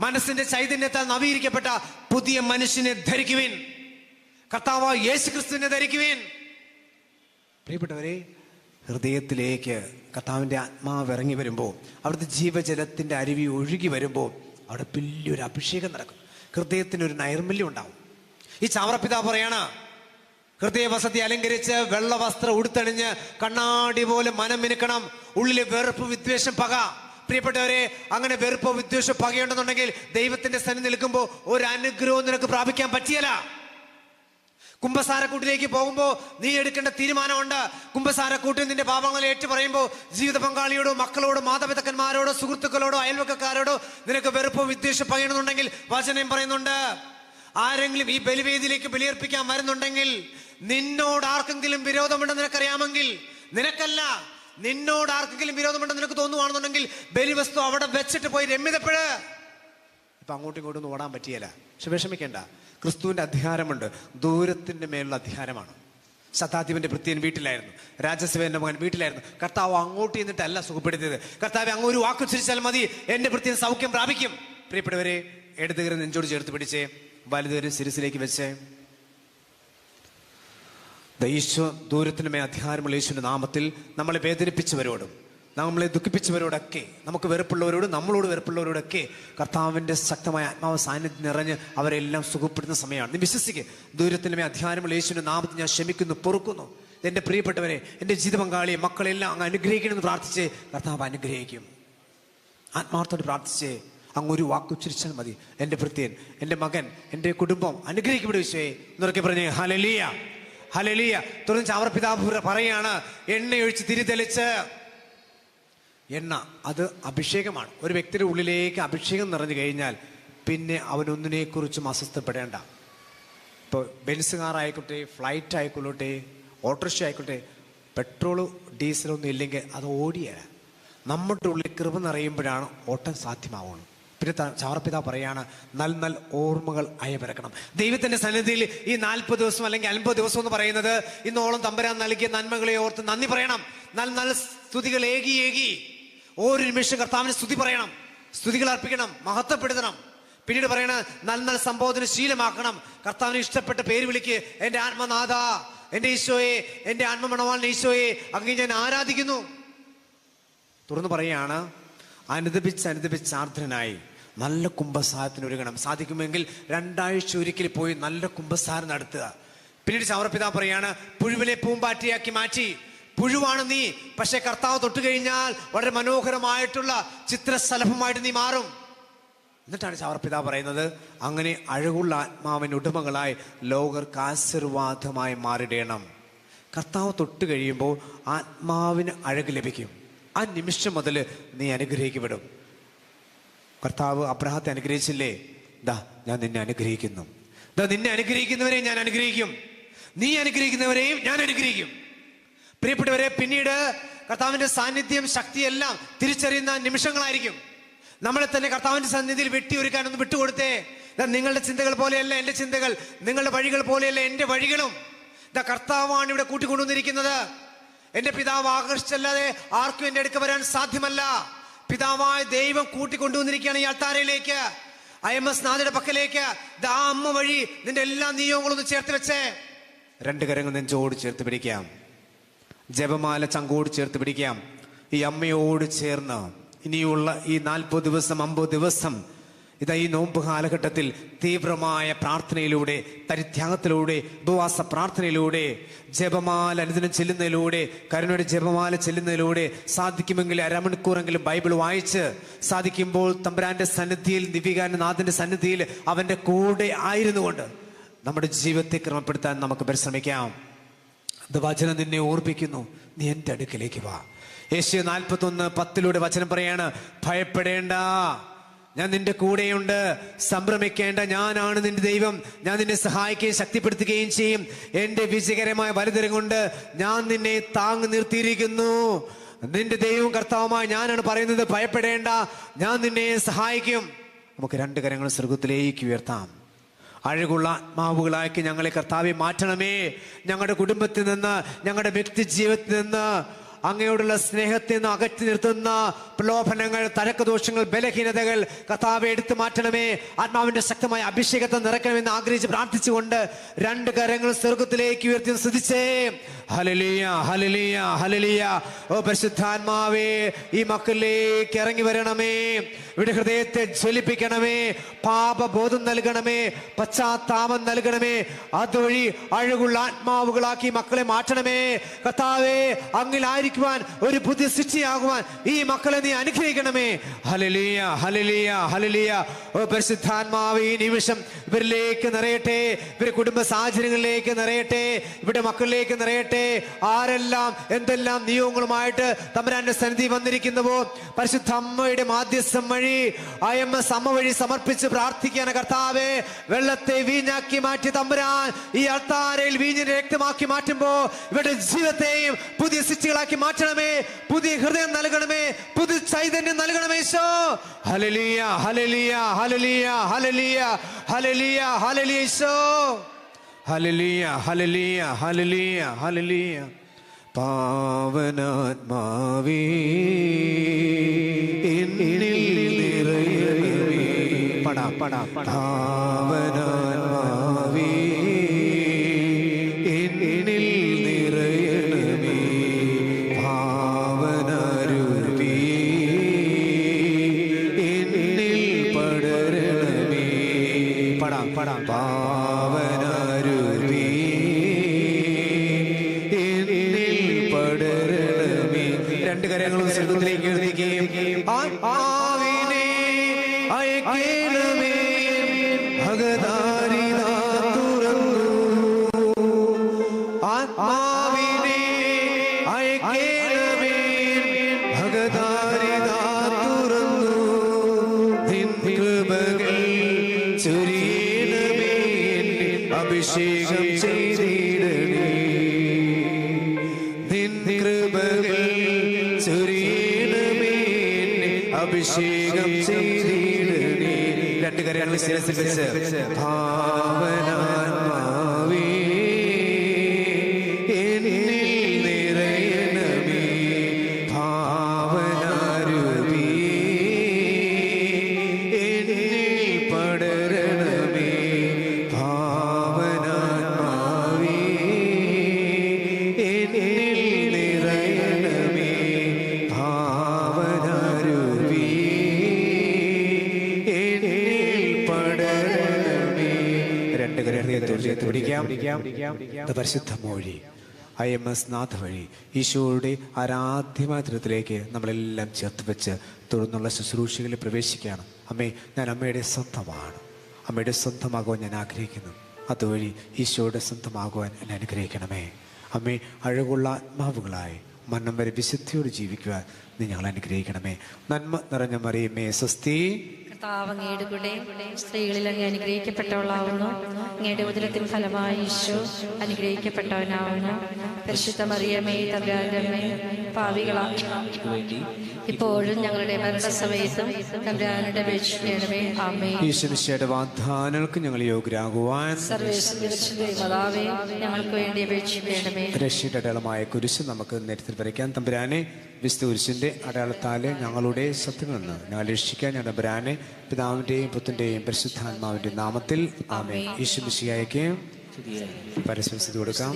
മനസ്സിന്റെ ചൈതന്യത്താൽ നവീകരിക്കപ്പെട്ട പുതിയ മനുഷ്യനെ ധരിക്കുവിൻ. കർത്താവായ യേശുക്രിസ്തുവിനെ ധരിക്കുവിൻ. പ്രിയപ്പെട്ടവരെ, ഹൃദയത്തിലേക്ക് കർത്താവിന്റെ ആത്മാവ് ഇറങ്ങി വരുമ്പോൾ, അവിടുത്തെ ജീവജലത്തിന്റെ അരുവി ഒഴുകി വരുമ്പോൾ അവിടെ വലിയൊരു അഭിഷേകം നടക്കും. ഹൃദയത്തിനൊരു നൈർമല്യം ഉണ്ടാവും. ഈ ചാവറപിതാവ് പറയാണ്, ഹൃദയവസതി അലങ്കരിച്ച് വെള്ള വസ്ത്രം ഉടുത്തണിഞ്ഞ് കണ്ണാടി പോലെ മനം മിനുക്കണം. ഉള്ളിലെ വെറുപ്പ്, വിദ്വേഷം, പക. പ്രിയപ്പെട്ടവരെ, അങ്ങനെ വെറുപ്പോ വിദ്വേഷോ പകയുണ്ടെന്നുണ്ടെങ്കിൽ ദൈവത്തിന്റെ സന്നിധി നിൽക്കുമ്പോൾ ഒരു അനുഗ്രഹവും നിനക്ക് പ്രാപിക്കാൻ പറ്റിയല്ല. കുമ്പസാരക്കൂട്ടിലേക്ക് പോകുമ്പോൾ നീ എടുക്കേണ്ട തീരുമാനമുണ്ട്. കുമ്പസാരക്കൂട്ടിൽ നിന്റെ പാപങ്ങൾ ഏറ്റു പറയുമ്പോൾ ജീവിത പങ്കാളിയോടോ, മക്കളോടോ, മാതാപിതാക്കന്മാരോടോ, സുഹൃത്തുക്കളോടോ, അയൽവക്കക്കാരോടോ നിനക്ക് വെറുപ്പോ വിദ്വേഷം പകയണമെന്നുണ്ടെങ്കിൽ വചനം പറയുന്നുണ്ട്, ആരെങ്കിലും ഈ ബലിവേദിയിലേക്ക് ബലിയർപ്പിക്കാൻ വരുന്നുണ്ടെങ്കിൽ, നിന്നോട് ആർക്കെങ്കിലും വിരോധമുണ്ടെന്ന് നിനക്കറിയാമെങ്കിൽ, നിനക്കല്ല, നിന്നോട് ആർക്കെങ്കിലും വിരോധമുണ്ടെന്ന് നിനക്ക് തോന്നുവാണെന്നുണ്ടെങ്കിൽ ബലിവസ്തു അവിടെ വെച്ചിട്ട് പോയി രമ്യതപ്പെട്. ഇപ്പൊ അങ്ങോട്ടും ഇങ്ങോട്ടും ഓടാൻ പറ്റിയല്ല. പക്ഷെ വിഷമിക്കേണ്ട, ക്രിസ്തുവിന്റെ അധികാരമുണ്ട്. ദൂരത്തിന്റെ മേലുള്ള അധികാരമാണ്. ശതാധിപന്റെ ഭൃത്യൻ വീട്ടിലായിരുന്നു, രാജസേവന്റെ മകൻ വീട്ടിലായിരുന്നു. കർത്താവ് അങ്ങോട്ട് ചെന്നിട്ടല്ല സുഖപ്പെടുത്തിയത്. കർത്താവ് അങ്ങ് ഒരു വാക്ക് ഉച്ചരിച്ചാൽ മതി, എന്റെ ഭൃത്യൻ സൗഖ്യം പ്രാപിക്കും. പ്രിയപ്പെട്ടവരെ, ഇടതുകരം നെഞ്ചോട് ചേർത്ത് പിടിച്ചേ, വലുതുകരം ശിരസിലേക്ക് വെച്ചേ. ഈശോ ദൂരത്തിന് മേ അധികാരമുള്ള യേശുവിന്റെ നാമത്തിൽ നമ്മളെ വേദനിപ്പിച്ചവരോടും നമ്മളെ ദുഃഖിപ്പിച്ചവരോടൊക്കെ, നമുക്ക് വെറുപ്പുള്ളവരോടും നമ്മളോട് വെറുപ്പുള്ളവരോടൊക്കെ കർത്താവിന്റെ ശക്തമായ ആത്മാവ് സാന്നിധ്യം നിറഞ്ഞ് അവരെല്ലാം സുഖപ്പെടുന്ന സമയമാണ്. നീ വിശ്വസിക്കുക, ദൂരത്തിന് മേ അധികാരമുള്ള യേശുവിന്റെ നാമത്തിൽ ഞാൻ ക്ഷമിക്കുന്നു, പൊറുക്കുന്നു. എൻ്റെ പ്രിയപ്പെട്ടവരെ, എൻ്റെ ജീവിത പങ്കാളിയെ, മക്കളെല്ലാം അങ്ങ് അനുഗ്രഹിക്കണമെന്ന് പ്രാർത്ഥിച്ചേ, കർത്താവ് അനുഗ്രഹിക്കും. ആത്മാർത്ഥോട് പ്രാർത്ഥിച്ചേ, അങ്ങൊരു വാക്ക് ഉച്ചരിച്ചാൽ മതി, എൻ്റെ ഭൃത്യൻ, എൻ്റെ മകൻ, എൻ്റെ കുടുംബം അനുഗ്രഹിക്കപ്പെടും ഈശോയെ എന്നൊക്കെ പറഞ്ഞേ. Hallelujah, hallelujah. തുടർന്ന് ചാവറപിതാവ് പറയാണ്, എണ്ണയൊഴിച്ച് തിരിതെളിച്ച് എണ്ണ അത് അഭിഷേകമാണ്. ഒരു വ്യക്തിയുടെ ഉള്ളിലേക്ക് അഭിഷേകം നിറഞ്ഞു കഴിഞ്ഞാൽ പിന്നെ അവനൊന്നിനെക്കുറിച്ചും അസ്വസ്ഥപ്പെടേണ്ട. ഇപ്പോൾ ബെൻസ് കാർ ആയിക്കോട്ടെ, ഫ്ലൈറ്റ് ആയിക്കൊള്ളട്ടെ, ഓട്ടോറിക്ഷ ആയിക്കോട്ടെ, പെട്രോള് ഡീസലൊന്നും ഇല്ലെങ്കിൽ അത് ഓടിയല്ല. നമ്മുടെ ഉള്ളിൽ കൃപ നിറയുമ്പോഴാണ് ഓട്ടം സാധ്യമാവുള്ളൂ. പിന്നെ ചാവർപിതാവ് പറയാണ്, നല്ല ഓർമ്മകൾ അയവിറക്കണം. ദൈവത്തിന്റെ സന്നിധിയിൽ ഈ 40 ദിവസം അല്ലെങ്കിൽ 50 ദിവസം എന്ന് പറയുന്നത് ഇന്നോളം തമ്പുരാൻ നൽകിയ നന്മകളെ ഓർത്ത് നന്ദി പറയണം. നല്ല സ്തുതികൾ ഏകി ഓരോ നിമിഷം കർത്താവിന് സ്തുതി പറയണം, സ്തുതികൾ അർപ്പിക്കണം, മഹത്വപ്പെടുത്തണം. പിന്നീട് പറയണ നല്ല സംബോധന ശീലമാക്കണം. കർത്താവിന് ഇഷ്ടപ്പെട്ട പേര് വിളിക്ക്. എൻ്റെ ആത്മനാഥ, എൻ്റെ ഈശോയെ, എൻ്റെ ആത്മമണവാളൻ ഈശോയെ, അങ്ങ് ഞാൻ ആരാധിക്കുന്നു. തുറന്നു പറയാണ്, അനുദപിച്ച് ആർദ്രനായി നല്ല കുംഭസാരത്തിന് ഒരുങ്ങണം. സാധിക്കുമെങ്കിൽ 2 ആഴ്ച ഒരിക്കൽ പോയി നല്ല കുംഭസാരം നടത്തുക. പിന്നീട് ചാവർപിതാവ് പറയാണ്, പുഴുവിനെ പൂമ്പാറ്റിയാക്കി മാറ്റി. പുഴുവാണ് നീ, പക്ഷെ കർത്താവ് തൊട്ടു കഴിഞ്ഞാൽ വളരെ മനോഹരമായിട്ടുള്ള ചിത്രശലഭമായിട്ട് നീ മാറും. എന്നിട്ടാണ് ചാവർപിതാവ് പറയുന്നത്, അങ്ങനെ അഴകുള്ള ആത്മാവിന് ഉടമകളായി ലോകർക്ക് ആശീർവാദമായി മാറിടണം. കർത്താവ് തൊട്ട് കഴിയുമ്പോൾ ആത്മാവിന് അഴക് ലഭിക്കും. ആ നിമിഷം മുതൽ നീ അനുഗ്രഹിക്കപ്പെടും. കർത്താവ് അബ്രഹാത്തെ അനുഗ്രഹിച്ചില്ലേ? ദാ ഞാൻ നിന്നെ അനുഗ്രഹിക്കുന്നു. ദാ നിന്നെ അനുഗ്രഹിക്കുന്നവരെയും ഞാൻ അനുഗ്രഹിക്കും, നീ അനുഗ്രഹിക്കുന്നവരെയും ഞാൻ അനുഗ്രഹിക്കും. പ്രിയപ്പെട്ടവരെ, പിന്നീട് കർത്താവിന്റെ സാന്നിധ്യം, ശക്തിയെല്ലാം തിരിച്ചറിയുന്ന നിമിഷങ്ങളായിരിക്കും. നമ്മളെ തന്നെ കർത്താവിന്റെ സന്നിധിയിൽ വെട്ടിയൊരുക്കാനൊന്ന് വിട്ടുകൊടുത്തേ. നിങ്ങളുടെ ചിന്തകൾ പോലെയല്ല എൻ്റെ ചിന്തകൾ, നിങ്ങളുടെ വഴികൾ പോലെയല്ല എൻ്റെ വഴികളും. കർത്താവാണ് ഇവിടെ കൂട്ടിക്കൊണ്ടുവന്നിരിക്കുന്നത്. എൻ്റെ പിതാവ് ആകർഷിച്ചല്ലാതെ ആർക്കും എൻ്റെ അടുക്ക വരാൻ സാധ്യമല്ല. പിതാവായ ദൈവം കൂട്ടിക്കൊണ്ടുവന്നിരിക്കുകയാണ് ഈ അൾത്താരയിലേക്ക്, IMS നാഥയുടെ പക്കലേക്ക്. ആ അമ്മ വഴി നിന്റെ എല്ലാ നിയോഗങ്ങളൊന്ന് ചേർത്ത് വെച്ചേ. 2 കരങ്ങൾ നെഞ്ചോട് ചേർത്ത് പിടിക്കാം, ജപമാല ചങ്കോട് ചേർത്ത് പിടിക്കാം. ഈ അമ്മയോട് ചേർന്ന് ഇനിയുള്ള ഈ 40 ദിവസം 50 ദിവസം ഇതാ ഈ നോമ്പ് കാലഘട്ടത്തിൽ തീവ്രമായ പ്രാർത്ഥനയിലൂടെ, പരിത്യാഗത്തിലൂടെ, ഉപവാസ പ്രാർത്ഥനയിലൂടെ, ജപമാല അനുദിനം ചെല്ലുന്നതിലൂടെ, കരുണയുടെ ജപമാല ചെല്ലുന്നതിലൂടെ, സാധിക്കുമെങ്കിൽ അരമണിക്കൂറെങ്കിലും ബൈബിൾ വായിച്ച്, സാധിക്കുമ്പോൾ തമ്പുരാന്റെ സന്നിധിയിൽ, ദിവ്യകാരന്റെ നാഥന്റെ സന്നിധിയിൽ അവന്റെ കൂടെ ആയിരുന്നുകൊണ്ട് നമ്മുടെ ജീവിതത്തെ ക്രമപ്പെടുത്താൻ നമുക്ക് പരിശ്രമിക്കാം. ഇത് വചനം നിന്നെ ഓർപ്പിക്കുന്നു, നീ എൻ്റെ അടുക്കലേക്ക് വാ. യേശയ്യാ 41:10 വചനം പറയാണ്, ഭയപ്പെടേണ്ട, ഞാൻ നിന്റെ കൂടെയുണ്ട്. സംഭ്രമിക്കേണ്ട, ഞാനാണ് നിന്റെ ദൈവം. ഞാൻ നിന്നെ സഹായിക്കുകയും ശക്തിപ്പെടുത്തുകയും ചെയ്യും. എൻ്റെ വിജയകരമായ വലുതരം കൊണ്ട് ഞാൻ നിന്നെ താങ്ങി നിർത്തിയിരിക്കുന്നു. നിന്റെ ദൈവവും കർത്താവുമായി ഞാനാണ് പറയുന്നത്. ഭയപ്പെടേണ്ട, ഞാൻ നിന്നെ സഹായിക്കും. നമുക്ക് 2 കരങ്ങൾ സ്വർഗ്ഗത്തിലേക്ക് ഉയർത്താം. അഴകുള്ള ആത്മാവുകളാക്കി ഞങ്ങളെ കർത്താവെ മാറ്റണമേ. ഞങ്ങളുടെ കുടുംബത്തിൽ നിന്ന്, ഞങ്ങളുടെ വ്യക്തി ജീവിതത്തിൽ നിന്ന് അങ്ങയോടുള്ള സ്നേഹത്തിൽ നിന്ന് അകറ്റി നിർത്തുന്ന പ്രലോഭനങ്ങൾ, തഴക്കദോഷങ്ങൾ, ബലഹീനതകൾ കർത്താവെ എടുത്തു മാറ്റണമേ. ആത്മാവിന്റെ ശക്തമായ അഭിഷേകത്തെ നിറയ്ക്കണമെന്ന് ആഗ്രഹിച്ച് പ്രാർത്ഥിച്ചുകൊണ്ട് 2 കരങ്ങൾ സ്വർഗ്ഗത്തിലേക്ക് ഉയർത്തി സ്തുതിച്ചേ. ഹല്ലേലൂയ, ഹല്ലേലൂയ, ഹല്ലേലൂയ. ഓ പരിശുദ്ധാത്മാവേ, ഈ മക്കളിലേക്ക് ഇറങ്ങി വരണമേ. ഇവിടെ ഹൃദയത്തെ ജ്വലിപ്പിക്കണമേ. പാപബോധം നൽകണമേ, പശ്ചാത്താപം നൽകണമേ. അതുവഴി അഴകുള്ള ആത്മാവുകളാക്കി മക്കളെ മാറ്റണമേ. കർത്താവേ, അങ്ങിലായിരിക്കുവാൻ, ഒരു പുതിയ സൃഷ്ടിയാകുവാൻ ഈ മക്കളെ നീ അനുഗ്രഹിക്കണമേ. ഹല്ലേലൂയ, ഹല്ലേലൂയ, ഹല്ലേലൂയ. ഓ പരിശുദ്ധാത്മാവേ, ഈ നിമിഷം ഇവരിലേക്ക് നിറയട്ടെ, ഇവരുടെ കുടുംബ സാഹചര്യങ്ങളിലേക്ക് നിറയട്ടെ, ഇവിടെ മക്കളിലേക്ക് നിറയട്ടെ. ആരെല്ലാം എന്തെല്ലാം നിയോഗങ്ങളുമായിട്ട് തമ്പുരാന്റെ സന്നിധി വന്നിരിക്കുന്നുവോ, പരിശുദ്ധ അമ്മയുടെ മാധ്യസ്ഥം വഴി, IMS അമ്മ വഴി സമർപ്പിച്ച് പ്രാർത്ഥിക്കുകയാണ്. കർത്താവേ, വെള്ളത്തെ വീഞ്ഞാക്കി മാറ്റി തമ്പുരാൻ ഈ അൾത്താരയിൽ വീഞ്ഞിനെ രക്തമാക്കി മാറ്റുമ്പോ ഇവരുടെ ജീവിതത്തെയും പുതിയ സൃഷ്ടികളാക്കി മാറ്റണമേ. പുതിയ ഹൃദയം നൽകണമേ, പുതിയ ചൈതന്യം നൽകണമേ. ഈശോ, ഹല്ലേലൂയ, ഹല്ലേലൂയ, ഹല്ലേലൂയ, ഹല്ലേലൂയ, ഹല്ലേലൂയ, ഹല്ലേലൂയ. ഈശോ, ഹല്ലേലൂയ, ഹല്ലേലൂയ, ഹല്ലേലൂയ, ഹല്ലേലൂയ. പാവനാത്മാവേ, എന്നിൽ നിറയണമേ. പാവനാത്മാവേ, എന്നിൽ നിറയണമേ. ഭാവനരൂപി, എന്നിൽ പടരണമേ. പാവനരൂപി, എന്നിൽ പടരണമേ. 2 കരങ്ങളും സ്വർഗ്ഗത്തിലേക്ക് എഴുതിക്കുകയും ആത്മാവിനെ അയക്കണമേ. ഭഗതാരിത തുറന്നു, ആത്മാവിനെ അയക്കണമേ. ഭഗതാരി ചൊരിയണമേ, അഭിഷേകം ചെയ്തിടണേ. നിൻ കൃപകൾ ചൊരിയണമേ, അഭിഷേകം ചെയ്തിടണേ. രണ്ട് കരങ്ങൾ ശിരസിൽ വെച്ച് ഭാവനാത്മാവേ എന്നിൽ നിറയണമേ, ഭാവനാരൂപിയേ എന്നിൽ പടരണമേ, ഭാവനാത്മാവേ എന്നിൽ നിറയണമേ, ഭാവനാരൂപിയേ എന്നിൽ പടരണമേ. രണ്ട് കരങ്ങൾ ചേർത്ത് പിടിക്കാം. പരിശുദ്ധ മൊഴി IMS നാഥ വഴി ഈശോയുടെ ആരാധ്യമായ തലത്തിലേക്ക് നമ്മളെല്ലാം ചേർത്ത് വെച്ച് തുടർന്നുള്ള ശുശ്രൂഷകളിൽ പ്രവേശിക്കുകയാണ്. അമ്മേ, ഞാൻ അമ്മയുടെ സ്വന്തമാണ്. അമ്മയുടെ സ്വന്തമാകുവാൻ ഞാൻ ആഗ്രഹിക്കുന്നു. അതുവഴി ഈശോയുടെ സ്വന്തമാകുവാൻ എന്നെ അനുഗ്രഹിക്കണമേ. അമ്മേ, അഴകുള്ള ആത്മാവുകളായി മരണം വരെ വിശുദ്ധിയോട് ജീവിക്കുവാൻ നീ ഞങ്ങൾ അനുഗ്രഹിക്കണമേ. നന്മ നിറഞ്ഞ മറിയമേ സ്വസ്തി. കർത്താവ് അങ്ങയുടെ കൂടെ സ്ത്രീകളിൽ അങ്ങ് അനുഗ്രഹിക്കപ്പെട്ടവളാവുന്നു. അങ്ങയുടെ ഉദരത്തിൻ ഫലമായി ഈശോ അനുഗ്രഹിക്കപ്പെട്ടവനാവുന്നു. പരിശുദ്ധ മറിയമേ തമ്പുരാന്റെ അമ്മേ, പാപികളായ ഇപ്പോഴും ഞങ്ങളുടെ മരണസമയത്തും തമ്പുരാനോട് അപേക്ഷിക്കണമേ. ആമേൻ. ഈശോയുടെ വാഗ്ദാനങ്ങൾക്ക് ഞങ്ങൾ യോഗ്യരാകുവാൻ മാതാവേ ഞങ്ങൾക്ക് വേണ്ടി അപേക്ഷിക്കണമേ. രക്ഷയുടെ അടയാളമായ കുരിശ് നമുക്ക് നേരത്തിൽ വരയ്ക്കാൻ. തമ്പുരാനെ, വിശുദ്ധ കുരിശിന്റെ അടയാളത്താല് ഞങ്ങളുടെ ശത്രുവിൽ നിന്ന് ഞങ്ങൾ രക്ഷിക്കാൻ ഞങ്ങളുടെ തമ്പുരാനെ പിതാവിന്റെയും പുത്രന്റെയും പരിശുദ്ധാത്മാവിന്റെ നാമത്തിൽ ആമേൻ. ഈശോ മിശിഹായ്ക്ക് പരസ്പരം സ്തുതി കൊടുക്കാം.